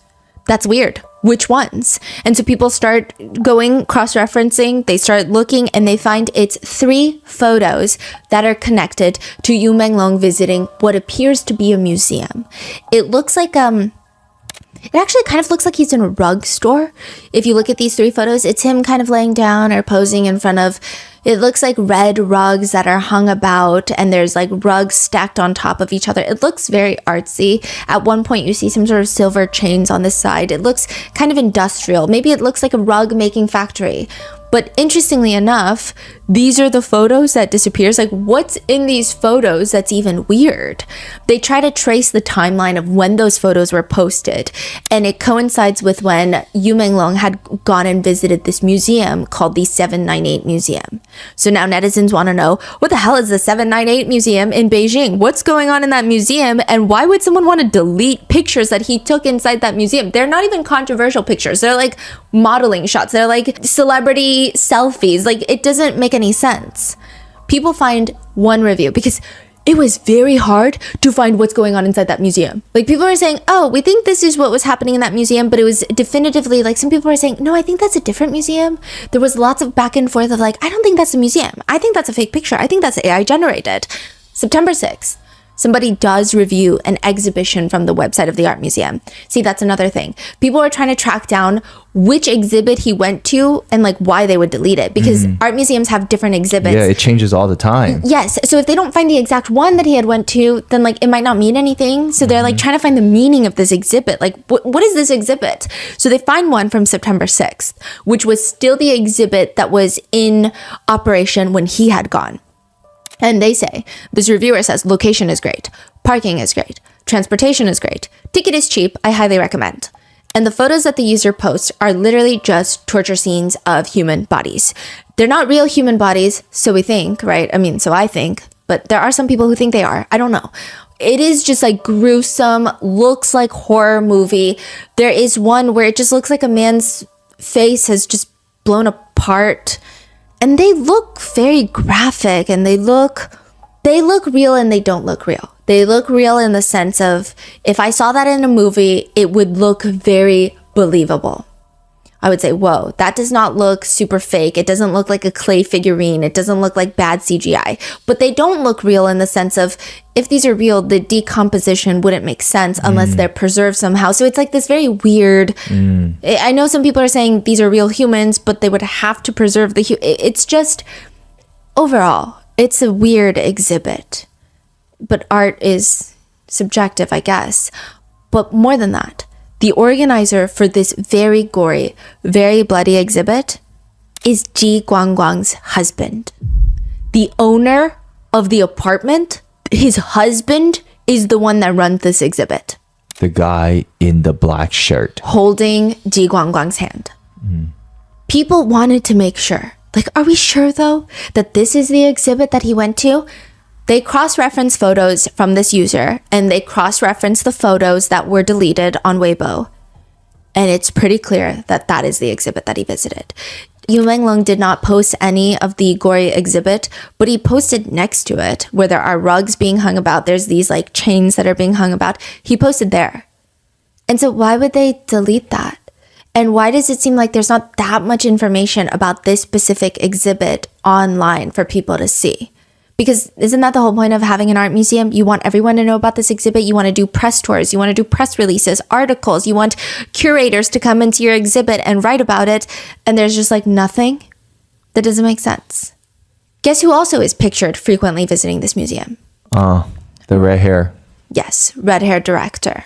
That's weird. Which ones? And so people start going cross-referencing, they start looking, and they find it's 3 photos that are connected to Yu Menglong visiting what appears to be a museum. It looks like it actually kind of looks like he's in a rug store. If you look at these 3 photos, it's him kind of laying down or posing in front of, it looks like red rugs that are hung about, and there's rugs stacked on top of each other. It looks very artsy. At one point, you see some sort of silver chains on the side. It looks kind of industrial. Maybe it looks like a rug making factory. But interestingly enough, these are the photos that disappears. What's in these photos that's even weird? They try to trace the timeline of when those photos were posted, and it coincides with when Yu Menglong had gone and visited this museum called the 798 Museum. So now netizens want to know, what the hell is the 798 Museum in Beijing? What's going on in that museum, and why would someone want to delete pictures that he took inside that museum? They're not even controversial pictures. They're modeling shots. They're celebrity selfies. It doesn't make any sense. People find one review because it was very hard to find what's going on inside that museum. People are saying, oh, we think this is what was happening in that museum, but it was definitively some people are saying, no, I think that's a different museum. There was lots of back and forth of I don't think that's a museum. I think that's a fake picture. I think that's AI generated. September 6th. Somebody does review an exhibition from the website of the art museum. See, that's another thing. People are trying to track down which exhibit he went to and why they would delete it, because art museums have different exhibits. Yeah, it changes all the time. Yes. So if they don't find the exact one that he had went to, then it might not mean anything. So they're trying to find the meaning of this exhibit. What is this exhibit? So they find one from September 6th, which was still the exhibit that was in operation when he had gone. And they say, this reviewer says, location is great, parking is great, transportation is great, ticket is cheap, I highly recommend. And the photos that the user posts are literally just torture scenes of human bodies. They're not real human bodies, so we think, right? So I think, but there are some people who think they are. I don't know. It is just gruesome, looks like horror movie. There is one where it just looks like a man's face has just blown apart. And they look very graphic, and they look real and they don't look real. They look real in the sense of, if I saw that in a movie, it would look very believable. I would say, whoa, that does not look super fake. It doesn't look like a clay figurine. It doesn't look like bad CGI. But they don't look real in the sense of, if these are real, the decomposition wouldn't make sense unless they're preserved somehow. So it's this very weird, I know some people are saying these are real humans, but they would have to preserve it's just, overall, it's a weird exhibit. But art is subjective, I guess. But more than that, the organizer for this very gory, very bloody exhibit is Ji Guangguang's husband. The owner of the apartment, his husband is the one that runs this exhibit. The guy in the black shirt. Holding Ji Guangguang's hand. People wanted to make sure. Are we sure though that this is the exhibit that he went to? They cross-reference photos from this user, and they cross-reference the photos that were deleted on Weibo. And it's pretty clear that that is the exhibit that he visited. Yu Menglong did not post any of the gory exhibit, but he posted next to it, where there are rugs being hung about. There's these chains that are being hung about. He posted there. And so why would they delete that? And why does it seem like there's not that much information about this specific exhibit online for people to see? Because isn't that the whole point of having an art museum? You want everyone to know about this exhibit. You want to do press tours. You want to do press releases, articles. You want curators to come into your exhibit and write about it. And there's just nothing. That doesn't make sense. Guess who also is pictured frequently visiting this museum? The red hair. Yes, red-haired director.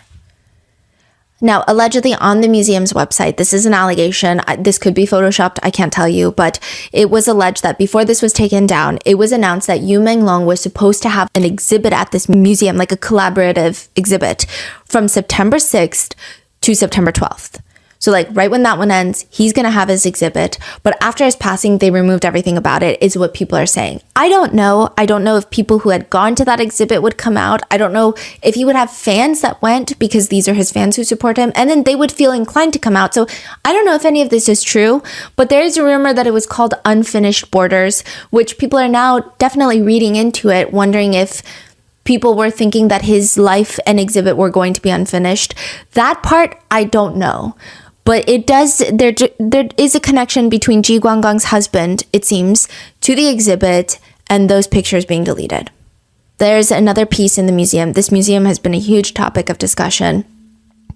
Now, allegedly on the museum's website, this is an allegation. This could be photoshopped, I can't tell you, but it was alleged that before this was taken down, it was announced that Yu Menglong was supposed to have an exhibit at this museum, like a collaborative exhibit, from September 6th to September 12th. So like right when that one ends, he's going to have his exhibit. But after his passing, they removed everything about it, is what people are saying. I don't know. I don't know if people who had gone to that exhibit would come out. I don't know if he would have fans that went because these are his fans who support him. And then they would feel inclined to come out. So I don't know if any of this is true. But there is a rumor that it was called Unfinished Borders, which people are now definitely reading into it, wondering if people were thinking that his life and exhibit were going to be unfinished. That part, I don't know. But it does, there is a connection between Ji Guanggang's husband, it seems, to the exhibit and those pictures being deleted. There's another piece in the museum. This museum has been a huge topic of discussion.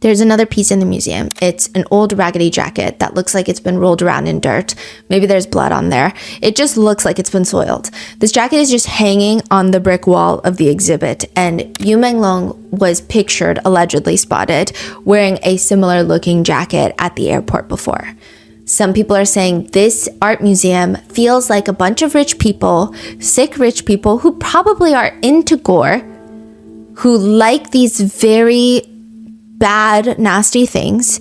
There's another piece in the museum. It's an old raggedy jacket that looks like it's been rolled around in dirt. Maybe there's blood on there. It just looks like it's been soiled. This jacket is just hanging on the brick wall of the exhibit, and Yu Menglong was pictured, allegedly spotted, wearing a similar looking jacket at the airport before. Some people are saying this art museum feels like a bunch of rich people, sick rich people who probably are into gore, who like these very bad, nasty things,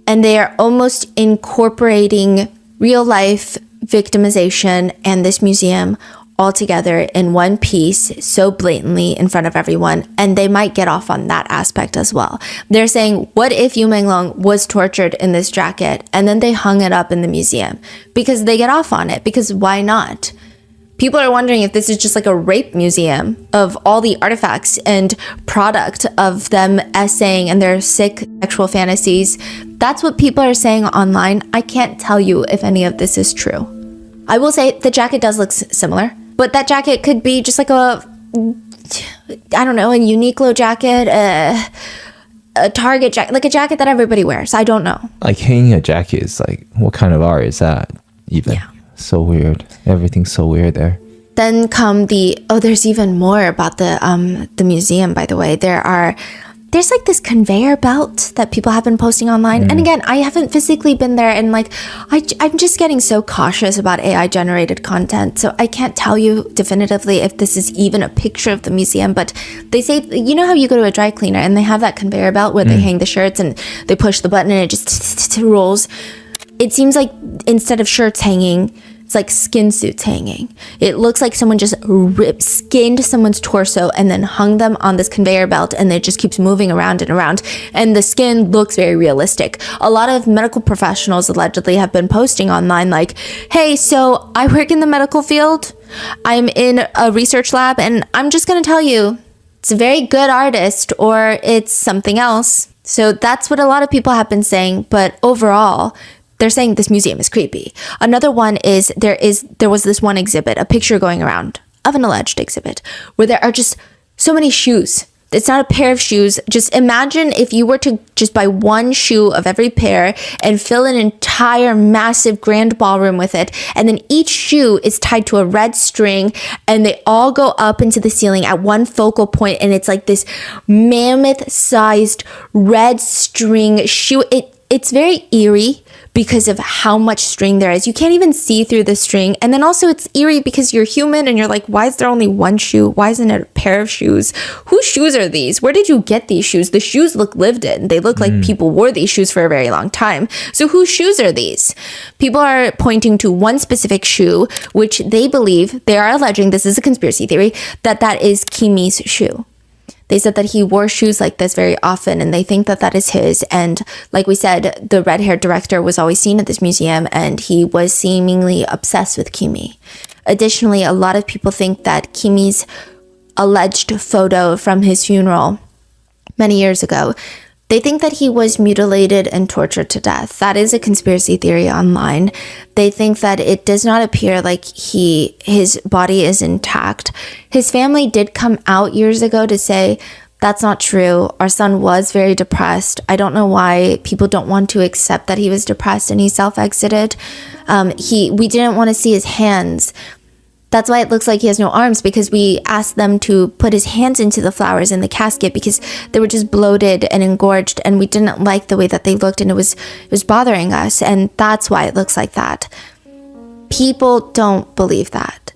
and they are almost incorporating real life victimization and this museum all together in one piece so blatantly in front of everyone, and they might get off on that aspect as well. They're saying, what if Yu Menglong was tortured in this jacket and then they hung it up in the museum? Because they get off on it, because why not? People are wondering if this is just like a rape museum of all the artifacts and product of them essaying and their sick sexual fantasies. That's what people are saying online. I can't tell you if any of this is true. I will say the jacket does look similar, but that jacket could be just like a Uniqlo jacket, a Target jacket, like a jacket that everybody wears. I don't know. Like hanging a jacket is like, what kind of art is that even? Yeah. So weird. Everything's so weird there. Then come there's even more about the museum, by the way. There's like this conveyor belt that people have been posting online. And again, I haven't physically been there, and like, I'm just getting so cautious about AI generated content. So I can't tell you definitively if this is even a picture of the museum, but they say, you know how you go to a dry cleaner and they have that conveyor belt where they hang the shirts and they push the button and it just rolls. It seems like instead of shirts hanging, it's like skin suits hanging. It looks like someone just skinned someone's torso and then hung them on this conveyor belt, and it just keeps moving around and around. And the skin looks very realistic. A lot of medical professionals allegedly have been posting online like, hey, so I work in the medical field. I'm in a research lab, and I'm just going to tell you, it's a very good artist or it's something else. So that's what a lot of people have been saying. But overall, they're saying this museum is creepy. Another one is there was this one exhibit, a picture going around of an alleged exhibit, where there are just so many shoes. It's not a pair of shoes. Just imagine if you were to just buy one shoe of every pair and fill an entire massive grand ballroom with it. And then each shoe is tied to a red string and they all go up into the ceiling at one focal point. And it's like this mammoth sized red string shoe. It's very eerie because of how much string there is. You can't even see through the string. And then also it's eerie because you're human and you're like, why is there only one shoe? Why isn't it a pair of shoes? Whose shoes are these? Where did you get these shoes? The shoes look lived in. They look like people wore these shoes for a very long time. So whose shoes are these? People are pointing to one specific shoe, which they believe, they are alleging, this is a conspiracy theory, that is Kimi's shoe. They said that he wore shoes like this very often, and they think that is his. And like we said, the red-haired director was always seen at this museum, and he was seemingly obsessed with Kimi. Additionally, a lot of people think that Kimi's alleged photo from his funeral many years ago, they think that he was mutilated and tortured to death. That is a conspiracy theory online. They think that it does not appear like his body is intact. His family did come out years ago to say That's not true. Our son was very depressed. I don't know why people don't want to accept that he was depressed and he self-exited. We didn't want to see his hands. That's why it looks like he has no arms, because we asked them to put his hands into the flowers in the casket because they were just bloated and engorged, and we didn't like the way that they looked, and it was bothering us, and that's why it looks like that. People don't believe that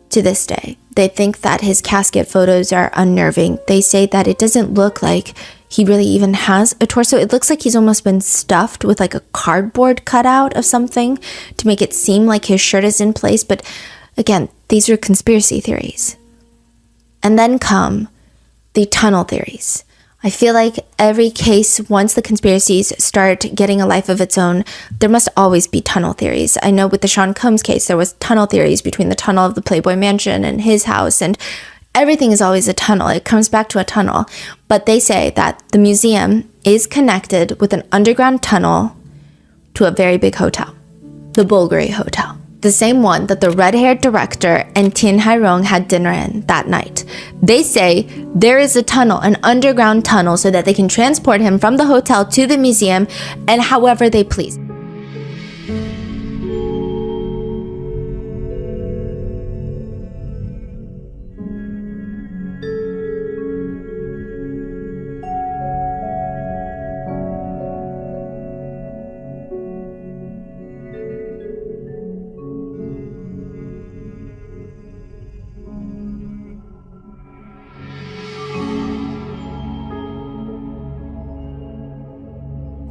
to this day. They think that his casket photos are unnerving. They say that it doesn't look like he really even has a torso. It looks like he's almost been stuffed with like a cardboard cutout of something to make it seem like his shirt is in place, but again, these are conspiracy theories. And then come the tunnel theories. I feel like every case, once the conspiracies start getting a life of its own, there must always be tunnel theories. I know with the Sean Combs case, there was tunnel theories between the tunnel of the Playboy Mansion and his house, and everything is always a tunnel. It comes back to a tunnel. But they say that the museum is connected with an underground tunnel to a very big hotel, the Bulgari Hotel. The same one that the red-haired director and Tin Hairong had dinner in that night. They say there is a tunnel, an underground tunnel, so that they can transport him from the hotel to the museum and however they please.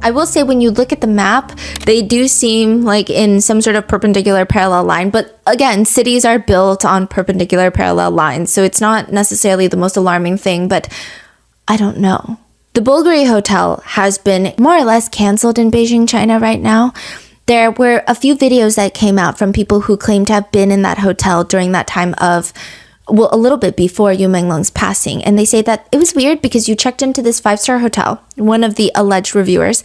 I will say when you look at the map, they do seem like in some sort of perpendicular parallel line. But again, cities are built on perpendicular parallel lines, so it's not necessarily the most alarming thing, but I don't know. The Bulgari Hotel has been more or less canceled in Beijing, China right now. There were a few videos that came out from people who claim to have been in that hotel during that time of, well, a little bit before Yu Menglong's passing. And they say that it was weird because you checked into this 5-star hotel, one of the alleged reviewers,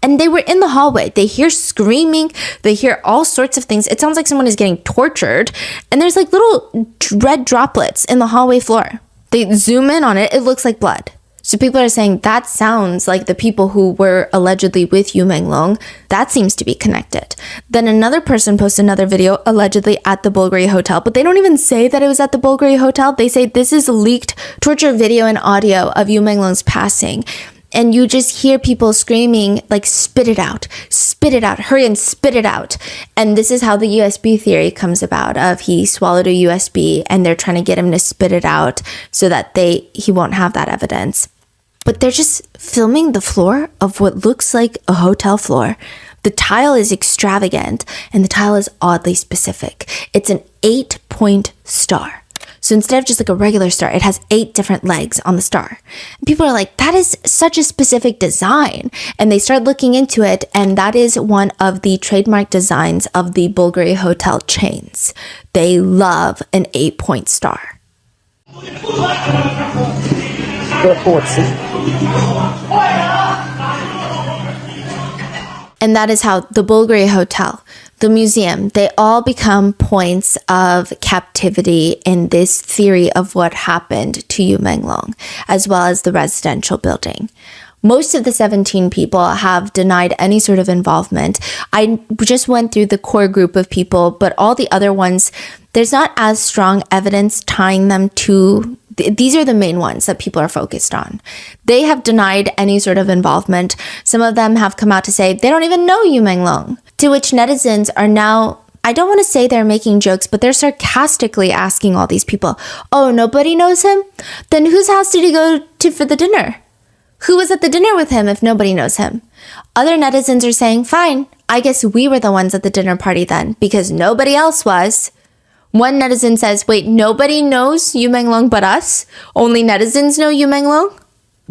and they were in the hallway. They hear screaming. They hear all sorts of things. It sounds like someone is getting tortured. And there's like little red droplets in the hallway floor. They zoom in on it. It looks like blood. So people are saying that sounds like the people who were allegedly with Yu Menglong. That seems to be connected. Then another person posts another video allegedly at the Bulgari Hotel, but they don't even say that it was at the Bulgari Hotel. They say this is leaked torture video and audio of Yu Menglong's passing. And you just hear people screaming, like, spit it out, hurry and spit it out. And this is how the USB theory comes about, of he swallowed a USB and they're trying to get him to spit it out so that he won't have that evidence. But they're just filming the floor of what looks like a hotel floor. The tile is extravagant and the tile is oddly specific. It's an 8-point star. So instead of just like a regular star, it has 8 different legs on the star. And people are like, that is such a specific design. And they start looking into it, and that is one of the trademark designs of the Bulgari Hotel chains. They love an 8-point star. And that is how the Bulgari Hotel, the museum, they all become points of captivity in this theory of what happened to Yu Menglong, as well as the residential building. Most of the 17 people have denied any sort of involvement. I just went through the core group of people, but all the other ones, there's not as strong evidence tying them to. These are the main ones that people are focused on. They have denied any sort of involvement. Some of them have come out to say they don't even know Yu Menglong, to which netizens are now, I don't want to say they're making jokes, but they're sarcastically asking all these people, oh, nobody knows him? Then whose house did he go to for the dinner? Who was at the dinner with him if nobody knows him? Other netizens are saying, fine, I guess we were the ones at the dinner party then, because nobody else was. One netizen says, wait, nobody knows Yu Menglong but us? Only netizens know Yu Menglong?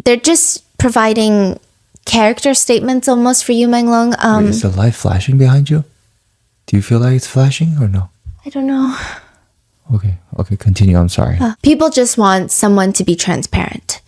They're just providing character statements almost for Yu Menglong. Wait, is the light flashing behind you? Do you feel like it's flashing or no? I don't know. Okay, continue. I'm sorry. People just want someone to be transparent.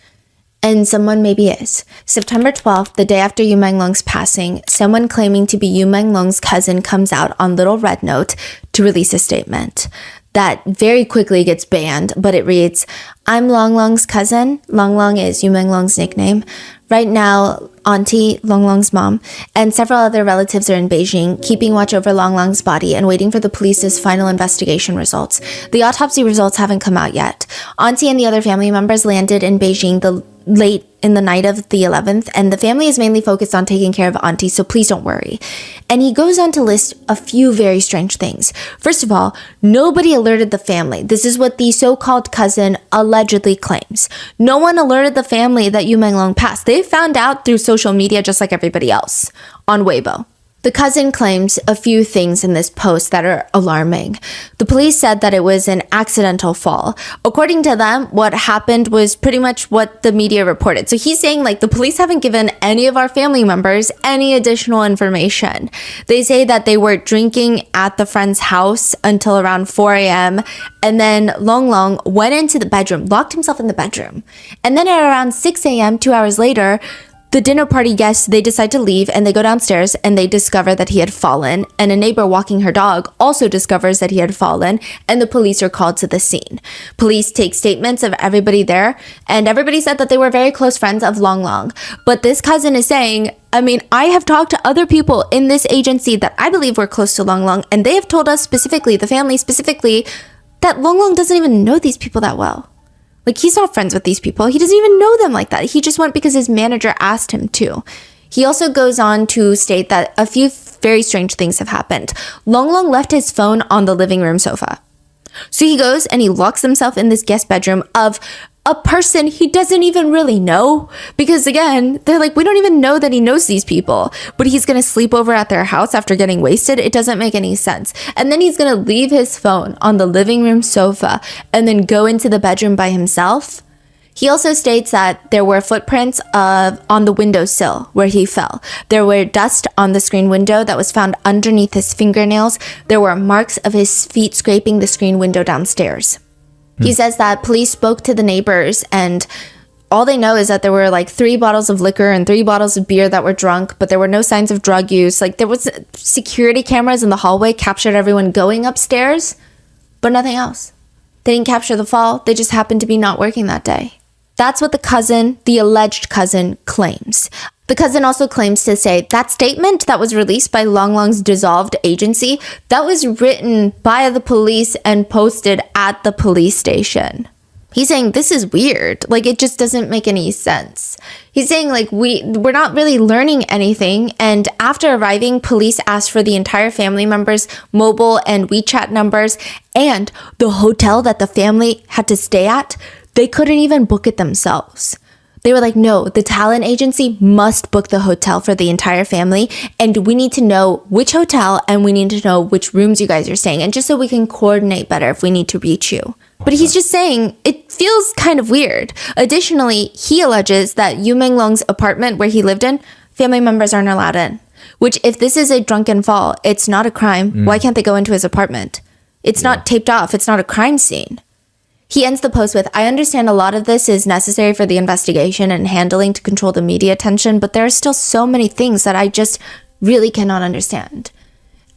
And someone maybe is. September 12th, the day after Yu Menglong's passing, someone claiming to be Yu Menglong's cousin comes out on Little Red Note to release a statement that very quickly gets banned, but it reads, I'm Long Long's cousin. Long Long is Yu Menglong's nickname. Right now, Auntie, Long Long's mom, and several other relatives are in Beijing, keeping watch over Long Long's body and waiting for the police's final investigation results. The autopsy results haven't come out yet. Auntie and the other family members landed in Beijing late in the night of the 11th, and the family is mainly focused on taking care of Auntie, so please don't worry. And he goes on to list a few very strange things. First of all, nobody alerted the family. This is what the so-called cousin allegedly claims. No one alerted the family that Yu Menglong passed. They found out through social media just like everybody else on Weibo. The cousin claims a few things in this post that are alarming. The police said that it was an accidental fall. According to them, what happened was pretty much what the media reported. So he's saying like the police haven't given any of our family members any additional information. They say that they were drinking at the friend's house until around 4 a.m. And then Long Long went into the bedroom, locked himself in the bedroom. And then at around 6 a.m., 2 hours later, the dinner party guests, they decide to leave and they go downstairs and they discover that he had fallen, and a neighbor walking her dog also discovers that he had fallen, and the police are called to the scene. Police take statements of everybody there, and everybody said that they were very close friends of Long Long. But this cousin is saying, I have talked to other people in this agency that I believe were close to Long Long, and they have told us specifically, the family specifically, that Long Long doesn't even know these people that well. Like, he's not friends with these people. He doesn't even know them like that. He just went because his manager asked him to. He also goes on to state that a few very strange things have happened. Long Long left his phone on the living room sofa. So he goes and he locks himself in this guest bedroom of a person he doesn't even really know. Because again, they're like, we don't even know that he knows these people. But he's going to sleep over at their house after getting wasted. It doesn't make any sense. And then he's going to leave his phone on the living room sofa and then go into the bedroom by himself. He also states that there were footprints on the windowsill where he fell. There were dust on the screen window that was found underneath his fingernails. There were marks of his feet scraping the screen window downstairs. He says that police spoke to the neighbors and all they know is that there were like 3 bottles of liquor and 3 bottles of beer that were drunk, but there were no signs of drug use. Like, there was security cameras in the hallway captured everyone going upstairs, but nothing else. They didn't capture the fall. They just happened to be not working that day. That's what the alleged cousin, claims. The cousin also claims to say that statement that was released by Long Long's dissolved agency, that was written by the police and posted at the police station. He's saying this is weird. Like, it just doesn't make any sense. He's saying like we're not really learning anything. And after arriving, police asked for the entire family members' mobile and WeChat numbers, and the hotel that the family had to stay at, they couldn't even book it themselves. They were like, no, the talent agency must book the hotel for the entire family. And we need to know which hotel and we need to know which rooms you guys are staying in, just so we can coordinate better if we need to reach you. But he's just saying it feels kind of weird. Additionally, he alleges that Yu Menglong's apartment where he lived in, family members aren't allowed in. Which, if this is a drunken fall, it's not a crime. Why can't they go into his apartment? It's not taped off. It's not a crime scene. He ends the post with, I understand a lot of this is necessary for the investigation and handling to control the media attention, but there are still so many things that I just really cannot understand.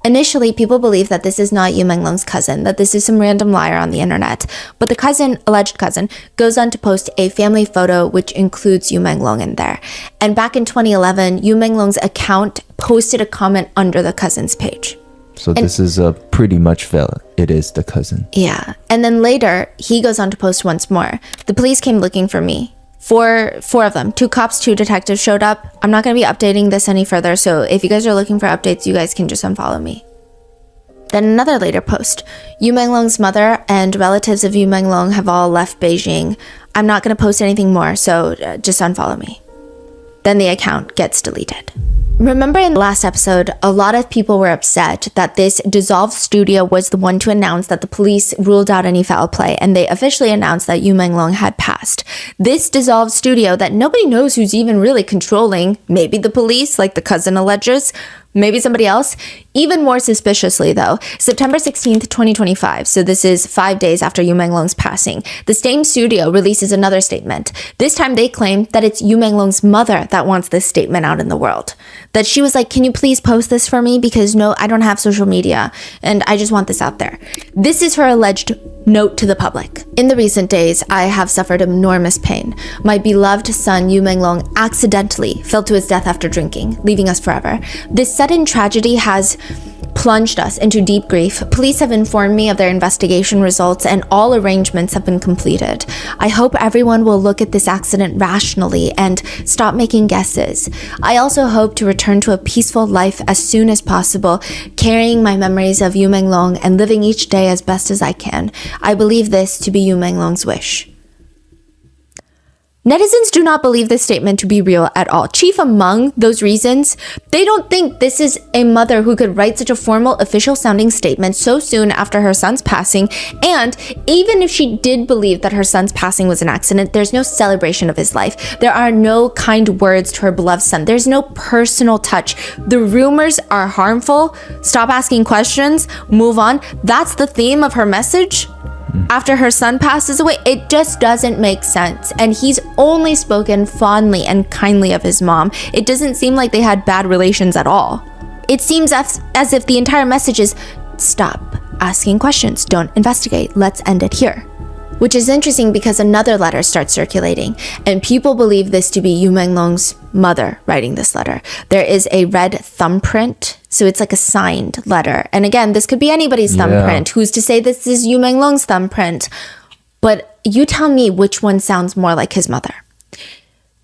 Initially, people believe that this is not Yu Menglong's cousin, that this is some random liar on the internet. But the alleged cousin, goes on to post a family photo which includes Yu Menglong in there. And back in 2011, Yu Menglong's account posted a comment under the cousin's page. So this is a pretty much valid. It is the cousin. Yeah. And then later, he goes on to post once more. The police came looking for me. Four of them. 2 cops, 2 detectives showed up. I'm not going to be updating this any further, so if you guys are looking for updates, you guys can just unfollow me. Then another later post. Yu Menglong's mother and relatives of Yu Menglong have all left Beijing. I'm not going to post anything more, so just unfollow me. Then the account gets deleted. Remember in the last episode, a lot of people were upset that this dissolved studio was the one to announce that the police ruled out any foul play, and they officially announced that Yu Menglong had passed. This dissolved studio that nobody knows who's even really controlling, maybe the police, like the cousin alleges, maybe somebody else, Even more suspiciously, though, September 16th, 2025, so this is 5 days after Yu Menglong's passing, the same studio releases another statement. This time they claim that it's Yu Menglong's mother that wants this statement out in the world. That she was like, can you please post this for me? Because no, I don't have social media and I just want this out there. This is her alleged note to the public. In the recent days, I have suffered enormous pain. My beloved son, Yu Menglong, accidentally fell to his death after drinking, leaving us forever. This sudden tragedy has plunged us into deep grief. Police have informed me of their investigation results and all arrangements have been completed. I hope everyone will look at this accident rationally and stop making guesses. I also hope to return to a peaceful life as soon as possible, carrying my memories of Yu Menglong and living each day as best as I can. I believe this to be Yu Menglong's wish. Netizens do not believe this statement to be real at all. Chief among those reasons, they don't think this is a mother who could write such a formal, official-sounding statement so soon after her son's passing, and even if she did believe that her son's passing was an accident, there's no celebration of his life. There are no kind words to her beloved son. There's no personal touch. The rumors are harmful. Stop asking questions. Move on. That's the theme of her message. After her son passes away, it just doesn't make sense. And he's only spoken fondly and kindly of his mom. It doesn't seem like they had bad relations at all. It seems as if the entire message is, stop asking questions, don't investigate, let's end it here. Which is interesting because another letter starts circulating, and people believe this to be Yu Menglong's mother writing this letter. There is a red thumbprint, so it's like a signed letter. And again, this could be anybody's thumbprint. Who's to say this is Yu Menglong's thumbprint? But you tell me which one sounds more like his mother.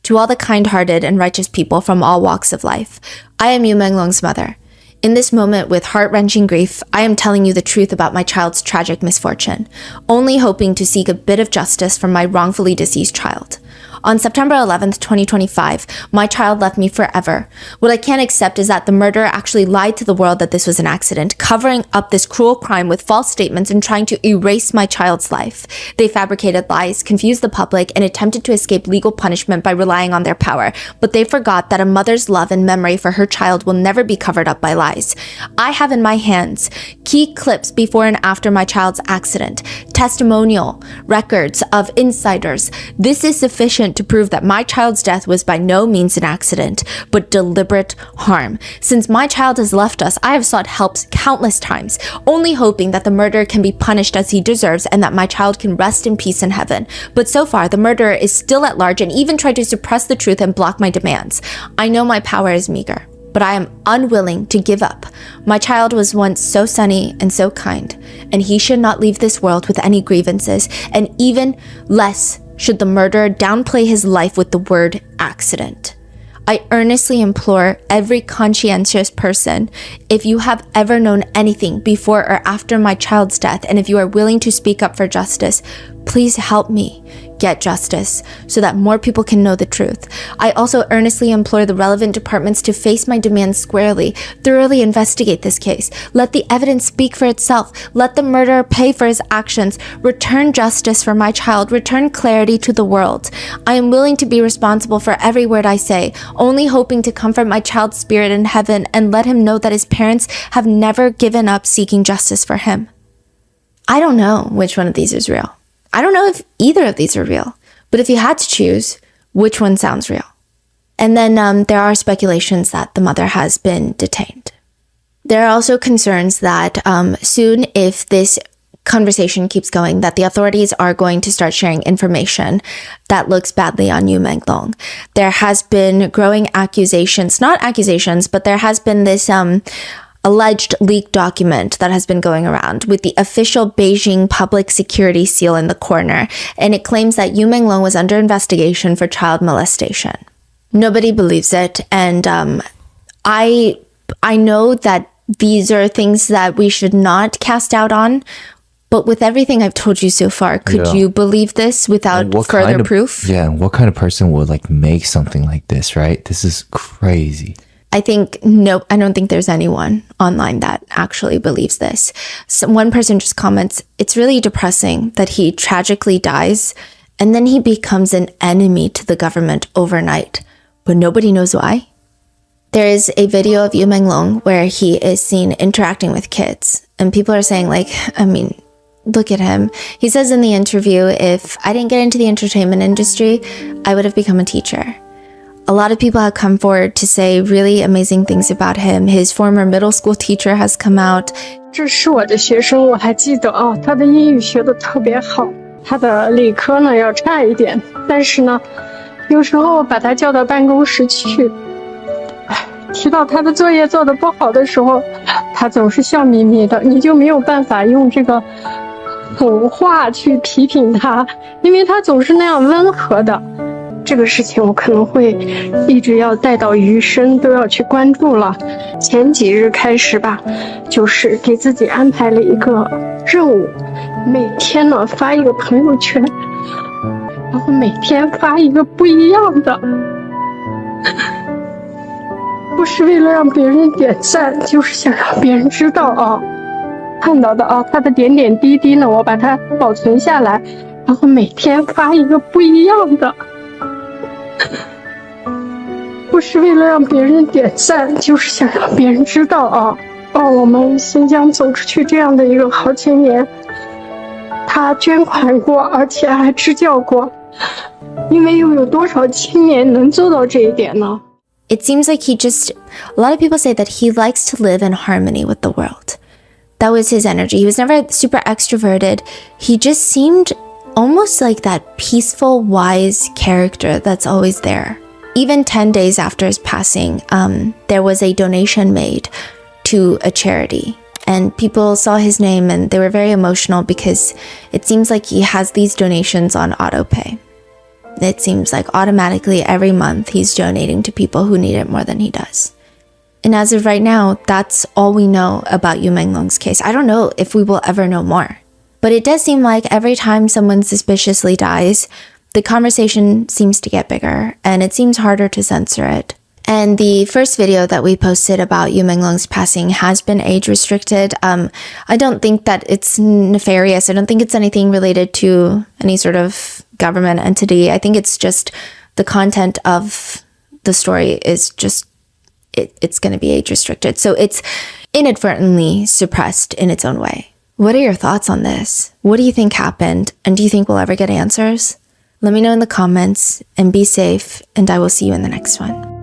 To all the kind-hearted and righteous people from all walks of life, I am Yu Menglong's mother. In this moment, with heart-wrenching grief, I am telling you the truth about my child's tragic misfortune, only hoping to seek a bit of justice from my wrongfully deceased child. On September 11th, 2025, my child left me forever. What I can't accept is that the murderer actually lied to the world that this was an accident, covering up this cruel crime with false statements and trying to erase my child's life. They fabricated lies, confused the public, and attempted to escape legal punishment by relying on their power. But they forgot that a mother's love and memory for her child will never be covered up by lies. I have in my hands key clips before and after my child's accident, testimonial records of insiders. This is sufficient to prove that my child's death was by no means an accident, but deliberate harm. Since my child has left us, I have sought help countless times, only hoping that the murderer can be punished as he deserves and that my child can rest in peace in heaven. But so far, the murderer is still at large and even tried to suppress the truth and block my demands. I know my power is meager, but I am unwilling to give up. My child was once so sunny and so kind, and he should not leave this world with any grievances, and even less should the murderer downplay his life with the word accident. I earnestly implore every conscientious person, if you have ever known anything before or after my child's death, and if you are willing to speak up for justice, please help me get justice so that more people can know the truth. I also earnestly implore the relevant departments to face my demands squarely, thoroughly investigate this case, let the evidence speak for itself, let the murderer pay for his actions, return justice for my child, return clarity to the world. I am willing to be responsible for every word I say, only hoping to comfort my child's spirit in heaven and let him know that his parents have never given up seeking justice for him. I don't know which one of these is real. I don't know if either of these are real, but if you had to choose, which one sounds real? And then there are speculations that the mother has been detained. There are also concerns that soon, if this conversation keeps going, that the authorities are going to start sharing information that looks badly on Yu Menglong. There has been growing accusations, not accusations, but there has been this alleged leaked document that has been going around with the official Beijing public security seal in the corner, and it claims that Yu Menglong was under investigation for child molestation. Nobody believes it, and I know that these are things that we should not cast doubt on, but with everything I've told you so far, could you believe this without further proof? Yeah, what kind of person would make something like this, right? This is crazy. I don't think there's anyone online that actually believes this. So one person just comments, it's really depressing that he tragically dies and then he becomes an enemy to the government overnight, but nobody knows why. There is a video of Yu Menglong where he is seen interacting with kids. And people are saying, like, I mean, look at him. He says in the interview, if I didn't get into the entertainment industry, I would have become a teacher. A lot of people have come forward to say really amazing things about him. His former middle school teacher has come out. 这是我的学生，我还记得啊，他的英语学得特别好，他的理科呢要差一点，但是呢，有时候把他叫到办公室去，提到他的作业做得不好的时候，他总是笑眯眯的，你就没有办法用这个狠话去批评他，因为他总是那样温和的。这个事情我可能会一直要带到余生都要去关注了。前几日开始吧，就是给自己安排了一个任务，每天呢发一个朋友圈，然后每天发一个不一样的，不是为了让别人点赞，就是想让别人知道啊，看到的啊，他的点点滴滴呢，我把它保存下来，然后每天发一个不一样的。不是为了让别人点赞，就是想让别人知道啊，我们新疆走出去这样的一个好青年，他捐款过，而且还支教过，因为又有多少青年能做到这一点呢？ It seems like a lot of people say that he likes to live in harmony with the world. That was his energy. He was never super extroverted. He just seemed almost like that peaceful, wise character that's always there. Even 10 days after his passing, there was a donation made to a charity. And people saw his name and they were very emotional because it seems like he has these donations on autopay. It seems like automatically every month he's donating to people who need it more than he does. And as of right now, that's all we know about Yu Menglong's case. I don't know if we will ever know more. But it does seem like every time someone suspiciously dies, the conversation seems to get bigger and it seems harder to censor it. And the first video that we posted about Yu Menglong's passing has been age restricted. I don't think that it's nefarious. I don't think it's anything related to any sort of government entity. I think it's just the content of the story is just, it's going to be age restricted. So it's inadvertently suppressed in its own way. What are your thoughts on this? What do you think happened? And do you think we'll ever get answers? Let me know in the comments and be safe, and I will see you in the next one.